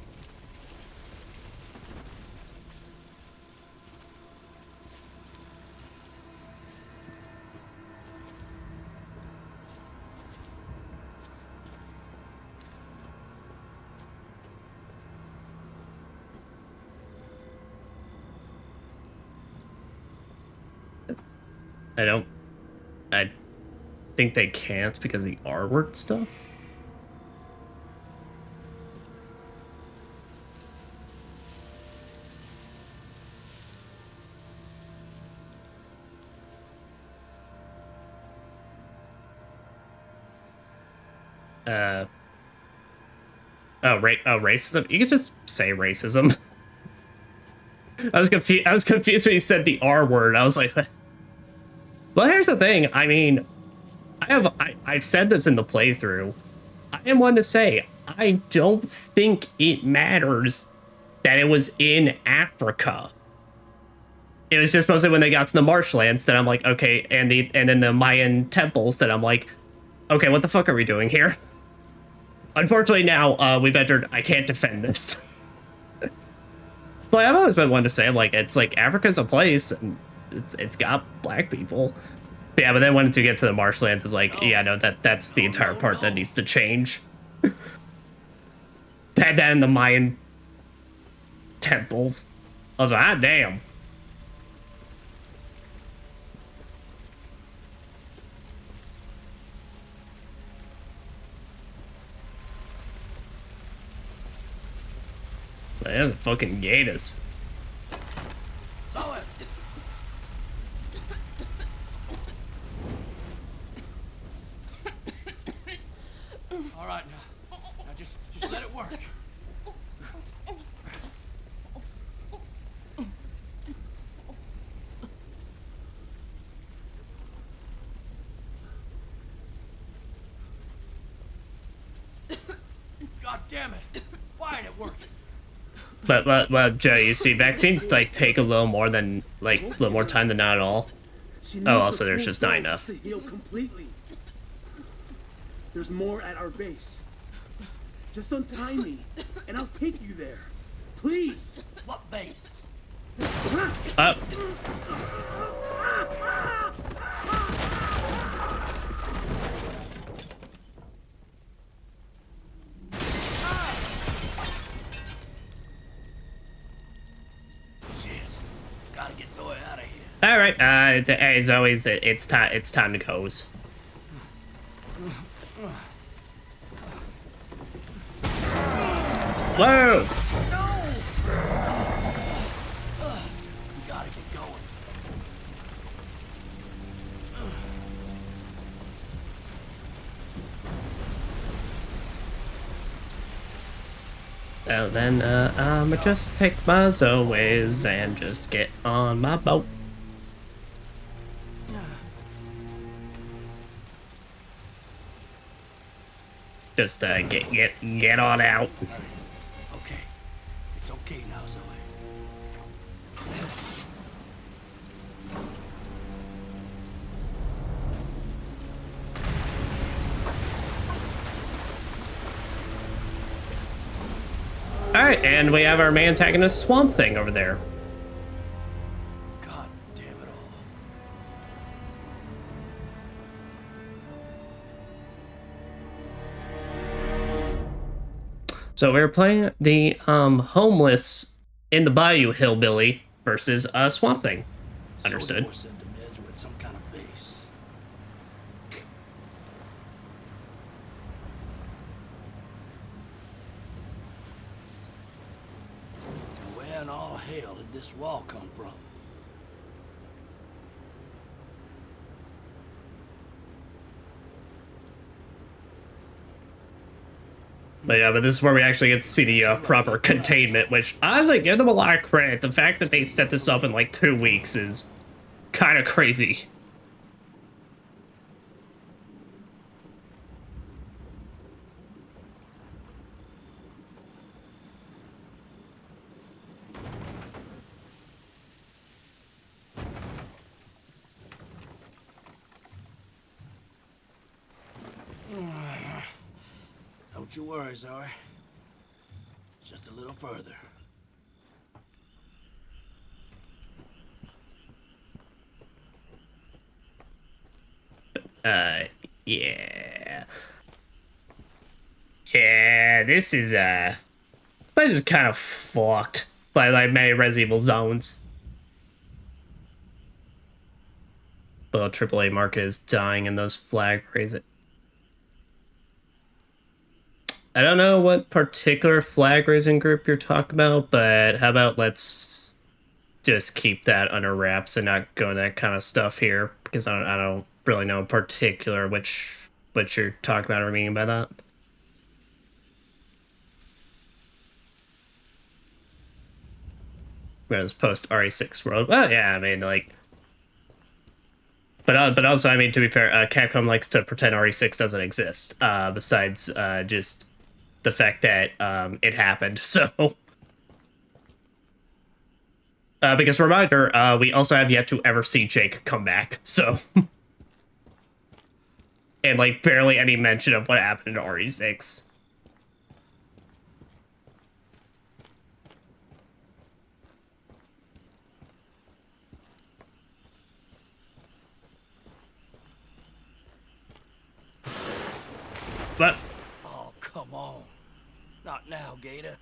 I think they can't because of the R-word stuff. Racism? You could just say racism. I was confused when you said the R word. I was like, well, here's the thing. I mean, I've said this in the playthrough. I am one to say, I don't think it matters that it was in Africa. It was just mostly when they got to the marshlands that I'm like, okay, and then the Mayan temples that I'm like, okay, what the fuck are we doing here? Unfortunately, now we've entered. I can't defend this. But I've always been one to say, like, it's like Africa's a place, and it's got black people. But yeah, but then when to get to the marshlands, it's like, yeah, no, that's the entire part that needs to change. Had that in the Mayan temples. I was like, ah, damn. Man, the fucking gators. All right, now just let it work. damn it! Why ain't it working? But Joe, you see, vaccines like take a little more than a little more time than not at all. Oh, also there's just not enough. To heal completely. There's more at our base. Just untie me, and I'll take you there. Please. What base? Gotta get Zoe out of here. All right. As always, it's time. It's time to goes. Whoa! No! We gotta get going. Well then, I'ma just take my Zoes and just get on my boat. Just get on out. Okay. It's okay now, Zoe. Alright, and we have our main antagonist Swamp Thing over there. God damn it all. So we're playing the homeless in the Bayou hillbilly versus Swamp Thing. Understood. Soldier said the meds were at some kind of base. Where in all hell did this wall come from? But yeah, but this is where we actually get to see the proper containment, which, honestly, give them a lot of credit. The fact that they set this up in, like, 2 weeks is kind of crazy. Don't you worry, Zoe. Just a little further. Yeah. Yeah, this is kind of fucked by, like, many Resident Evil zones. But the AAA market is dying and those flag raising. I don't know what particular flag raising group you're talking about, but how about let's just keep that under wraps and not go into that kind of stuff here, because I don't really know in particular what you're talking about or meaning by that. Whereas post RE6 world, well, yeah, I mean, like, but also, I mean, to be fair, Capcom likes to pretend RE6 doesn't exist. Besides just the fact that it happened, so. Because reminder, we also have yet to ever see Jake come back, so. And, like, barely any mention of what happened in RE6. But. Oh, come on. Not now, Gator.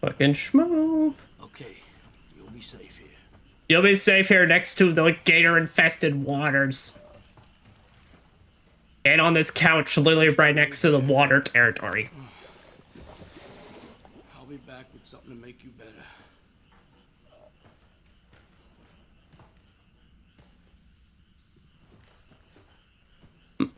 Fucking schmove. Okay, you'll be safe here. You'll be safe here next to the gator-infested waters. And on this couch, literally right next to the water territory. I'll be back with something to make you better.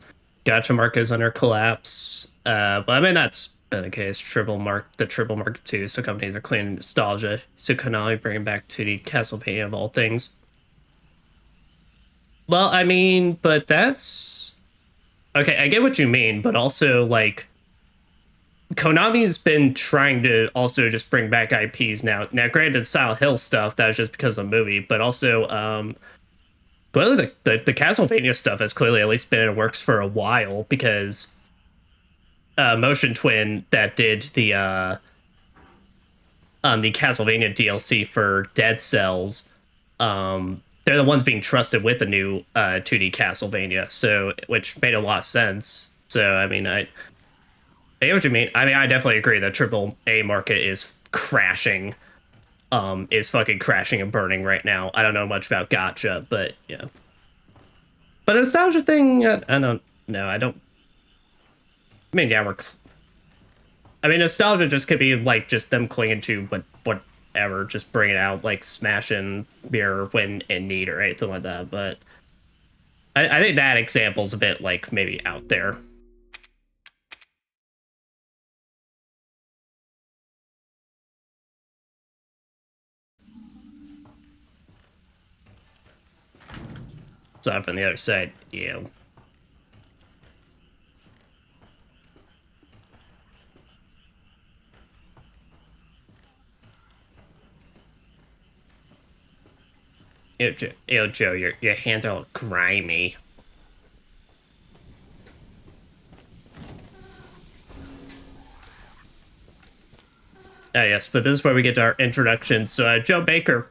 Gotcha mark is under collapse. But I mean, that's been the case. The triple mark 2, so companies are cleaning nostalgia. So Konami bringing back 2D Castlevania of all things. Well, I mean, but that's... Okay, I get what you mean, but also, like... Konami's been trying to also just bring back IPs now. Now, granted, Silent Hill stuff, that was just because of the movie, but also, clearly the Castlevania stuff has clearly at least been in the works for a while, because Motion Twin that did the Castlevania DLC for Dead Cells, they're the ones being trusted with the new 2D Castlevania, so which made a lot of sense. So I mean, I get what you mean. I mean, I definitely agree that AAA market is crashing, is fucking crashing and burning right now. I don't know much about Gacha, but yeah. But a nostalgia thing, I don't know. I don't. I mean, yeah, I mean, nostalgia just could be like just them clinging to whatever, just bring it out, like smash and mirror when in need or anything like that. But I think that example's a bit like maybe out there. So up on the other side, yeah. Yo, Joe, your hands are all grimy. Ah, yes, but this is where we get to our introduction. So, Joe Baker.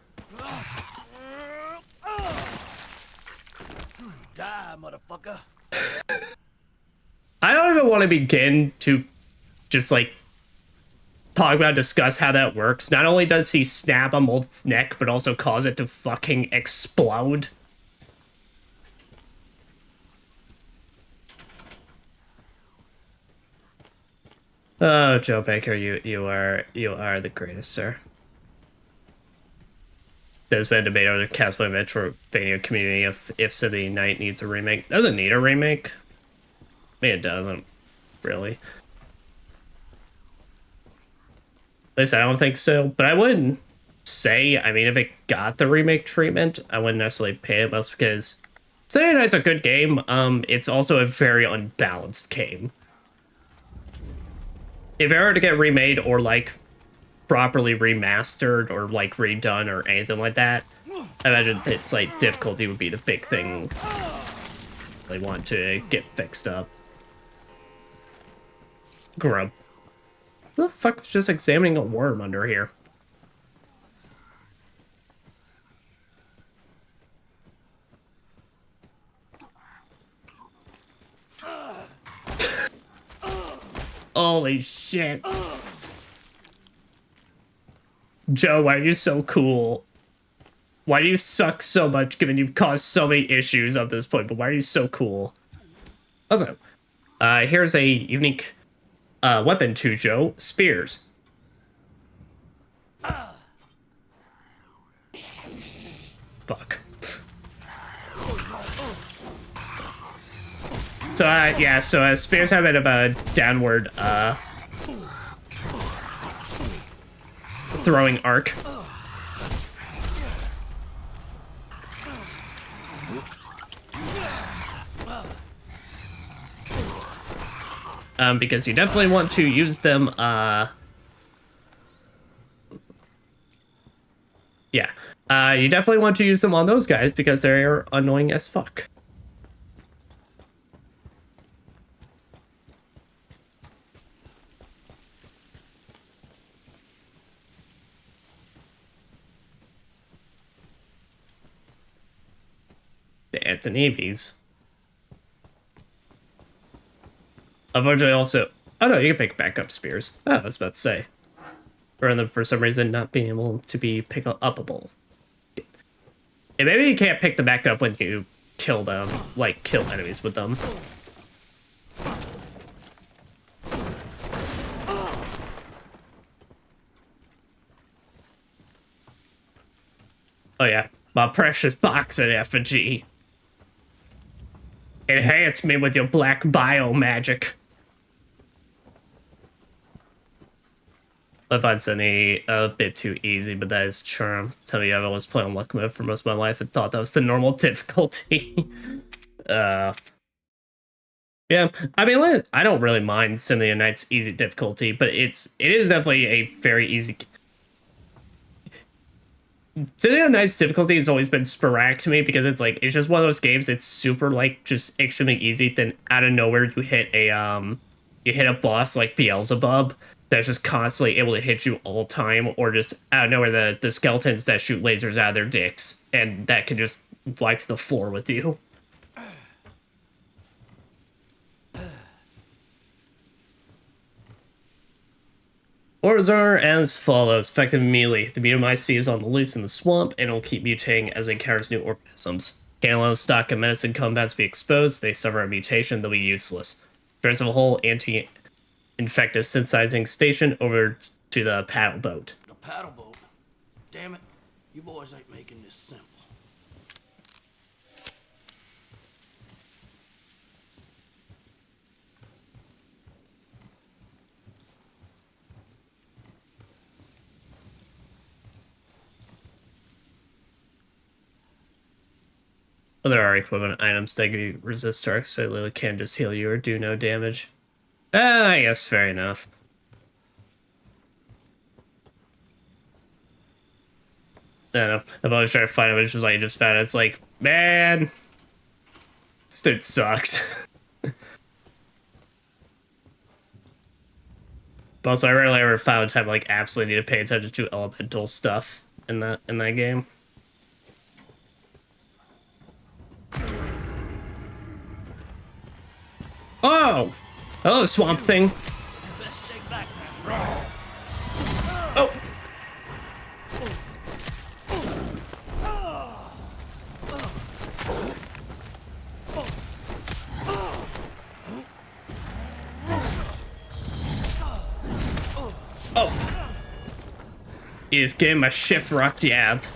Die, motherfucker. I don't even want to begin to just, like, discuss how that works. Not only does he snap a mold's neck, but also cause it to fucking explode. Oh, Joe Baker, you are the greatest, sir. There's been a debate over the Castlevania Metroidvania community if Symphony Night needs a remake. Does it need a remake? I mean, it doesn't, really. At least I don't think so, but I wouldn't say, I mean, if it got the remake treatment, I wouldn't necessarily pay it, most because Symphony Night's a good game. It's also a very unbalanced game. If it were to get remade or, like, properly remastered or, like, redone or anything like that, I imagine it's, like, difficulty would be the big thing they want to get fixed up. Grub. Who the fuck is just examining a worm under here? Holy shit. Joe, why are you so cool? Why do you suck so much given you've caused so many issues at this point, but why are you so cool? Also, here's a unique weapon to Joe, spears. Fuck. So, yeah, so spears have a bit of a downward, throwing arc. Because you definitely want to use them, yeah. You definitely want to use them on those guys because they're annoying as fuck. The Antonivis. Unfortunately, also... Oh no, you can pick back up spears. Oh, I was about to say. Rather than, for some reason, not being able to be pick-upable. And maybe you can't pick them back up when you kill them, like, kill enemies with them. Oh yeah, my precious boxing effigy. Enhance me with your black bio magic. I find Sunny a bit too easy, but that is charm. Tell me, I was playing on luck mode for most of my life and thought that was the normal difficulty. Yeah, I mean, I don't really mind Symphony of Night's easy difficulty, but it is definitely a very easy. Symphony of Night's difficulty has always been sporadic to me because it's like it's just one of those games that's super like just extremely easy. Then out of nowhere you hit a boss like Beelzebub that's just constantly able to hit you all the time, or just out of nowhere the skeletons that shoot lasers out of their dicks and that can just wipe the floor with you. Orders are as follows. Effective immediately. The Mutamycete is on the loose in the swamp and will keep mutating as it encounters new organisms. Can't allow the stock of medicine combats to be exposed. They suffer a mutation, they'll be useless. Transfer the whole anti-infective synthesizing station over to the paddle boat. The paddle boat? Damn it. You boys ain't making this simple. There are equivalent items that give you resist dark, so it literally can just heal you or do no damage. I guess fair enough. I don't know. I've always tried to find it, but it's just like, just found it's like, man, this dude sucks. But also, I rarely ever found time like absolutely need to pay attention to elemental stuff in that game. Oh! Hello, Swamp Thing. Oh! Oh! He's getting my shift rocked out.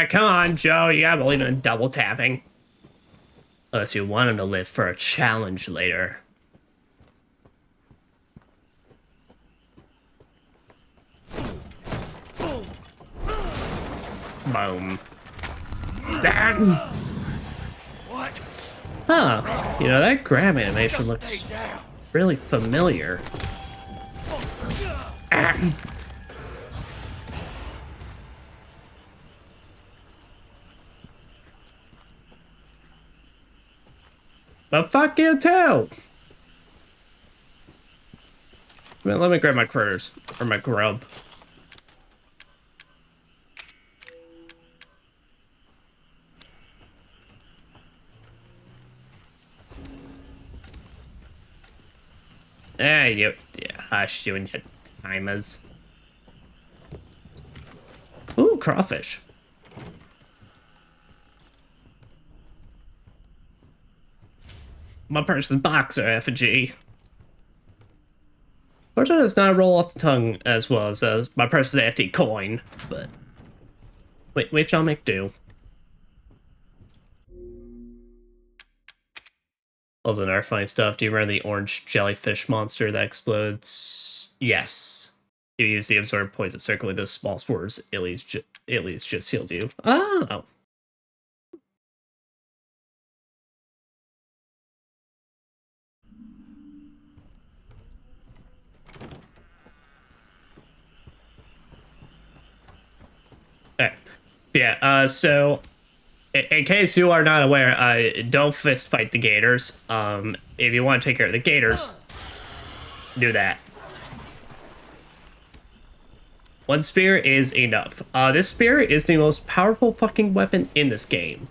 Come on, Joe, you gotta believe in double tapping. Unless you want him to live for a challenge later. Boom. What? Huh. You know, that grab animation looks really familiar. But fuck you too! Let me grab my critters. Or my grub. Yeah, hush you and your timers. Ooh, crawfish. My person's boxer effigy. Fortunately, it's not roll off the tongue as well as my person's anti-coin, but we shall make do. Also, another funny stuff. Do you remember the orange jellyfish monster that explodes? Yes. If you use the absorb poison circle with those small spores, at least just heals you. Oh. Yeah, so in case you are not aware, don't fist fight the gators. If you want to take care of the gators, do that. One spear is enough. This spear is the most powerful fucking weapon in this game.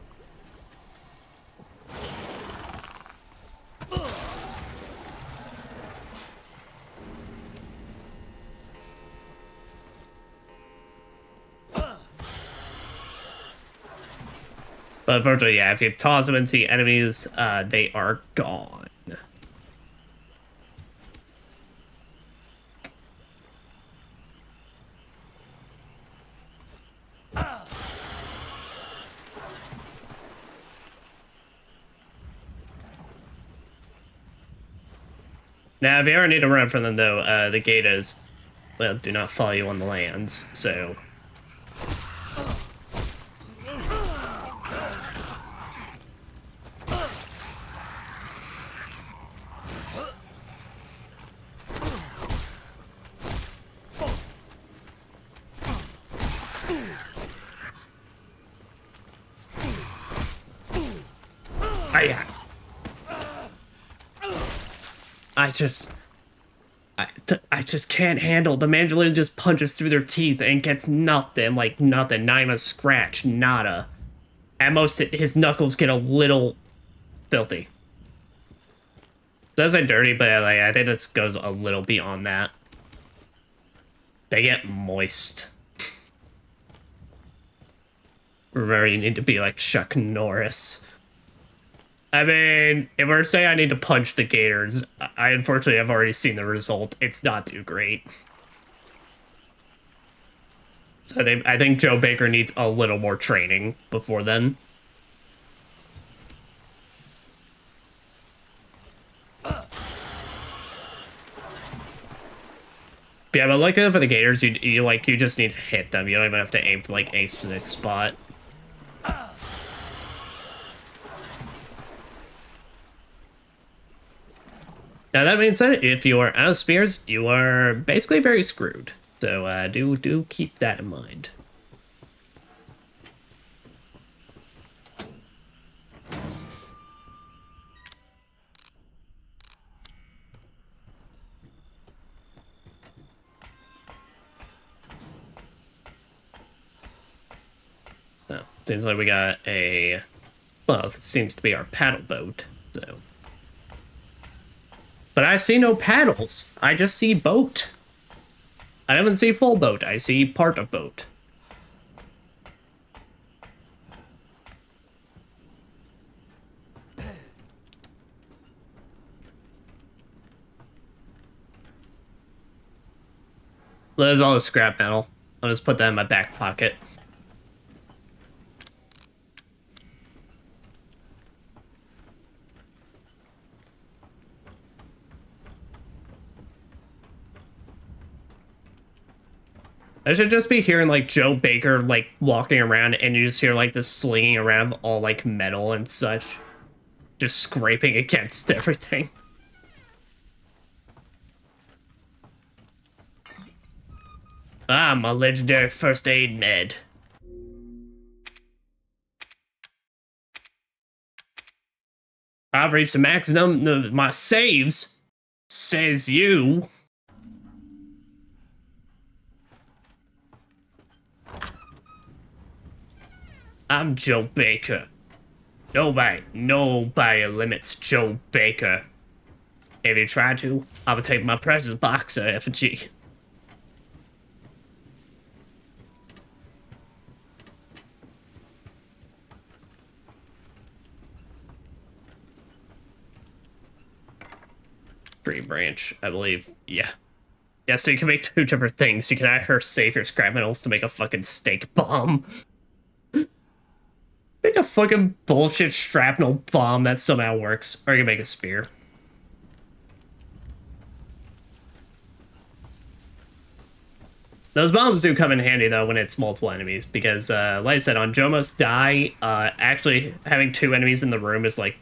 But unfortunately, yeah, if you toss them into the enemies, they are gone. Now, if you ever need to run from them, though, the gate is, well, do not follow you on the lands, so... I just can't handle. The man literally just punches through their teeth and gets nothing, like nothing, not even a scratch, nada. At most, his knuckles get a little filthy. Doesn't dirty, but like, I think this goes a little beyond that. They get moist. Remember, you need to be like Chuck Norris. I mean, if we're saying I need to punch the gators, I unfortunately have already seen the result. It's not too great. So I think Joe Baker needs a little more training before then. Yeah, but like for the gators, you just need to hit them. You don't even have to aim for like a specific spot. Now that being said, if you are out of spears, you are basically very screwed. So do keep that in mind. Oh, seems like we got a, well, it seems to be our paddle boat. So. But I see no paddles. I just see boat. I don't even see full boat. I see part of boat. There's all the scrap metal. I'll just put that in my back pocket. I should just be hearing like Joe Baker like walking around and you just hear like the slinging around of all like metal and such. Just scraping against everything. Ah, my legendary first aid med. I've reached the maximum of my saves, says you. I'm Joe Baker. Nobody limits Joe Baker. If you try to, I will take my precious boxer effigy. Tree branch, I believe. Yeah. Yeah, so you can make two different things. You can either save your scrap metals to make a fucking steak bomb. Make a fucking bullshit shrapnel bomb that somehow works. Or you can make a spear. Those bombs do come in handy, though, when it's multiple enemies. Because, like I said, on Jomos Die, actually having two enemies in the room is, like,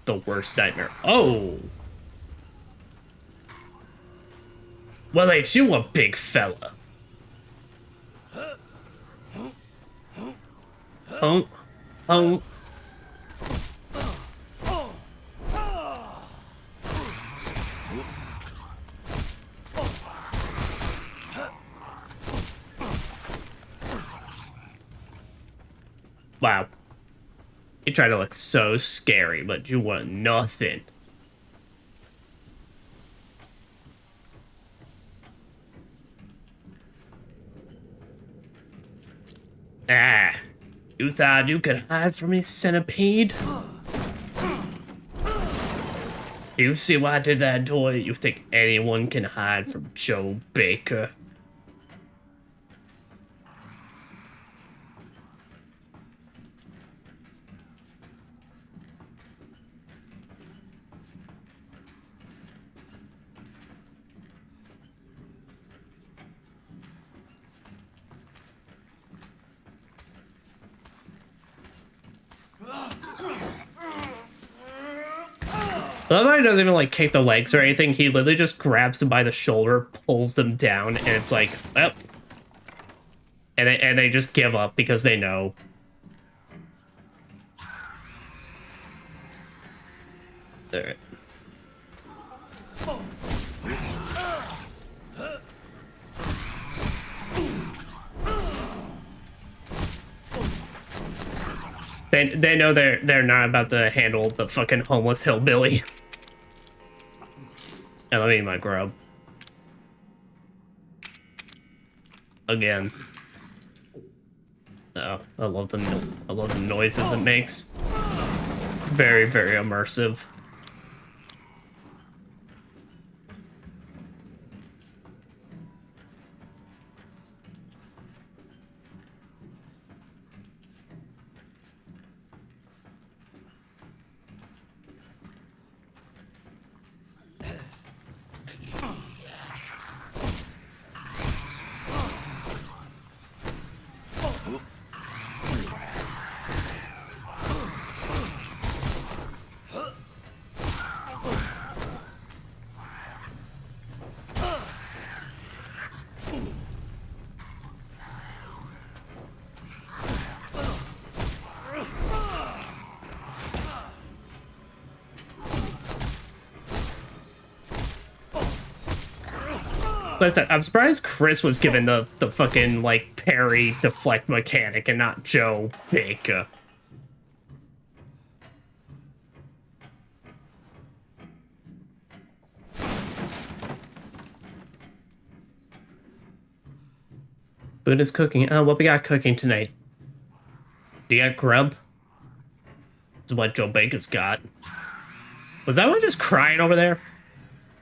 the worst nightmare. Oh! Well, ain't you a big fella? Oh. Oh. Wow. You try to look so scary, but you want nothing. Ah. You thought you could hide from me, centipede? Do you see why I did that door? You think anyone can hide from Joe Baker? He doesn't even like kick the legs or anything. He literally just grabs them by the shoulder, pulls them down, and it's like, oh. And they just give up because they know. Alright. They know they're not about to handle the fucking homeless hillbilly. And let me eat my grub. Again. Oh, I love the noises it makes. Very, very immersive. Listen, I'm surprised Chris was given the fucking, like, parry deflect mechanic and not Joe Baker. Food is cooking. Oh, what we got cooking tonight? Do you got grub? This is what Joe Baker's got. Was that one just crying over there?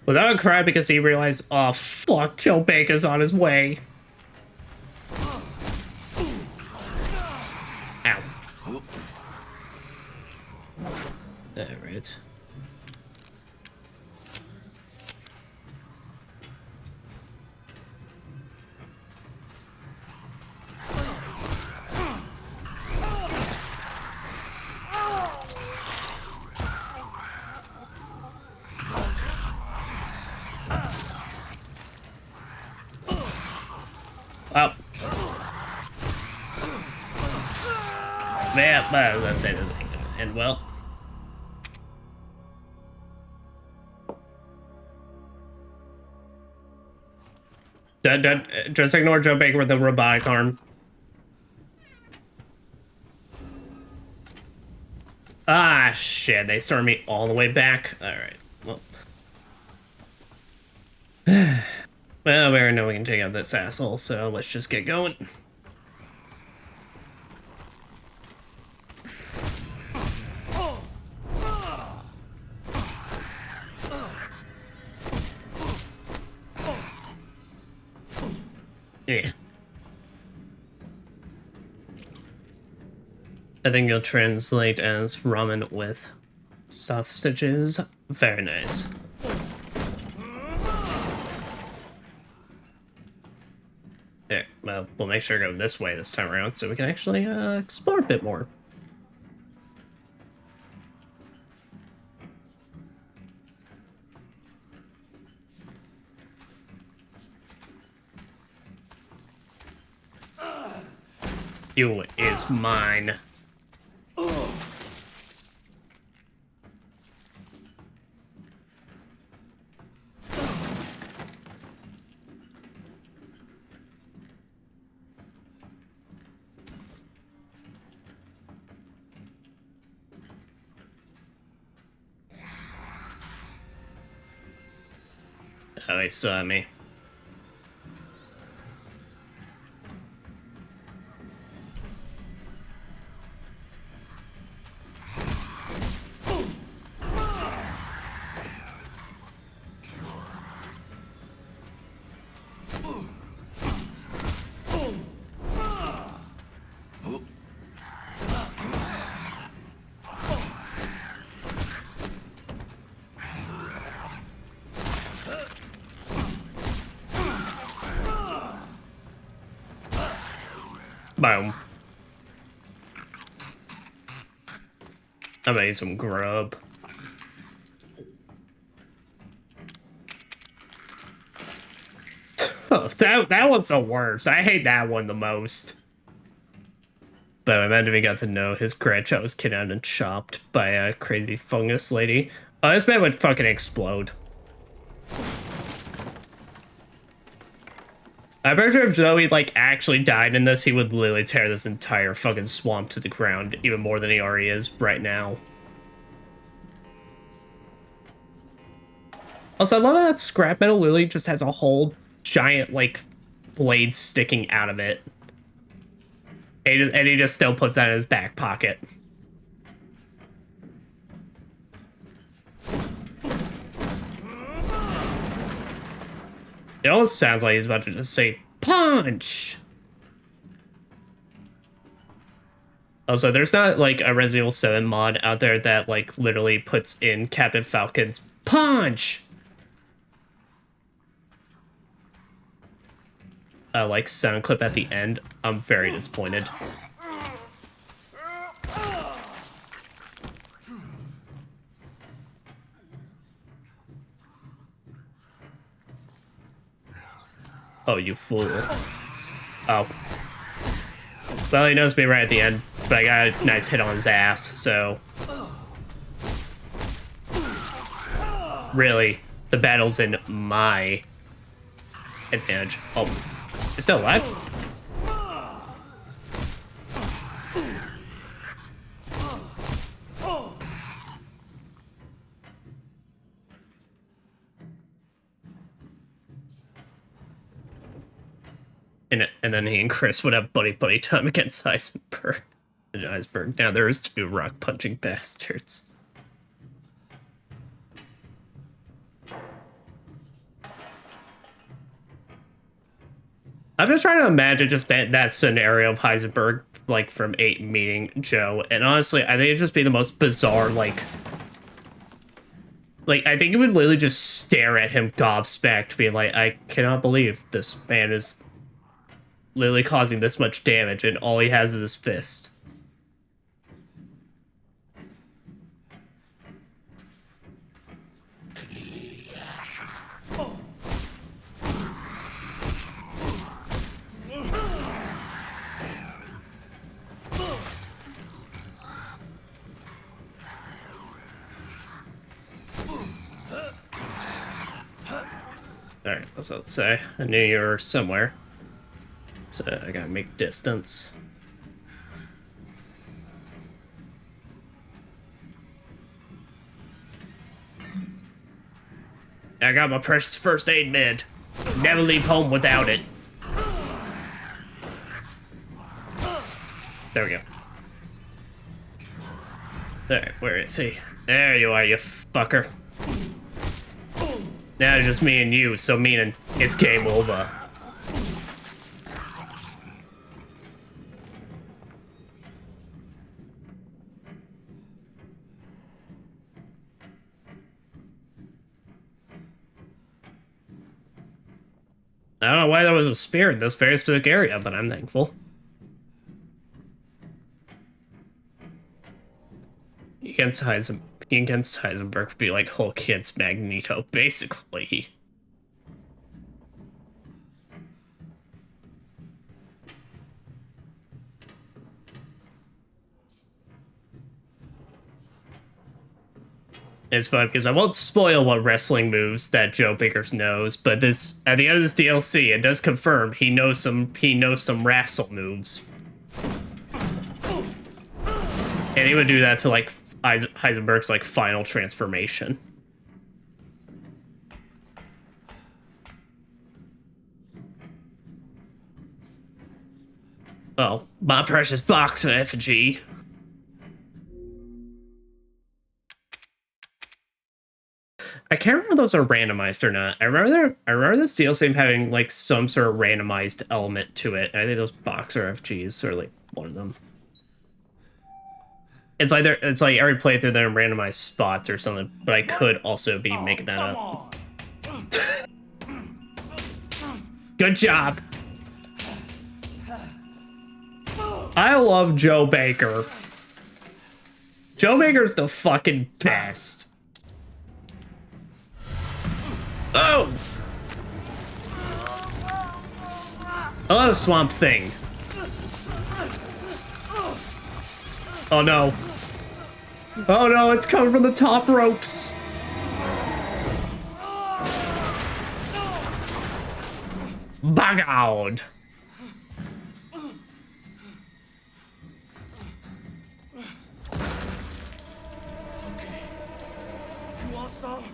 Was that one crying because he realized, oh fuck, Joe Baker's on his way? Ow. Alright. Oh. Yeah, but let's say this ain't gonna end well. Just ignore Joe Baker with the robotic arm. Ah, shit. They started me all the way back. Alright. Well. Well, we already know we can take out this asshole, so let's just get going. Yeah. I think you'll translate as ramen with sausages. Very nice. Yeah, well, we'll make sure to go this way this time around so we can actually explore a bit more. You is mine. Oh, he saw me. Boom. I made some grub. Oh, that one's the worst. I hate that one the most. But I meant we got to know his grandchild was kidnapped and chopped by a crazy fungus lady. Oh, this man would fucking explode. I'm pretty sure if Zoe, like, actually died in this, he would literally tear this entire fucking swamp to the ground, even more than he already is right now. Also, I love how that scrap metal lily just has a whole giant, like, blade sticking out of it. And he just still puts that in his back pocket. It almost sounds like he's about to just say, punch! Also, there's not, like, a Resident Evil 7 mod out there that, like, literally puts in Captain Falcon's punch! Like, sound clip at the end. I'm very disappointed. Oh, you fool. Oh. Well, he knows me right at the end, but I got a nice hit on his ass, so... Really, the battle's in my advantage. Oh, he's still alive? And then he and Chris would have buddy time against Heisenberg. Now there is 2 rock punching bastards. I'm just trying to imagine just that scenario of Heisenberg, like, from 8 meeting Joe, and honestly, I think it'd just be the most bizarre, like, I think it would literally just stare at him gobsmacked, being like, I cannot believe this man is literally causing this much damage, and all he has is his fist. Alright, let's say I knew you were somewhere. So I gotta make distance. I got my precious first aid med. Never leave home without it. There we go. Alright, where is he? There you are, you fucker. Now it's just me and you, so meaning it's game over. I don't know why there was a spear in this very specific area, but I'm thankful. Against Heisenberg would be like Hulk against Magneto, basically. It's fun because I won't spoil what wrestling moves that Joe Biggers knows, but this at the end of this DLC, it does confirm he knows some wrestle moves. And he would do that to like Heisenberg's like final transformation. Oh, my precious box of effigy. I can't remember if those are randomized or not. I remember this DLC having like some sort of randomized element to it. And I think those boxer FGs are like one of them. It's like every playthrough they're in randomized spots or something, but I could also be making that up. Good job. I love Joe Baker. Joe Baker's the fucking best. Oh! Oh, Swamp Thing. Oh no. Oh no, it's coming from the top ropes. Bagowed. Okay. You want some?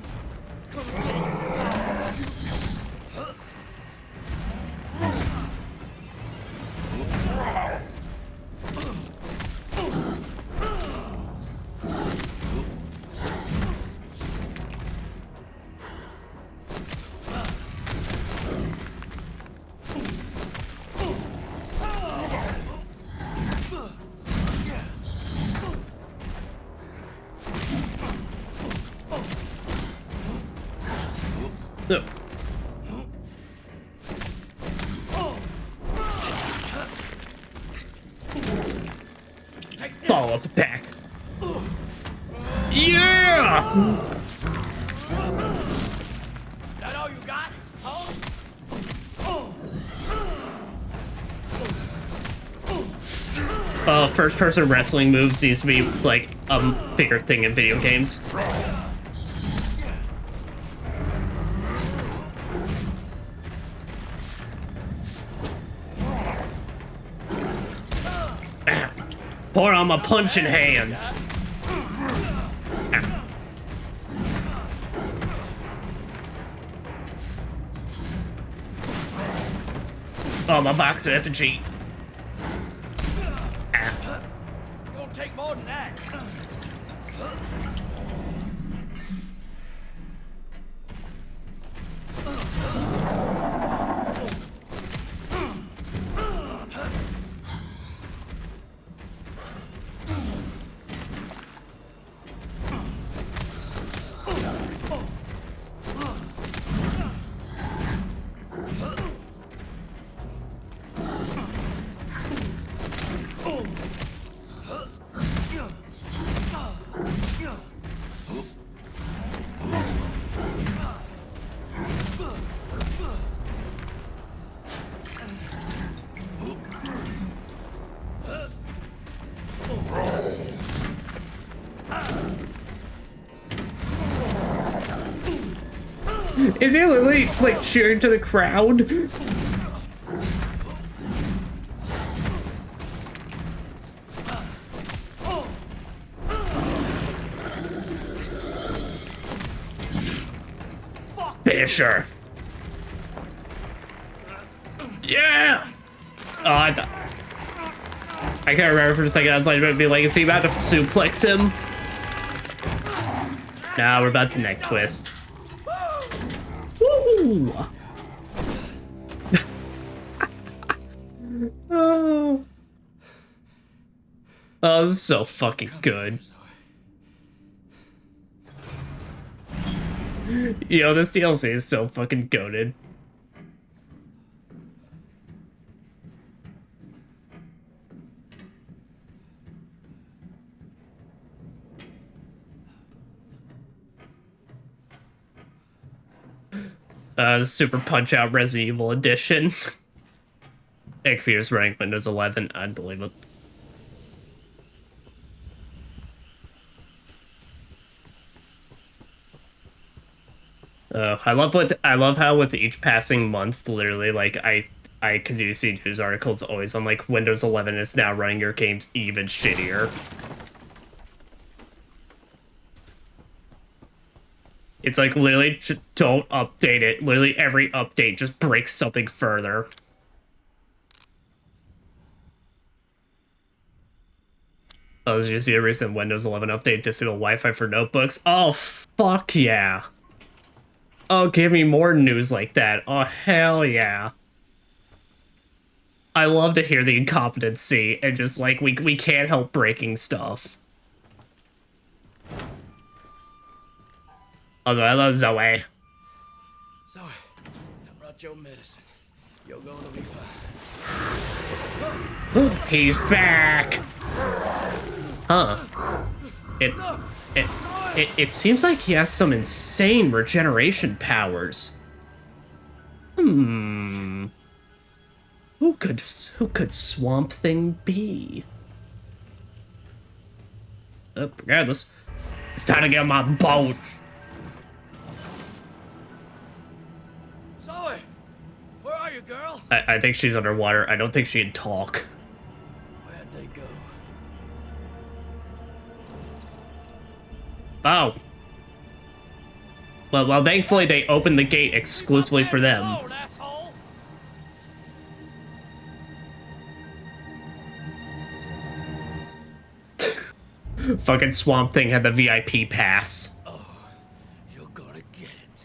Come and get it. No. Follow-up attack. Yeah! That all you got? Huh? First-person wrestling moves needs to be like a bigger thing in video games. Pour on my punching hands. Oh, my box of effigy. Gonna take more than that. Is he literally like cheering to the crowd? Fisher. Yeah. Oh, I can't remember for a second. I was like, is he about to suplex him? Nah, we're about to neck twist. Woo! Oh. Oh, this is so fucking good. Yo, this DLC is so fucking goated. Super Punch-Out Resident Evil Edition. And computer's running Windows 11. I'd believe it. I love how with each passing month, literally, like I continue to see news articles always on like Windows 11 is now running your games even shittier. It's like literally just don't update it. Literally every update just breaks something further. Oh, did you see a recent Windows 11 update disable Wi-Fi for notebooks? Oh, fuck yeah. Oh, give me more news like that. Oh, hell yeah. I love to hear the incompetency and just like, we can't help breaking stuff. Although I love Zoe. Zoe, I brought your medicine. You're gonna be fine. He's back. Huh. It seems like he has some insane regeneration powers. Who could Swamp Thing be? Regardless, it's time to get on my boat. Zoe, where are you, girl? I think she's underwater. I don't think she can talk. Where'd they go? Oh. Well, thankfully they opened the gate exclusively for them. Fucking Swamp Thing had the VIP pass. Oh, you're gonna get it.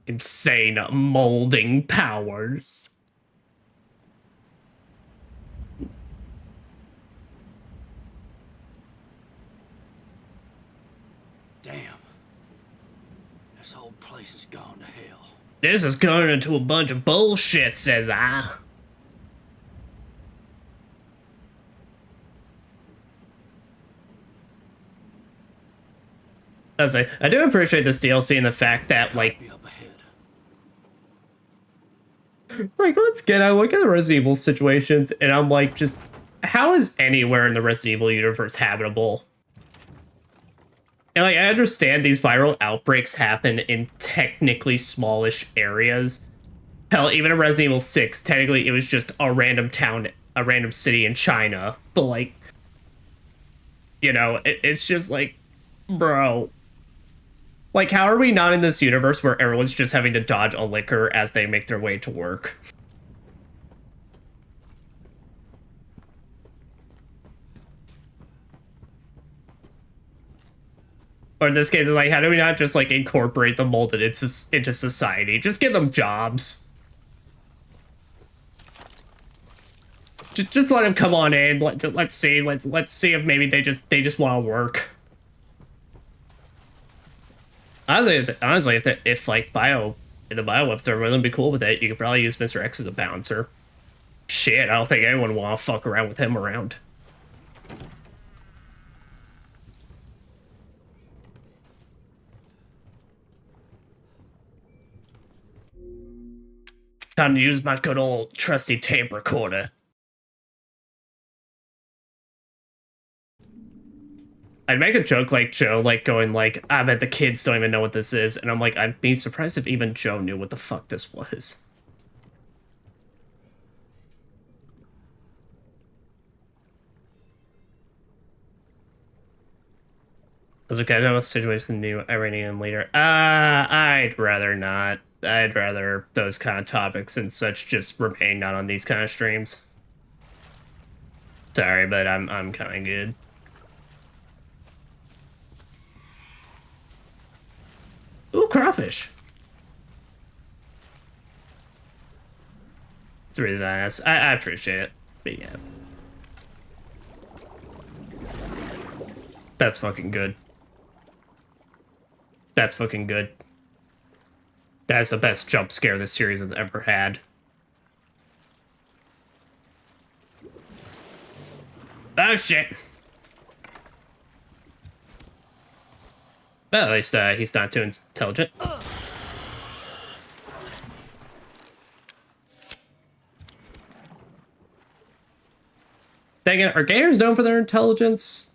Insane molding powers. Damn. This whole place has gone to hell. This is going into a bunch of bullshit, says I. I do appreciate this DLC and the fact that, like, once again, I look at the Resident Evil situations and I'm like, just, how is anywhere in the Resident Evil universe habitable? And, like, I understand these viral outbreaks happen in technically smallish areas. Hell, even in Resident Evil 6, technically it was just a random town, a random city in China. But, like, you know, it's just like, bro. Like, how are we not in this universe where everyone's just having to dodge a liquor as they make their way to work? Or in this case, it's like, how do we not just, like, incorporate the molded into society? Just give them jobs. Just let them come on in. Let's see if maybe they just want to work. Honestly, if like Bayou in the Bayou episode wouldn't be cool with it, you could probably use Mr. X as a bouncer. Shit, I don't think anyone would want to fuck around with him around. Time to use my good old trusty tape recorder. I'd make a joke like Joe, like going like, I bet the kids don't even know what this is. And I'm like, I'd be surprised if even Joe knew what the fuck this was. I was okay, I know a situation new Iranian later. I'd rather not. I'd rather those kind of topics and such just remain not on these kind of streams. Sorry, but I'm kind of good. Ooh, crawfish. It's really nice. I appreciate it. But yeah. That's fucking good. That's fucking good. That's the best jump scare this series has ever had. Oh shit. Well, at least he's not too intelligent. Dang it, are gators known for their intelligence?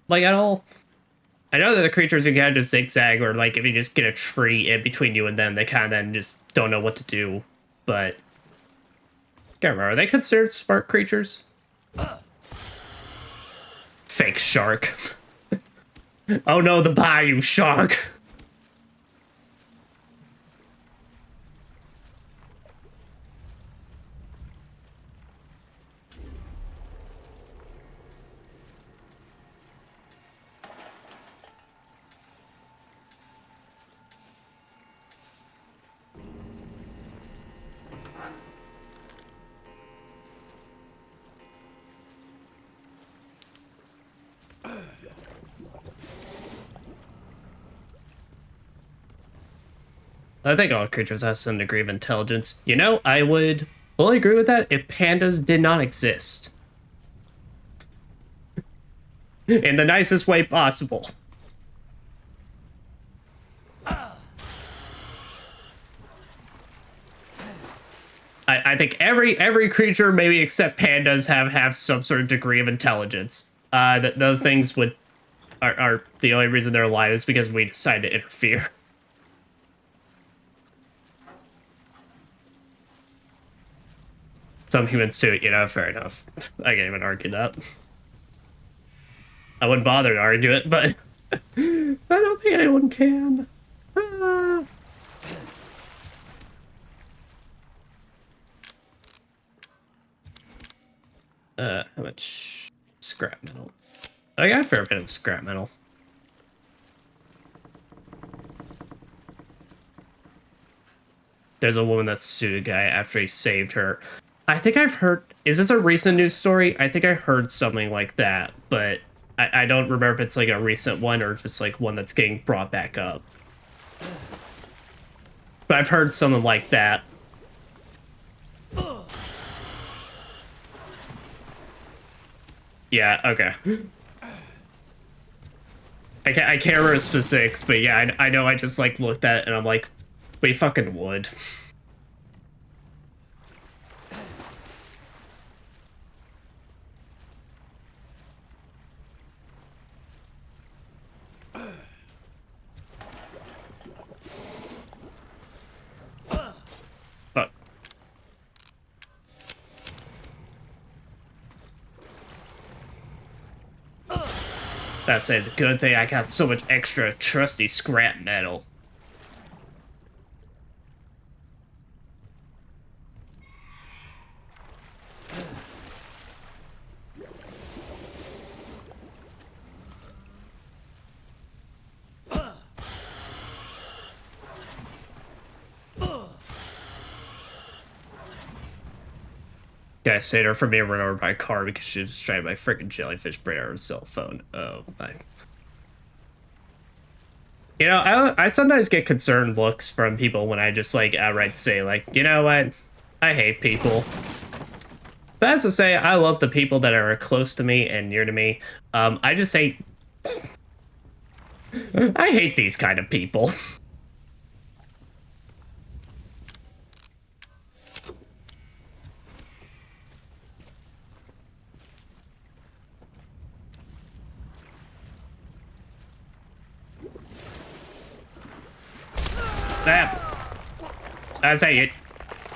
Like, at all? I know that the creatures you can just zigzag, or like if you just get a tree in between you and them, they kind of then just don't know what to do. But can't remember, are they considered smart creatures? Fake shark. Oh no, the Bayou shark. I think all creatures have some degree of intelligence. You know, I would fully agree with that if pandas did not exist. In the nicest way possible. I think every creature, maybe except pandas, have some sort of degree of intelligence. That those things are the only reason they're alive is because we decided to interfere. Some humans too, you know, fair enough. I can't even argue that. I wouldn't bother to argue it, but I don't think anyone can. How much scrap metal? I got a fair bit of scrap metal. There's a woman that sued a guy after he saved her. I think I've heard... Is this a recent news story? I think I heard something like that, but I don't remember if it's like a recent one or just like one that's getting brought back up. But I've heard something like that. Yeah, okay. I can't remember specifics, but yeah, I know I just like looked at it and I'm like, we fucking would. Fuck. That says a good thing I got so much extra trusty scrap metal. Guy saved her from being run over by a car because she was distracted by freaking jellyfish brain on her cell phone. Oh my. You know, I sometimes get concerned looks from people when I just like outright say like, you know what? I hate people. But as to say, I love the people that are close to me and near to me. I just hate... I hate these kind of people. I say it.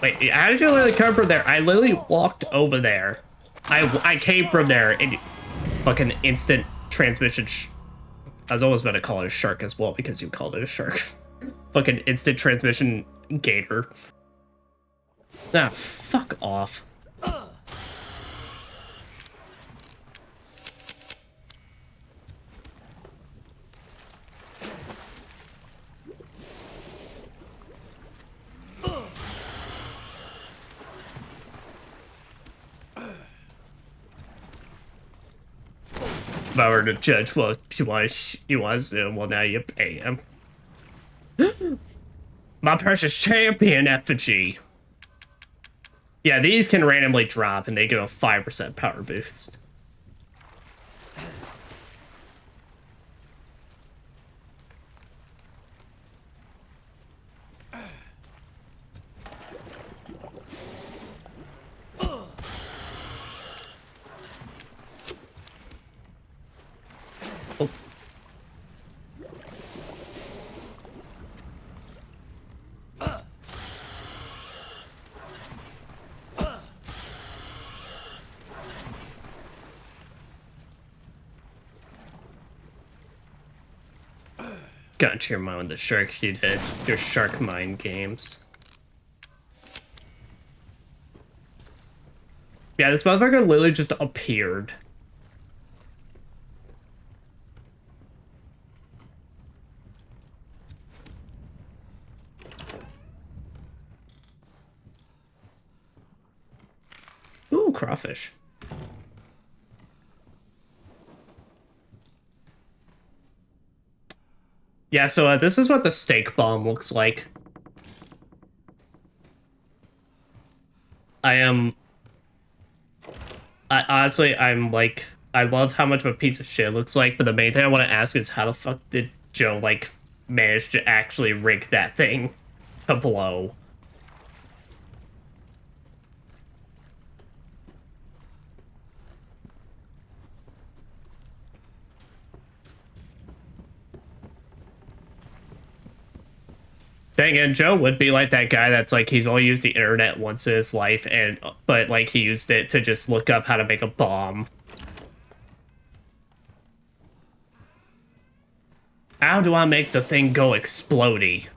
Wait, how did you literally come from there? I literally walked over there. I came from there and fucking instant transmission. I was almost about to call it a shark as well because you called it a shark. Fucking instant transmission gator. Ah, fuck off. If I were to judge, well, you want to zoom, well, now you pay him. My precious champion effigy. Yeah, these can randomly drop, and they give a 5% power boost. Got into your mind with the shark you did. Your shark mind games. Yeah, this motherfucker literally just appeared. Ooh, crawfish. Yeah, so this is what the steak bomb looks like. Honestly, I'm like, I love how much of a piece of shit it looks like, but the main thing I want to ask is how the fuck did Joe, like, manage to actually rig that thing to blow? Dang it, Joe would be like that guy that's like, he's only used the internet once in his life, and but like he used it to just look up how to make a bomb. How do I make the thing go explodey?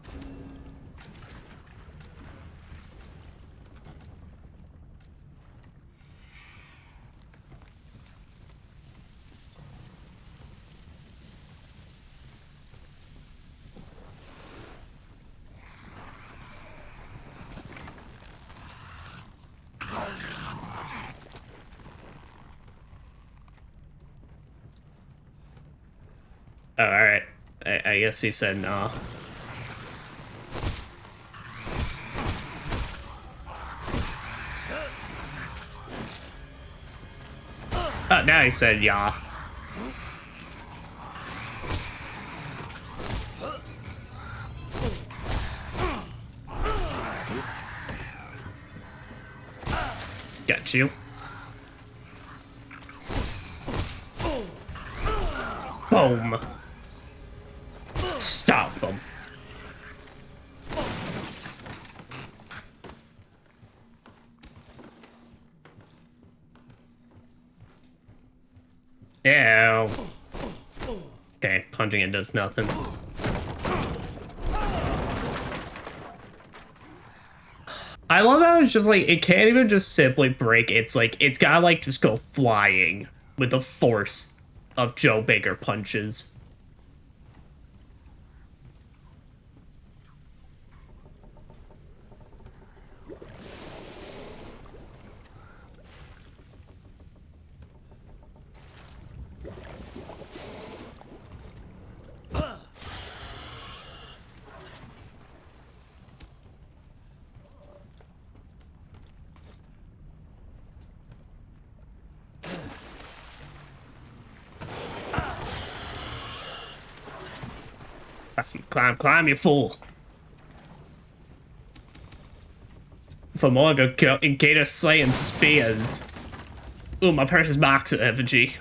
Oh, alright. I guess he said no. Oh, now he said yeah. Got you. Boom. Stop them. Ew. Okay, punching it does nothing. I love how it's just like, it can't even just simply break. It's like, it's gotta like just go flying with the force of Joe Baker punches. Climb, climb, you fool. For more of your gator slaying spears. Ooh, my precious boxer effigy.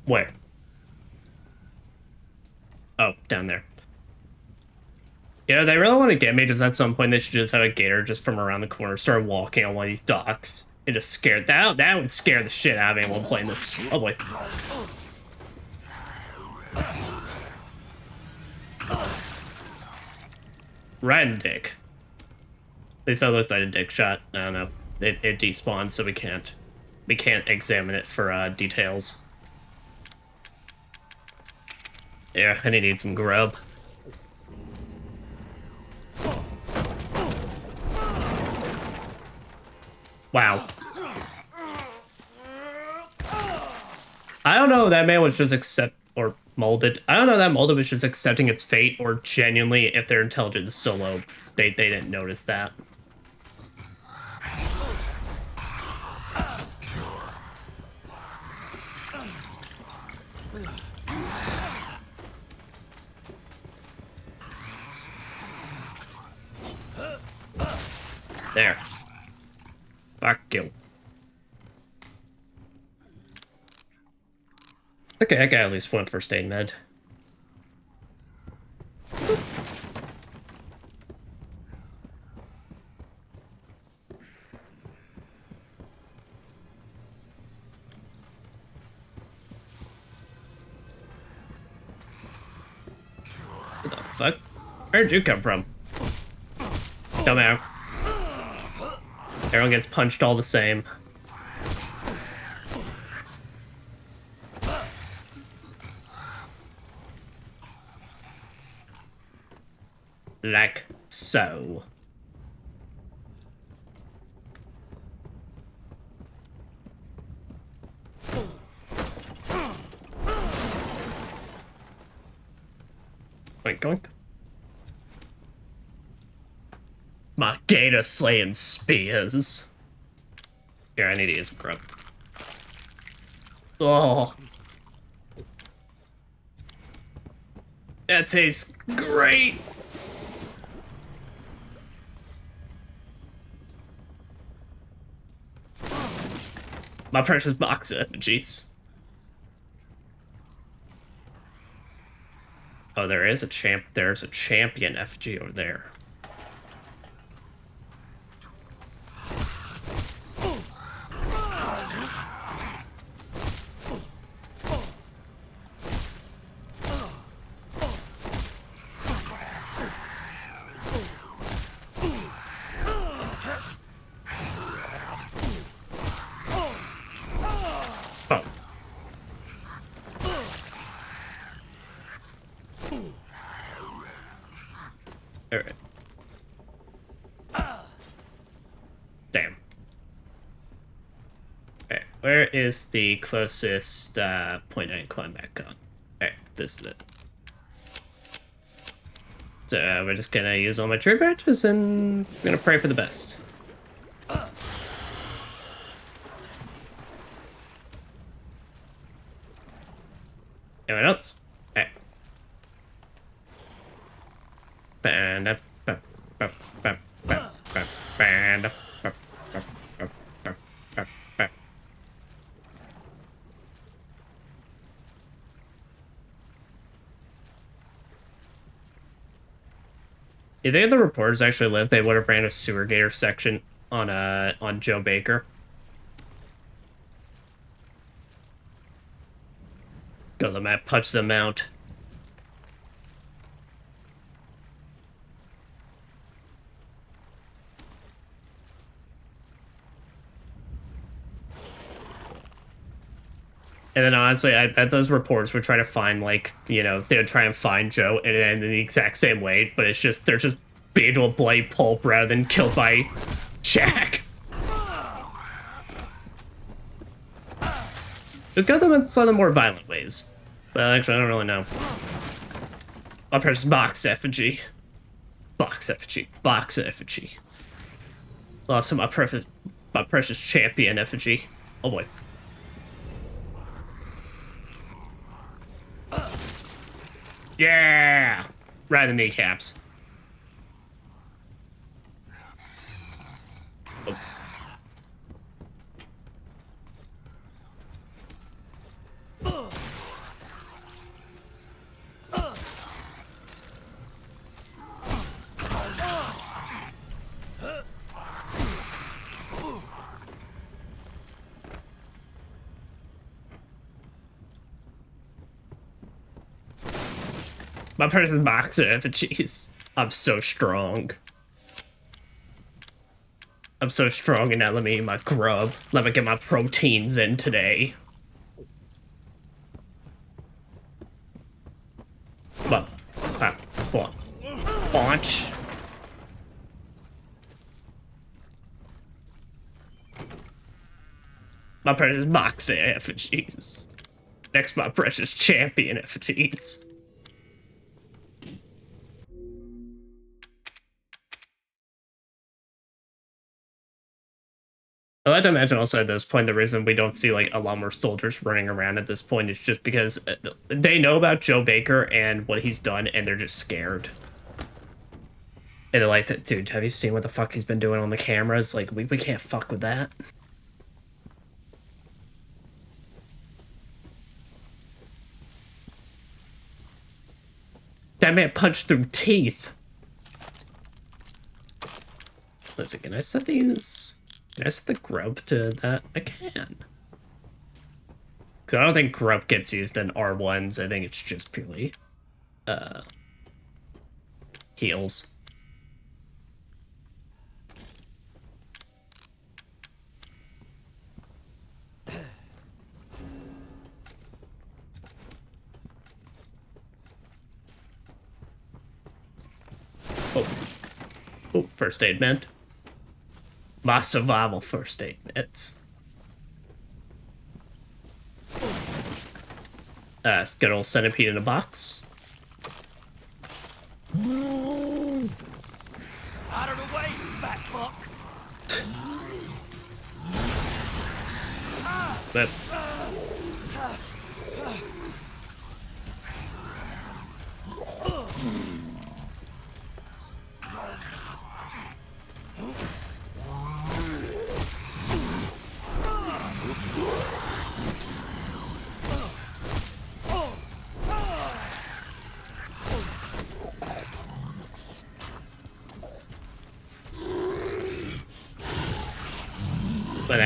Where? Oh, down there. Yeah, they really want to get me, just at some point they should just have a gator just from around the corner start walking on one of these docks. It just scared that would scare the shit out of anyone playing this. Oh boy. Right in the dick. At least that looked like a dick shot. I don't know. It despawned, so we can't examine it for details. Yeah, I need some grub. Wow. I don't know if that man was just or molded. I don't know if that molded was just accepting its fate, or genuinely, if their intelligence is so low, they didn't notice that. There. Fuck you. Okay, I got at least one first aid med. What the fuck? Where'd you come from? Come out. Everyone gets punched all the same. Like so. Oink, oink. My gator slaying spears. Here, I need to use some grub. Oh. That tastes great. My precious box of effigies. Oh, there's a champion effigy over there. Oh. Alright. Damn. Alright, where is the closest point I can climb back on? Alright, this is it. So we're just gonna use all my tree branches and we're gonna pray for the best. Anyone else? Alright. If they had the reporters actually lived, they would have ran a sewer gator section on Joe Baker. Go to the map, punch the mount. And then honestly, I bet those reporters would try to find, like, you know, they would try and find Joe and then in the exact same way, but it's just, they're just beat to a bloody pulp rather than killed by Jack. We've got them in some of the more violent ways. But actually, I don't really know. My precious box effigy. Box effigy. Box effigy. Also, my precious champion effigy. Oh boy. Yeah! Right in the kneecaps. Oh. My person's box of effigies. I'm so strong. I'm so strong and now let me eat my grub. Let me get my proteins in today. What? What? Launch. My precious box of effigies. Next, my precious champion effigies. I like to imagine also at this point the reason we don't see like a lot more soldiers running around at this point is just because they know about Joe Baker and what he's done and they're just scared. And they're like, dude, have you seen what the fuck he's been doing on the cameras? Like, we can't fuck with that. That man punched through teeth. Listen, can I set these? Can I set the grub to that? I can. Because I don't think grub gets used in R1s. I think it's just purely heals. Oh, first aid meant. My survival first aid meds. Good old centipede in a box. But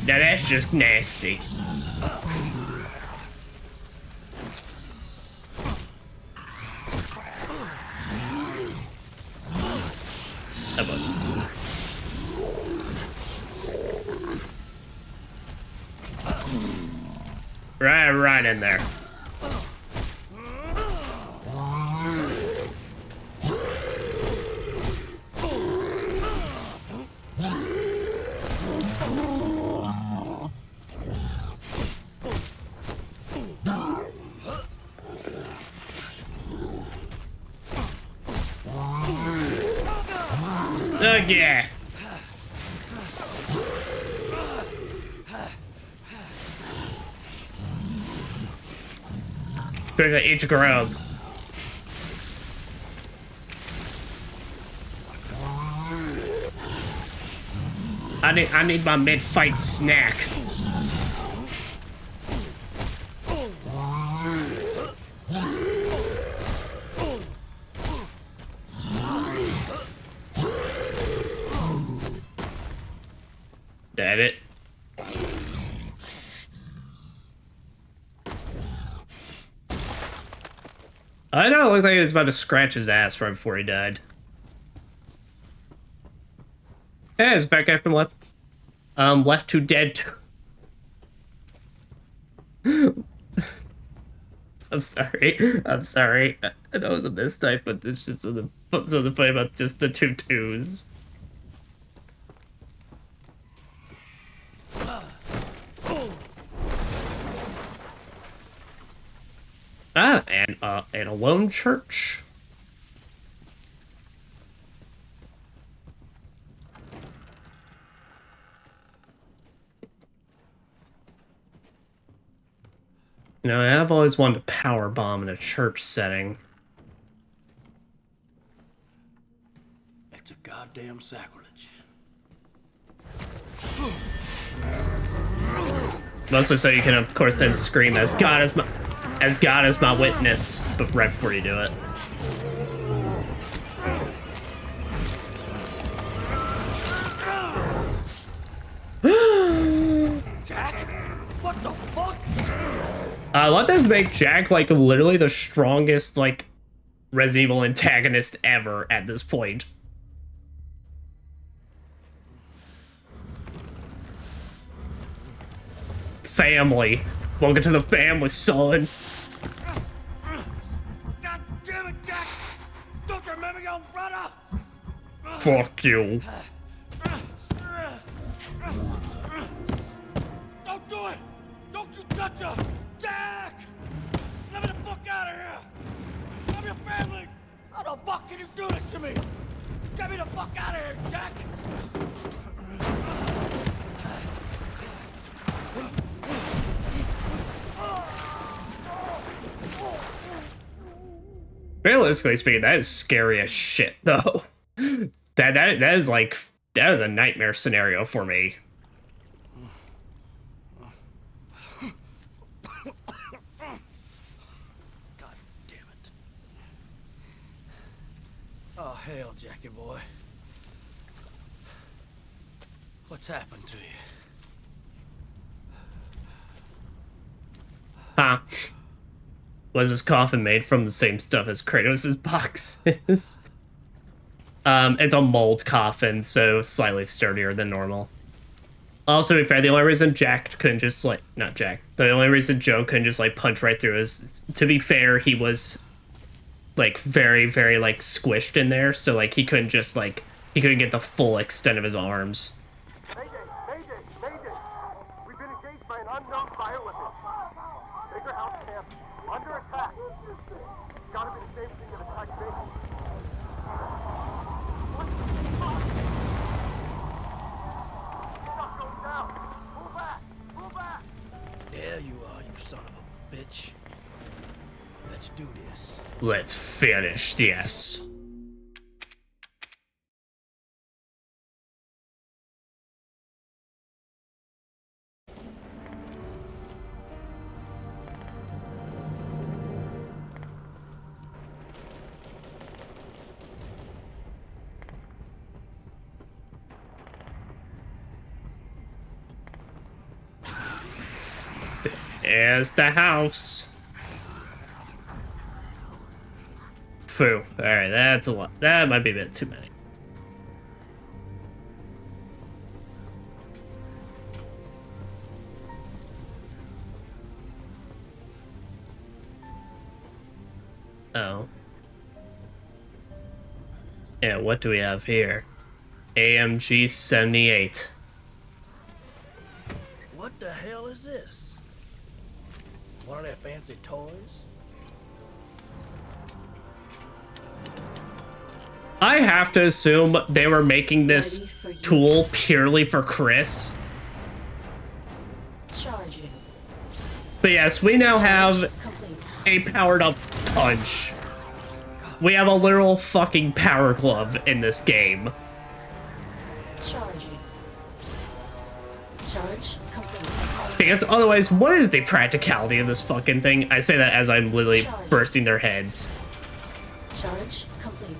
that's just nasty. Right in there. Oh yeah. Quickly, eat your grub. I need my mid-fight snack. That it. I don't look like he was about to scratch his ass right before he died. Hey, it's that guy from Left 2 Dead 2. I'm sorry. I'm sorry. I know it was a mistype, but it's just something funny about just the 2 2s. And a lone church. You know, I've always wanted to power bomb in a church setting. It's a goddamn sacrilege. Mostly so you can, of course, then scream as God is my witness, but right before you do it. Jack? What the fuck? Let this make Jack like literally the strongest like Resident Evil antagonist ever at this point. Family. Welcome to the family, son. God damn it, Jack! Don't you remember your brother? Fuck you. Don't do it! Don't you touch her! Jack! Let me the fuck out of here! I'm your family! How the fuck can you do this to me? Get me the fuck out of here, Jack! Realistically speaking, that is scary as shit, though. That is like, that is a nightmare scenario for me. God damn it. Oh, hell, Jackie boy. What's happened to you? Huh. Was his coffin made from the same stuff as Kratos' box is? It's a mold coffin, so slightly sturdier than normal. Also, to be fair, the only reason Jack couldn't just, like, not Jack, the only reason Joe couldn't just, like, punch right through is, to be fair, he was, like, very, very, like, squished in there, so, like, he couldn't just, like, he couldn't get the full extent of his arms. Mayday! We've been engaged by an unknown bioweapon. Baker House camp, under attack. Gotta be the same thing that attacked Baker. Stuff goes down. Pull back! son of a bitch. Let's do this. Let's finish this. There's the house. Phew. Alright, that's a lot. That might be a bit too many. Oh. Yeah, what do we have here? AMG 78. What the hell is this? One of their fancy toys? I have to assume they were making this tool purely for Chris. Charging. But yes, we now have a powered up punch. We have a literal fucking power glove in this game. Charging. Charge complete. Because otherwise, what is the practicality of this fucking thing? I say that as I'm literally bursting their heads. Charge complete.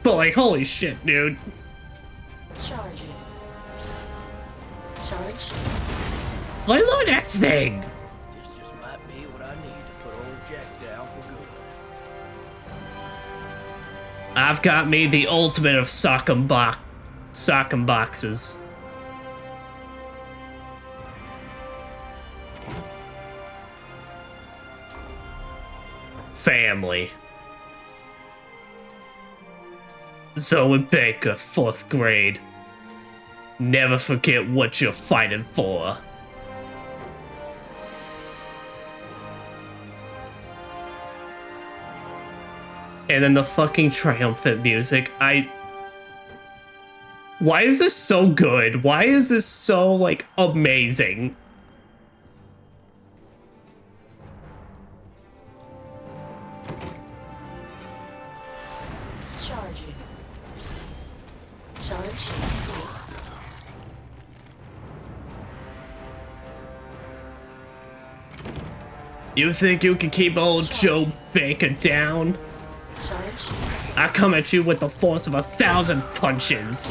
But like, holy shit, dude. Charging. Charge. Look at that thing! This just might be what I need to put old Jack down for good. I've got me the ultimate of sock 'em boxes. Family. Zoe Baker, 4th grade. Never forget what you're fighting for. And then the fucking triumphant music. Why is this so good? Why is this so, like, amazing? Charging. Charge. You think you can keep old Joe Baker down? Charge. I come at you with the force of 1,000 punches.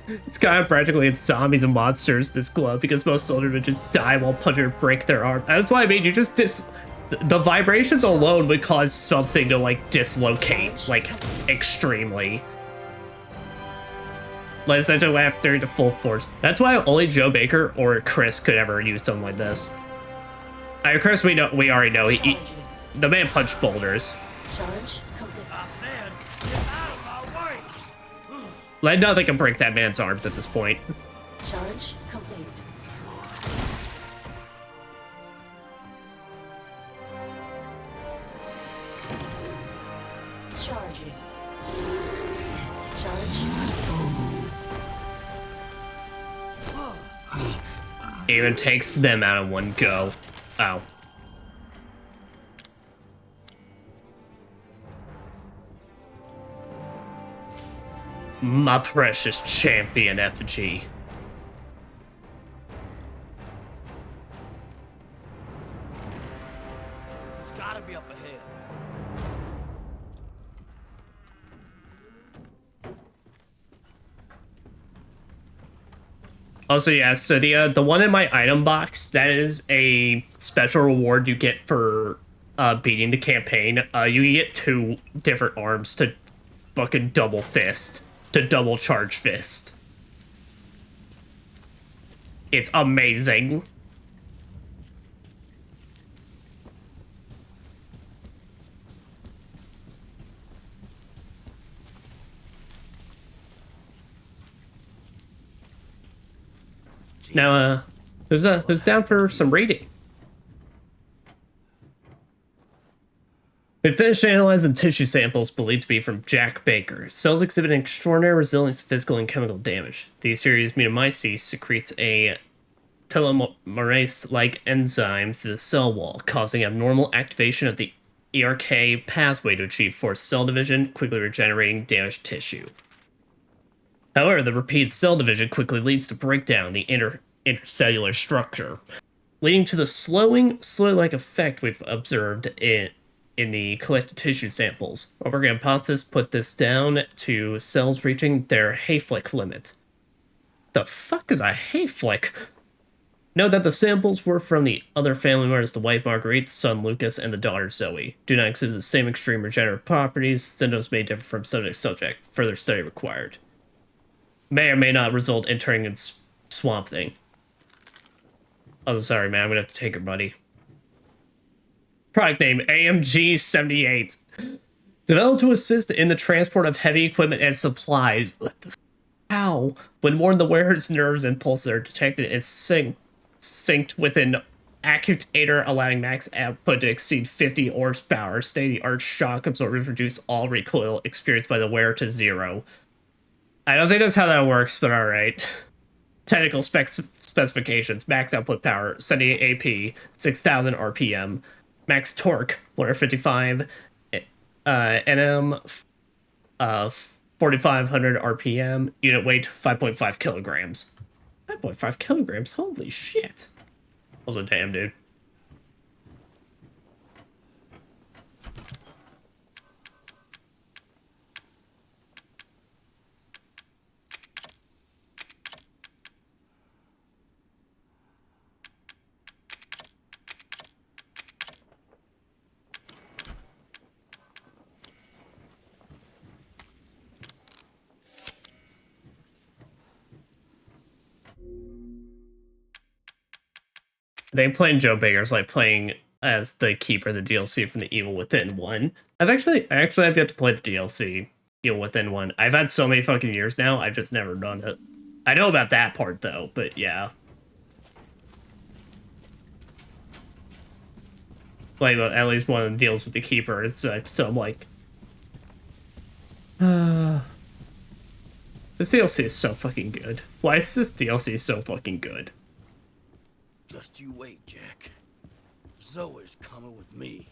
It's kind of practically in Zombies and Monsters, this glove, because most soldiers would just die while puncher break their arm. That's why I mean, you just the vibrations alone would cause something to, like, dislocate, like, extremely. Like, essentially after the full force. That's why only Joe Baker or Chris could ever use something like this. Chris, we already know. The man punched boulders. Charge complete. I said, get out of my way! Like, nothing can break that man's arms at this point. Charge complete. Charging. Charge. Even takes them out in one go. Oh. My precious champion effigy. It's gotta be up ahead. Also, yeah, so the one in my item box, that is a special reward you get for beating the campaign. You get 2 different arms to fucking double fist, to double charge fist. It's amazing. Now, who's down for some raiding? We finished analyzing tissue samples believed to be from Jack Baker. Cells exhibit an extraordinary resilience to physical and chemical damage. These series Metamyces secretes a telomerase-like enzyme through the cell wall, causing abnormal activation of the ERK pathway to achieve forced cell division, quickly regenerating damaged tissue. However, the repeated cell division quickly leads to breakdown in the intercellular structure, leading to the slow-like effect we've observed in the collected tissue samples. Our working hypothesis put this down to cells reaching their Hayflick limit. The fuck is a Hayflick? Note that the samples were from the other family members, the wife Marguerite, the son Lucas, and the daughter Zoe. Do not exhibit the same extreme regenerative properties. Symptoms may differ from subject to subject. Further study required. May or may not result in turning into Swamp Thing. Oh, sorry, man. I'm gonna have to take her, buddy. Product name, AMG-78. Developed to assist in the transport of heavy equipment and supplies. What the... How? When more than the wearer's nerves and pulses are detected, it's synced with an actuator allowing max output to exceed 50 horsepower. State-of-the-art shock absorbers reduce all recoil experienced by the wearer to 0. I don't think that's how that works, but alright. Technical specifications. Max output power, 78 AP, 6,000 RPM. Max torque, 155 Nm, 4,500 RPM. Unit weight, 5.5 kilograms. 5.5 kilograms? Holy shit. Also, damn, dude. I think playing Joe Baker's like playing as the Keeper, the DLC from the Evil Within 1. I actually have yet to play the DLC, Evil Within 1. I've had so many fucking years now, I've just never done it. I know about that part though, but yeah. Like, at least one of them deals with the Keeper, it's so I'm like... This DLC is so fucking good. Why is this DLC so fucking good? Just you wait, Jack. Zoe's coming with me.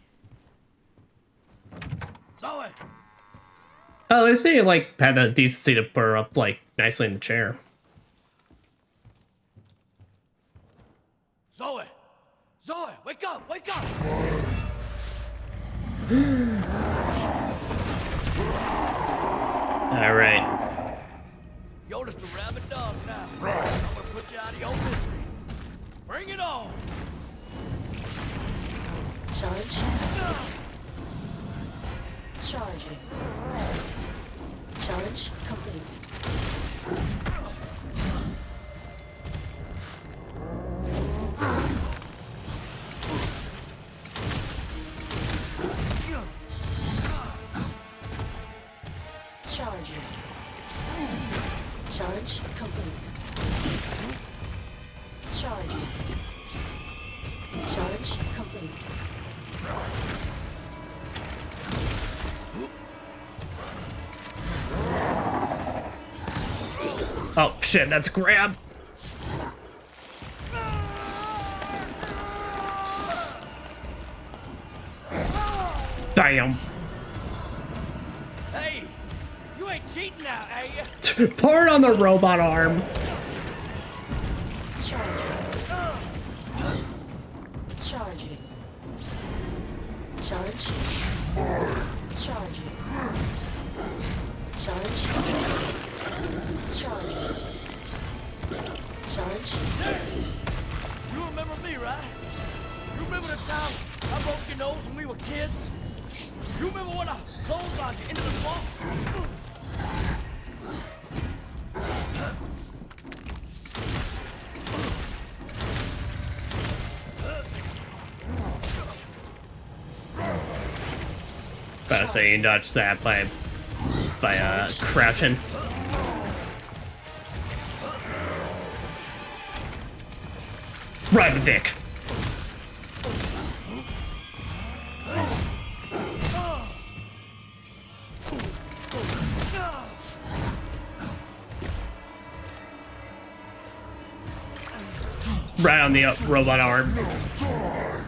Zoe! Oh, they say you, like, had the decency to put her up, like, nicely in the chair. Zoe! Zoe, wake up! Wake up! Alright. You're just a rabid dog now. I'm gonna put you out of your misery. Bring it on! Charge. Charging. Charge complete. Charging. Charge complete. Charging. Charge complete. Oh shit, that's grab. Damn. Hey, you ain't cheating now, are you? Pour it on the robot arm. Charging. Charge. Charging. Charge. Charging. Charge. You remember me, right? You remember the time I broke your nose when we were kids? You remember when I clotheslined you into the swamp? About to say you dodged that by crouching. Right in the dick. right on the robot arm.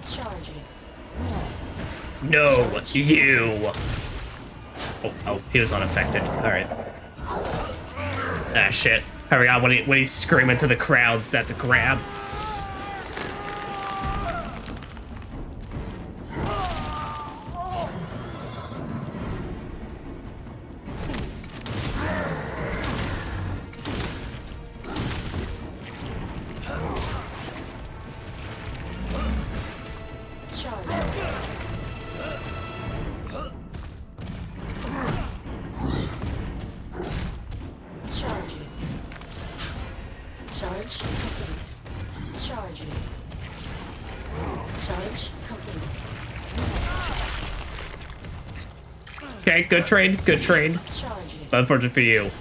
Charging. No, you. Oh, he was unaffected. All right. Ah, shit. I forgot when he's screaming to the crowds, that's a grab. Okay, good trade, good trade. But unfortunate for you.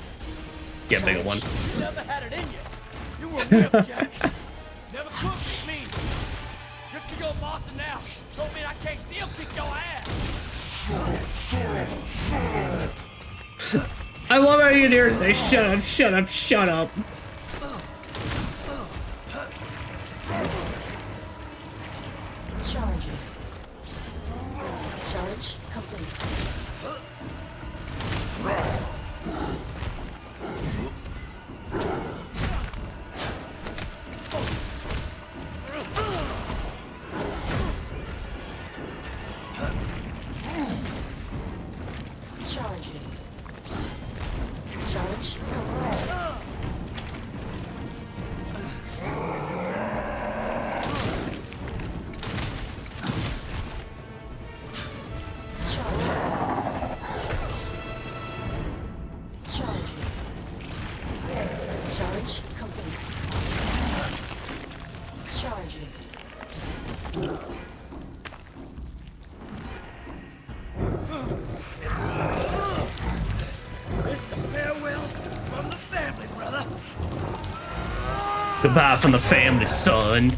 Get a bigger one. You never had it in you. You were whipped, Jack. Never could beat me. Just to go bossing now, don't mean I can't still kick your ass. I love how you hear say, shut up, shut up, shut up. Charging. Charge complete. Goodbye from the family, son.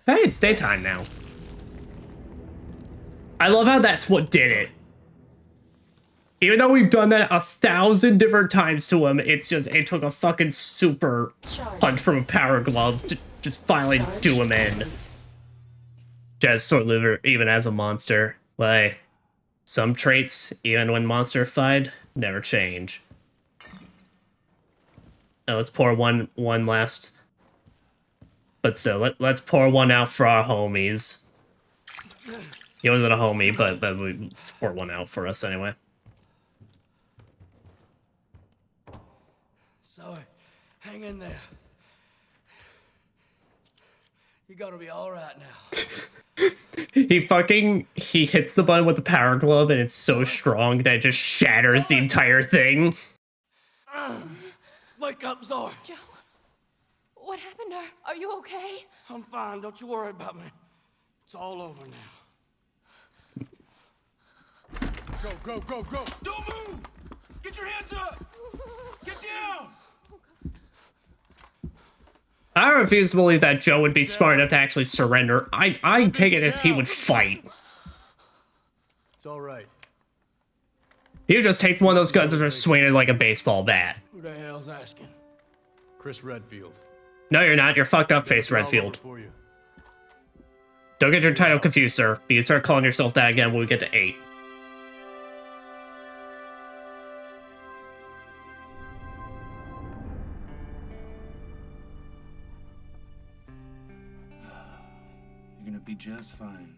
Hey, it's daytime now. I love how that's what did it. Even though we've done that 1,000 different times to him, it's just, it took a fucking super punch from a power glove to just finally do him in. Just sort of even as a monster. Like, some traits, even when monster-fied, never change. Now let's pour one last, but still, let's pour one out for our homies. He wasn't a homie, but let's pour one out for us anyway. Sorry, hang in there. You gotta be all right now. He hits the button with the power glove and it's so strong that it just shatters the entire thing. Wake up, Zoe. Joe, what happened? Are you okay? I'm fine. Don't you worry about me. It's all over now. Go, go, go, go! Don't move! Get your hands up! Get down! I refuse to believe that Joe would be smart enough to actually surrender. I take it as he would fight. It's all right. He would just take one of those guns and just swing it like a baseball bat. Who the hell's asking? Chris Redfield. No, you're not. You're fucked up, face Redfield. Don't get your title confused, sir. You can start calling yourself that again when we get to 8. You're gonna be just fine.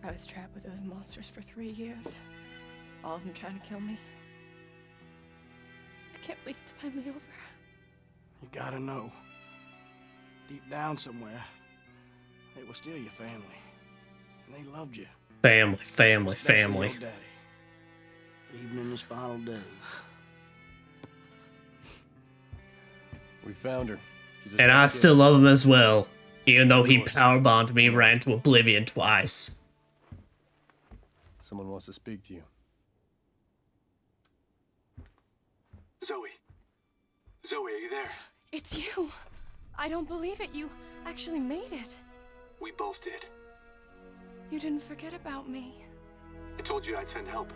I was trapped with those monsters for 3 years. All of them trying to kill me. I can't believe it's finally over. You gotta know. Deep down somewhere, they were still your family. And they loved you. Family, family, Especially family. your daddy. Even in his final days. We found her. And I still love him as well, even though he powerbombed me right into oblivion twice. Someone wants to speak to you. Zoe. Zoe, are you there? It's you. I don't believe it. You actually made it. We both did. You didn't forget about me. I told you I'd send help.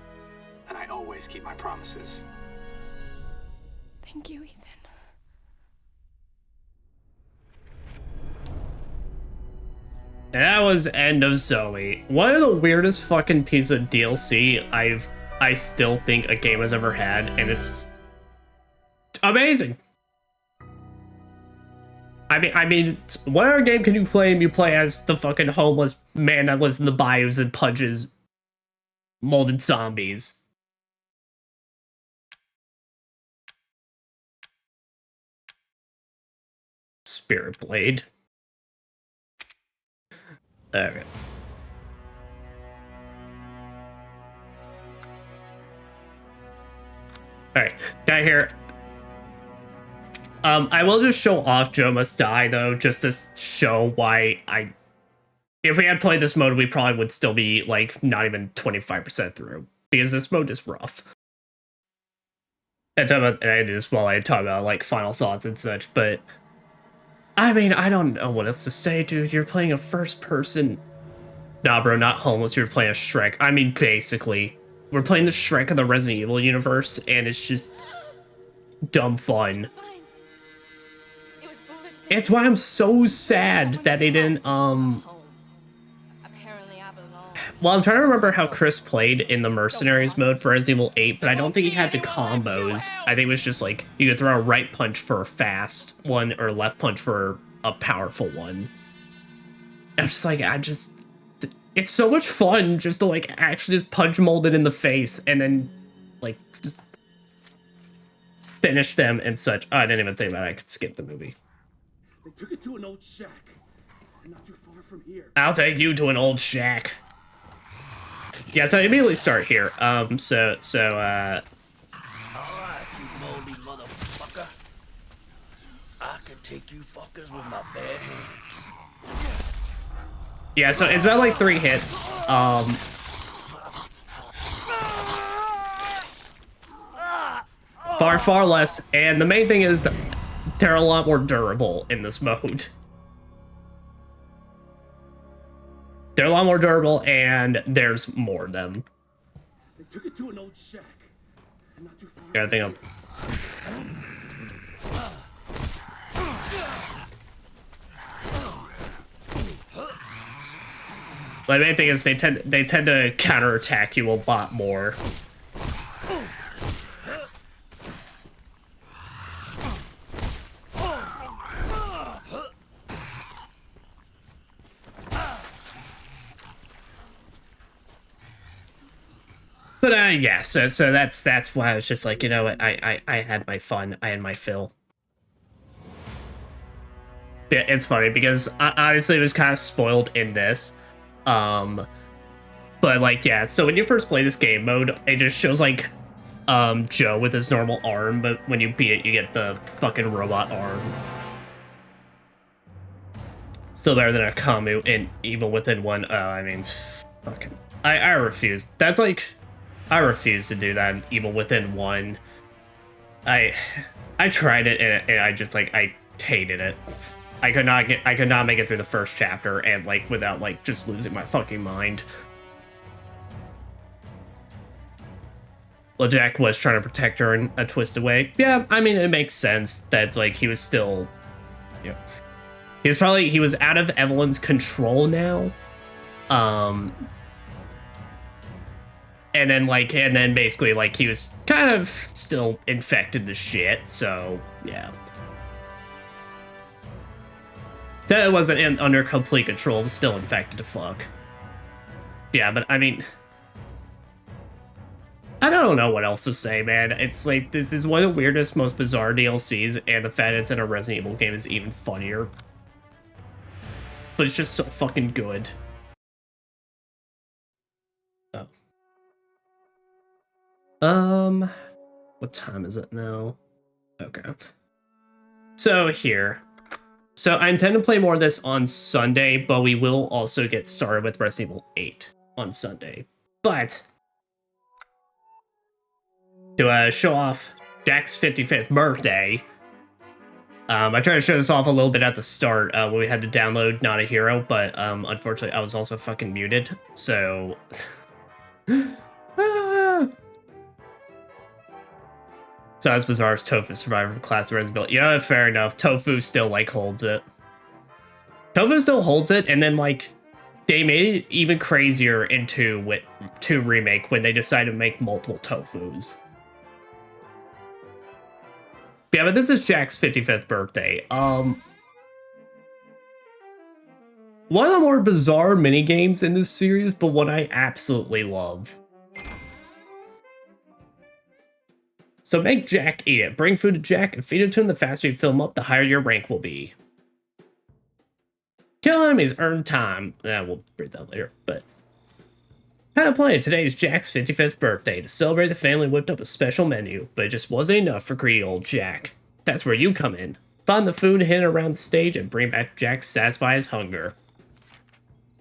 and I always keep my promises. Thank you, Ethan. And that was End of Zoe. One of the weirdest fucking pieces of DLC I still think a game has ever had, and it's amazing. I mean, what other game can you play and you play as the fucking homeless man that lives in the bayous and punches molded zombies? Spirit Blade. Okay. Alright, guy here. I will just show off Joe Must Die, though, just to show why if we had played this mode, we probably would still be, like, not even 25% through. Because this mode is rough. And I do this while I talk about, like, final thoughts and such, but... I mean, I don't know what else to say, dude. You're playing a first-person... Nah, bro, not homeless. You're playing a Shrek. I mean, basically. We're playing the Shrek of the Resident Evil universe, and it's just... dumb fun. It's why I'm so sad that they didn't, well, I'm trying to remember how Chris played in the Mercenaries mode for Resident Evil 8, but I don't think he had the combos. I think it was just like, you could throw a right punch for a fast one, or left punch for a powerful one. I'm just like, it's so much fun just to, like, actually just punch mold it in the face, and then, like, just finish them and such. Oh, I didn't even think about it. I could skip the movie. They took it to an old shack. Not too far from here. I'll take you to an old shack. Yeah, so I immediately start here. Alright, you moldy motherfucker. I can take you fuckers with my bare hands. Yeah, so it's about like 3 hits. Far less, and the main thing is they're a lot more durable in this mode. They're a lot more durable, and there's more of them. They took it to an old shack. Not too far. Yeah, I think the main thing is they tend to counterattack you a lot more. But yeah, so that's why I was just like, you know what, I had my fun, I had my fill. Yeah, it's funny because obviously it was kind of spoiled in this, but like, yeah, so when you first play this game mode, it just shows like Joe with his normal arm, but when you beat it, you get the fucking robot arm. Still better than a Kamu in Evil Within 1. I mean, fucking, I refuse. That's like, I refuse to do that in Evil Within 1. I tried it and I just like, I hated it. I could not make it through the first chapter and like without like just losing my fucking mind. Well, Jack was trying to protect her in a twisted way. Yeah, I mean, it makes sense that like he was still, you know, he was out of Evelyn's control now. And then basically, like, he was kind of still infected the shit, so, yeah. That wasn't under complete control, it was still infected to fuck. Yeah, but, I mean... I don't know what else to say, man. It's like, this is one of the weirdest, most bizarre DLCs, and the fact it's in a Resident Evil game is even funnier. But it's just so fucking good. What time is it now? Okay. So here. So I intend to play more of this on Sunday, but we will also get started with Resident Evil 8 on Sunday. But to show off Jack's 55th birthday, I tried to show this off a little bit at the start when we had to download Not a Hero, but unfortunately I was also fucking muted, so... It's not as bizarre as Tofu Survivor Class of Built. Yeah, fair enough. Tofu still, like, holds it. Tofu still holds it, and then, like, they made it even crazier in 2 Remake when they decided to make multiple Tofus. Yeah, but this is Jack's 55th birthday. One of the more bizarre minigames in this series, but one I absolutely love. So make Jack eat it. Bring food to Jack and feed it to him. The faster you fill him up, the higher your rank will be. Kill enemies, earn time. We'll read that later, but... Had a plan. Today is Jack's 55th birthday. To celebrate, the family whipped up a special menu, but it just wasn't enough for greedy old Jack. That's where you come in. Find the food hidden around the stage and bring back Jack to satisfy his hunger.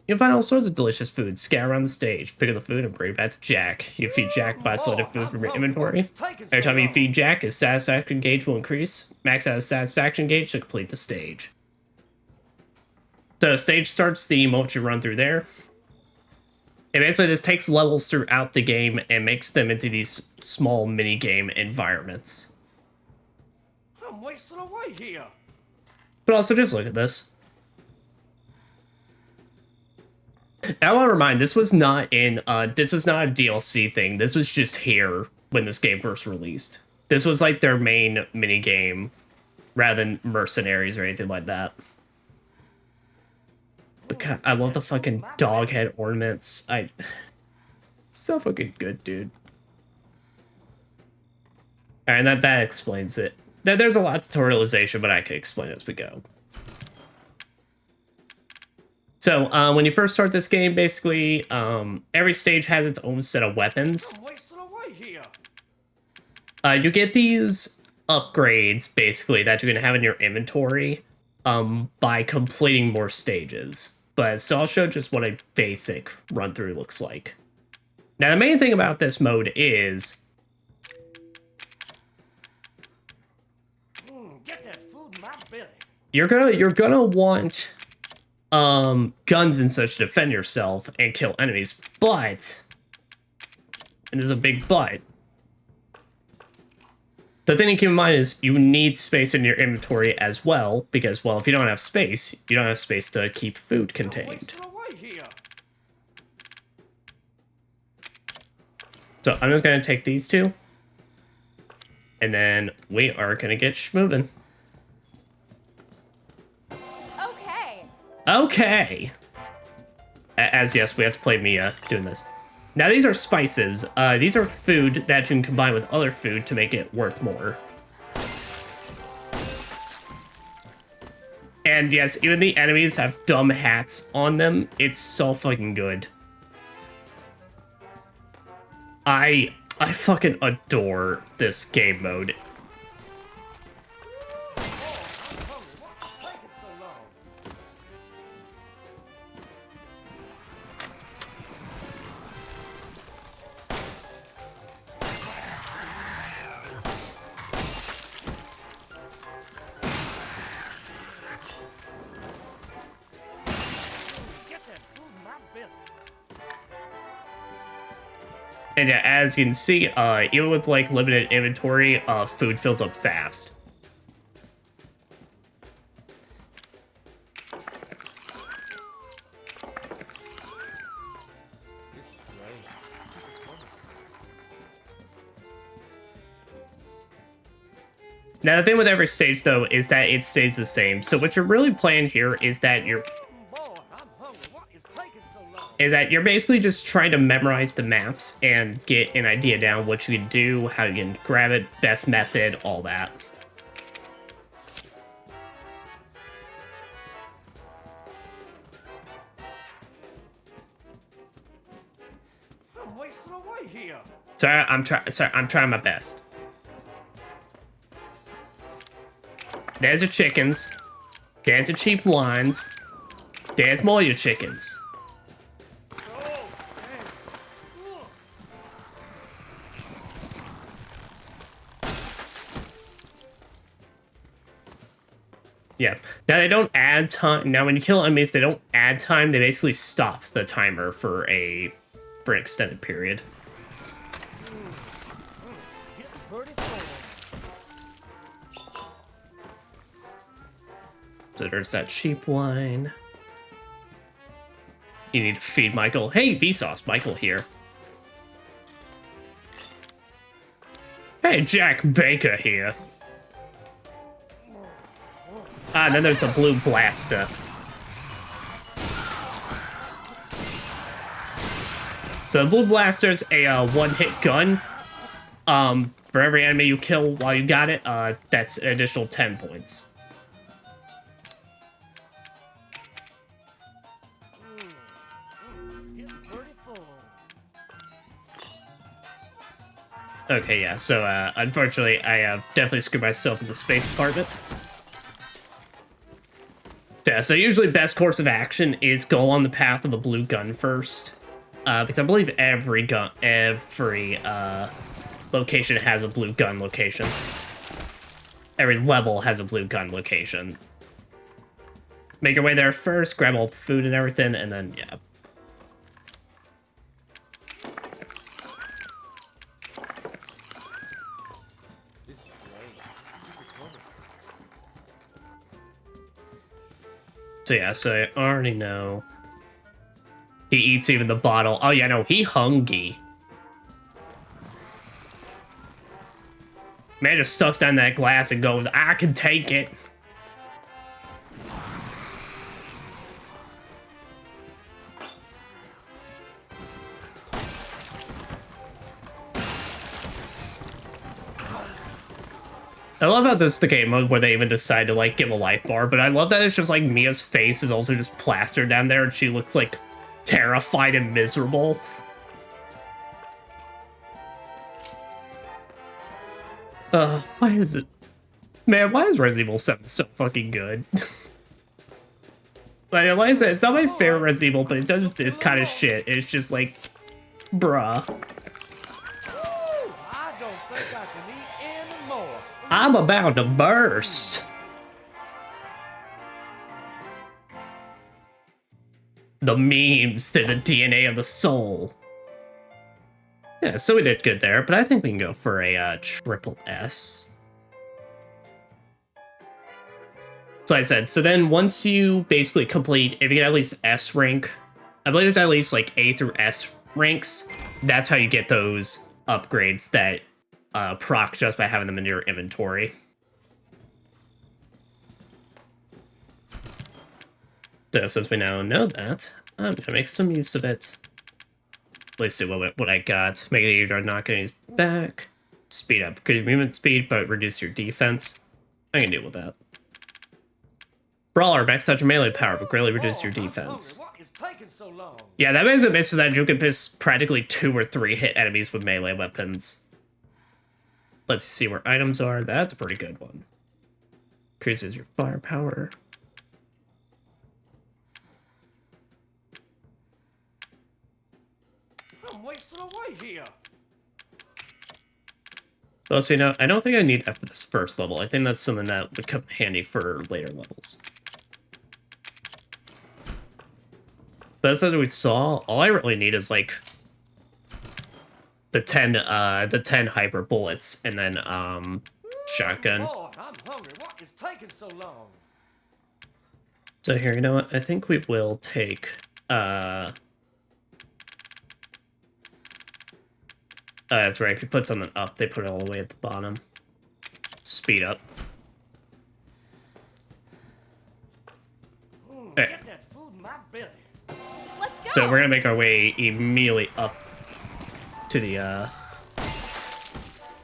You'll find all sorts of delicious food scattered around the stage. Pick up the food and bring it back to Jack. You feed Jack by selecting food from your inventory. Every time you feed Jack, his satisfaction gauge will increase. Max out his satisfaction gauge to complete the stage. So stage starts the moment you run through there. And basically this takes levels throughout the game and makes them into these small mini-game environments. I'm wasting away here. But also just look at this. I want to remind, this was not a DLC thing. This was just here when this game first released. This was like their main mini game, rather than Mercenaries or anything like that. But God, I love the fucking dog head ornaments. So fucking good, dude. Alright, that explains it. There's a lot of tutorialization, but I can explain it as we go. So, when you first start this game, basically, every stage has its own set of weapons. You get these upgrades, basically, that you're going to have in your inventory by completing more stages. So I'll show just what a basic run-through looks like. Now, the main thing about this mode is... Get that food in my belly. You're gonna want... guns and such to defend yourself and kill enemies, but, and there's a big but, the thing to keep in mind is you need space in your inventory as well, because, well, if you don't have space, you don't have space to keep food contained. So I'm just going to take these two, and then we are going to get moving. Okay. As yes, we have to play Mia doing this. Now these are spices. These are food that you can combine with other food to make it worth more. And yes, even the enemies have dumb hats on them. It's so fucking good. I fucking adore this game mode. And yeah, as you can see, even with like limited inventory, food fills up fast. Now the thing with every stage though is that it stays the same. So what you're really playing here is that you're basically just trying to memorize the maps and get an idea down what you can do, how you can grab it, best method, all that. I'm wasting away here. Sorry, I'm trying my best. There's your chickens. There's the cheap wines. There's more of your chickens. Yeah. Now they don't add time. Now when you kill enemies, they don't add time. They basically stop the timer for an extended period. So there's that cheap wine. You need to feed Michael. Hey, Vsauce, Michael here. Hey, Jack Baker here. Ah, and then there's the blue blaster. So the blue blaster's a one-hit gun. For every enemy you kill while you got it, that's an additional 10 points. Okay, yeah, so unfortunately, I definitely screwed myself in the space department. Yeah, so usually best course of action is go on the path of the blue gun first. Because I believe every location has a blue gun location. Every level has a blue gun location. Make your way there first, grab all the food and everything, and then, yeah. So yeah, so I already know. He eats even the bottle. Oh yeah, no, he hungry. Man just stuffs down that glass and goes, I can take it. I love how this is the game mode where they even decide to, like, give a life bar, but I love that it's just, like, Mia's face is also just plastered down there, and she looks, like, terrified and miserable. Why is it... Man, why is Resident Evil 7 so fucking good? Like I said, it's not my favorite Resident Evil, but it does this kind of shit. It's just like, bruh. I don't think I can eat anymore. I'm about to burst. The memes, they're the DNA of the soul. Yeah, so we did good there, but I think we can go for a triple S. So I said, so then once you basically complete, if you get at least S rank, I believe it's at least like A through S ranks, that's how you get those upgrades that proc just by having them in your inventory. So since we now know that, I'm gonna make some use of it. Let's see what I got. Make it you're not getting back. Speed up. Good movement speed, but reduce your defense. I can deal with that. Brawler, max touch melee power, but greatly reduce your defense. Yeah, that makes it so that you can piss practically 2 or 3 hit enemies with melee weapons. Let's see where items are. That's a pretty good one. Increases your firepower. I'm wasting away here. Well, so, you know, I don't think I need that for this first level. I think that's something that would come handy for later levels. But as we saw, all I really need is like the 10 hyper bullets and then shotgun. Lord, I'm hungry. What is taking so long? So here, you know what? I think we will take that's right, if you put something up, they put it all the way at the bottom. Speed up. Okay. Get that food in my belly. Let's go. So we're gonna make our way immediately up to the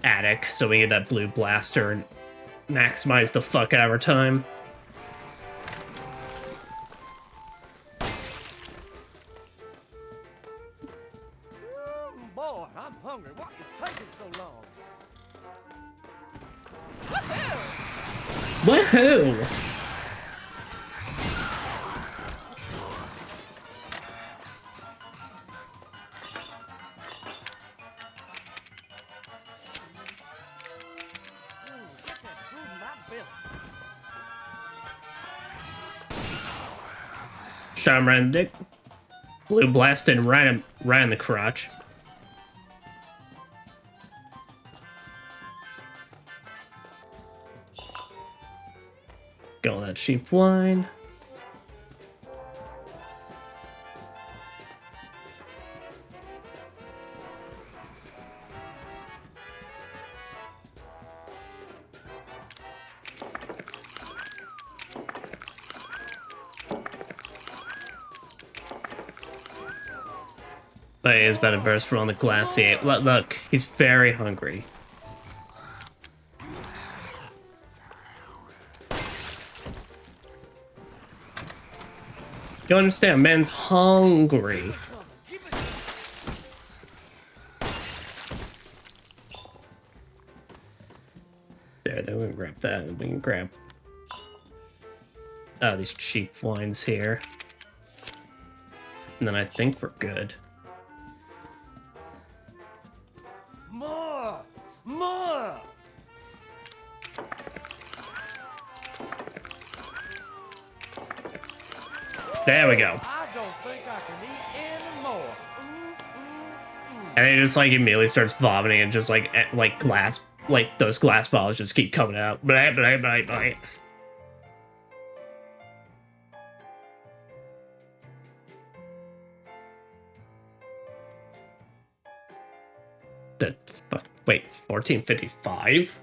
attic, so we get that blue blaster and maximize the fuck out of our time. Boy, I'm hungry. What is taking so long? Woohoo! Shot him right in the dick. Blue blasted right in the crotch. Get all that cheap wine. But he is about to burst from on the glacier. Look, he's very hungry. You understand, man's hungry. There, then we can grab that. We can grab these cheap wines here. And then I think we're good. More! More! There we go. I don't think I can eat any more. And then he just like immediately starts vomiting and just like glass, like those glass bottles just keep coming out. Blah, blah, blah, blah. The fuck? Wait, 1455?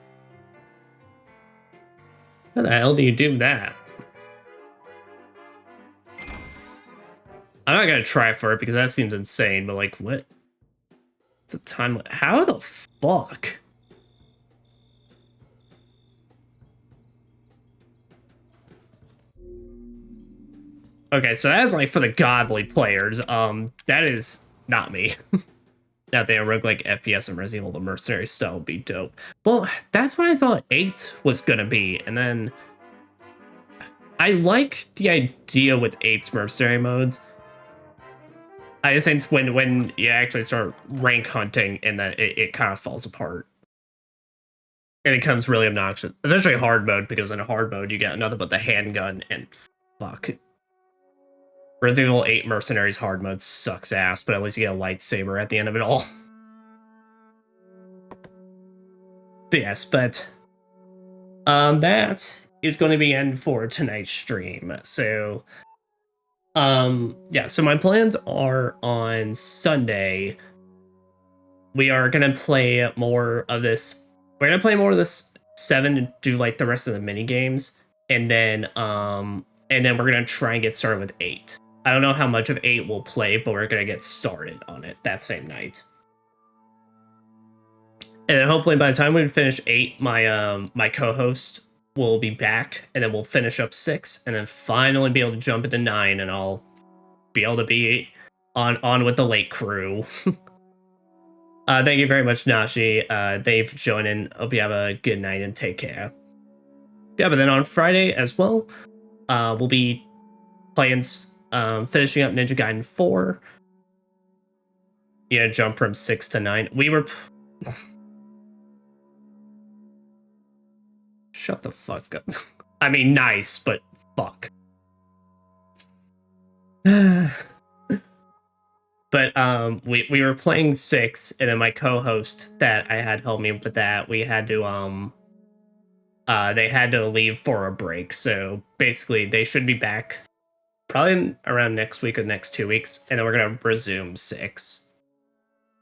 How the hell do you do that? I'm not gonna try for it because that seems insane, but like, what? It's a time. How the fuck? Okay, so that is like for the godly players. That is not me. Now they roguelike FPS and Resident Evil the Mercenary style would be dope. Well, that's what I thought 8 was gonna be, and then I like the idea with 8's mercenary modes. I just think when you actually start rank hunting and that it kind of falls apart. And it becomes really obnoxious. Eventually hard mode, because in a hard mode you get nothing but the handgun and fuck. Resident Evil 8 Mercenaries hard mode sucks ass, but at least you get a lightsaber at the end of it all. But yes, but that is going to be end for tonight's stream. So yeah, so my plans are on Sunday. We are gonna play more of this. We're gonna play more of this 7 and do like the rest of the mini games, and then we're gonna try and get started with 8. I don't know how much of 8 we'll play, but we're gonna get started on it that same night. And then hopefully by the time we finish 8, my co-host will be back, and then we'll finish up 6, and then finally be able to jump into 9, and I'll be able to be on with the late crew. Thank you very much, Nashi. Thank you for joining. Hope you have a good night and take care. Yeah, but then on Friday as well, we'll be playing, finishing up Ninja Gaiden 4. Yeah, jump from 6 to 9. We were... Shut the fuck up. I mean, nice, but fuck. But we were playing 6, and then my co-host that I had help me with that, we had to they had to leave for a break. So basically they should be back probably around next week or next 2 weeks, and then we're gonna resume 6.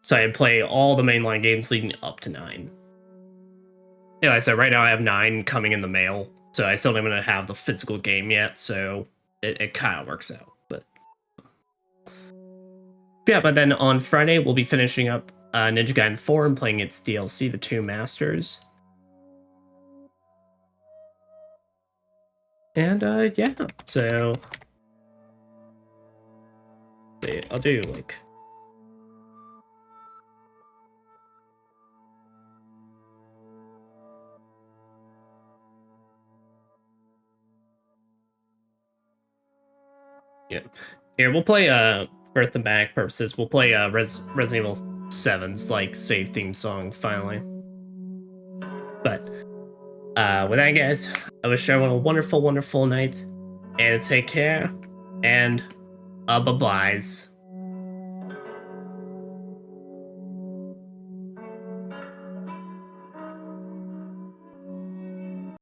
So I play all the mainline games leading up to 9. Yeah, like I said, right now I have 9 coming in the mail, so I still don't even have the physical game yet, so it kind of works out. But yeah, but then on Friday we'll be finishing up Ninja Gaiden 4 and playing its DLC, The Two Masters. And yeah, so I'll do like... Yeah. Here, we'll play, for thematic purposes, we'll play, Resident Evil 7's, like, save theme song, finally. But, with that, guys, I wish everyone a wonderful, wonderful night, and take care, and, bye-byes.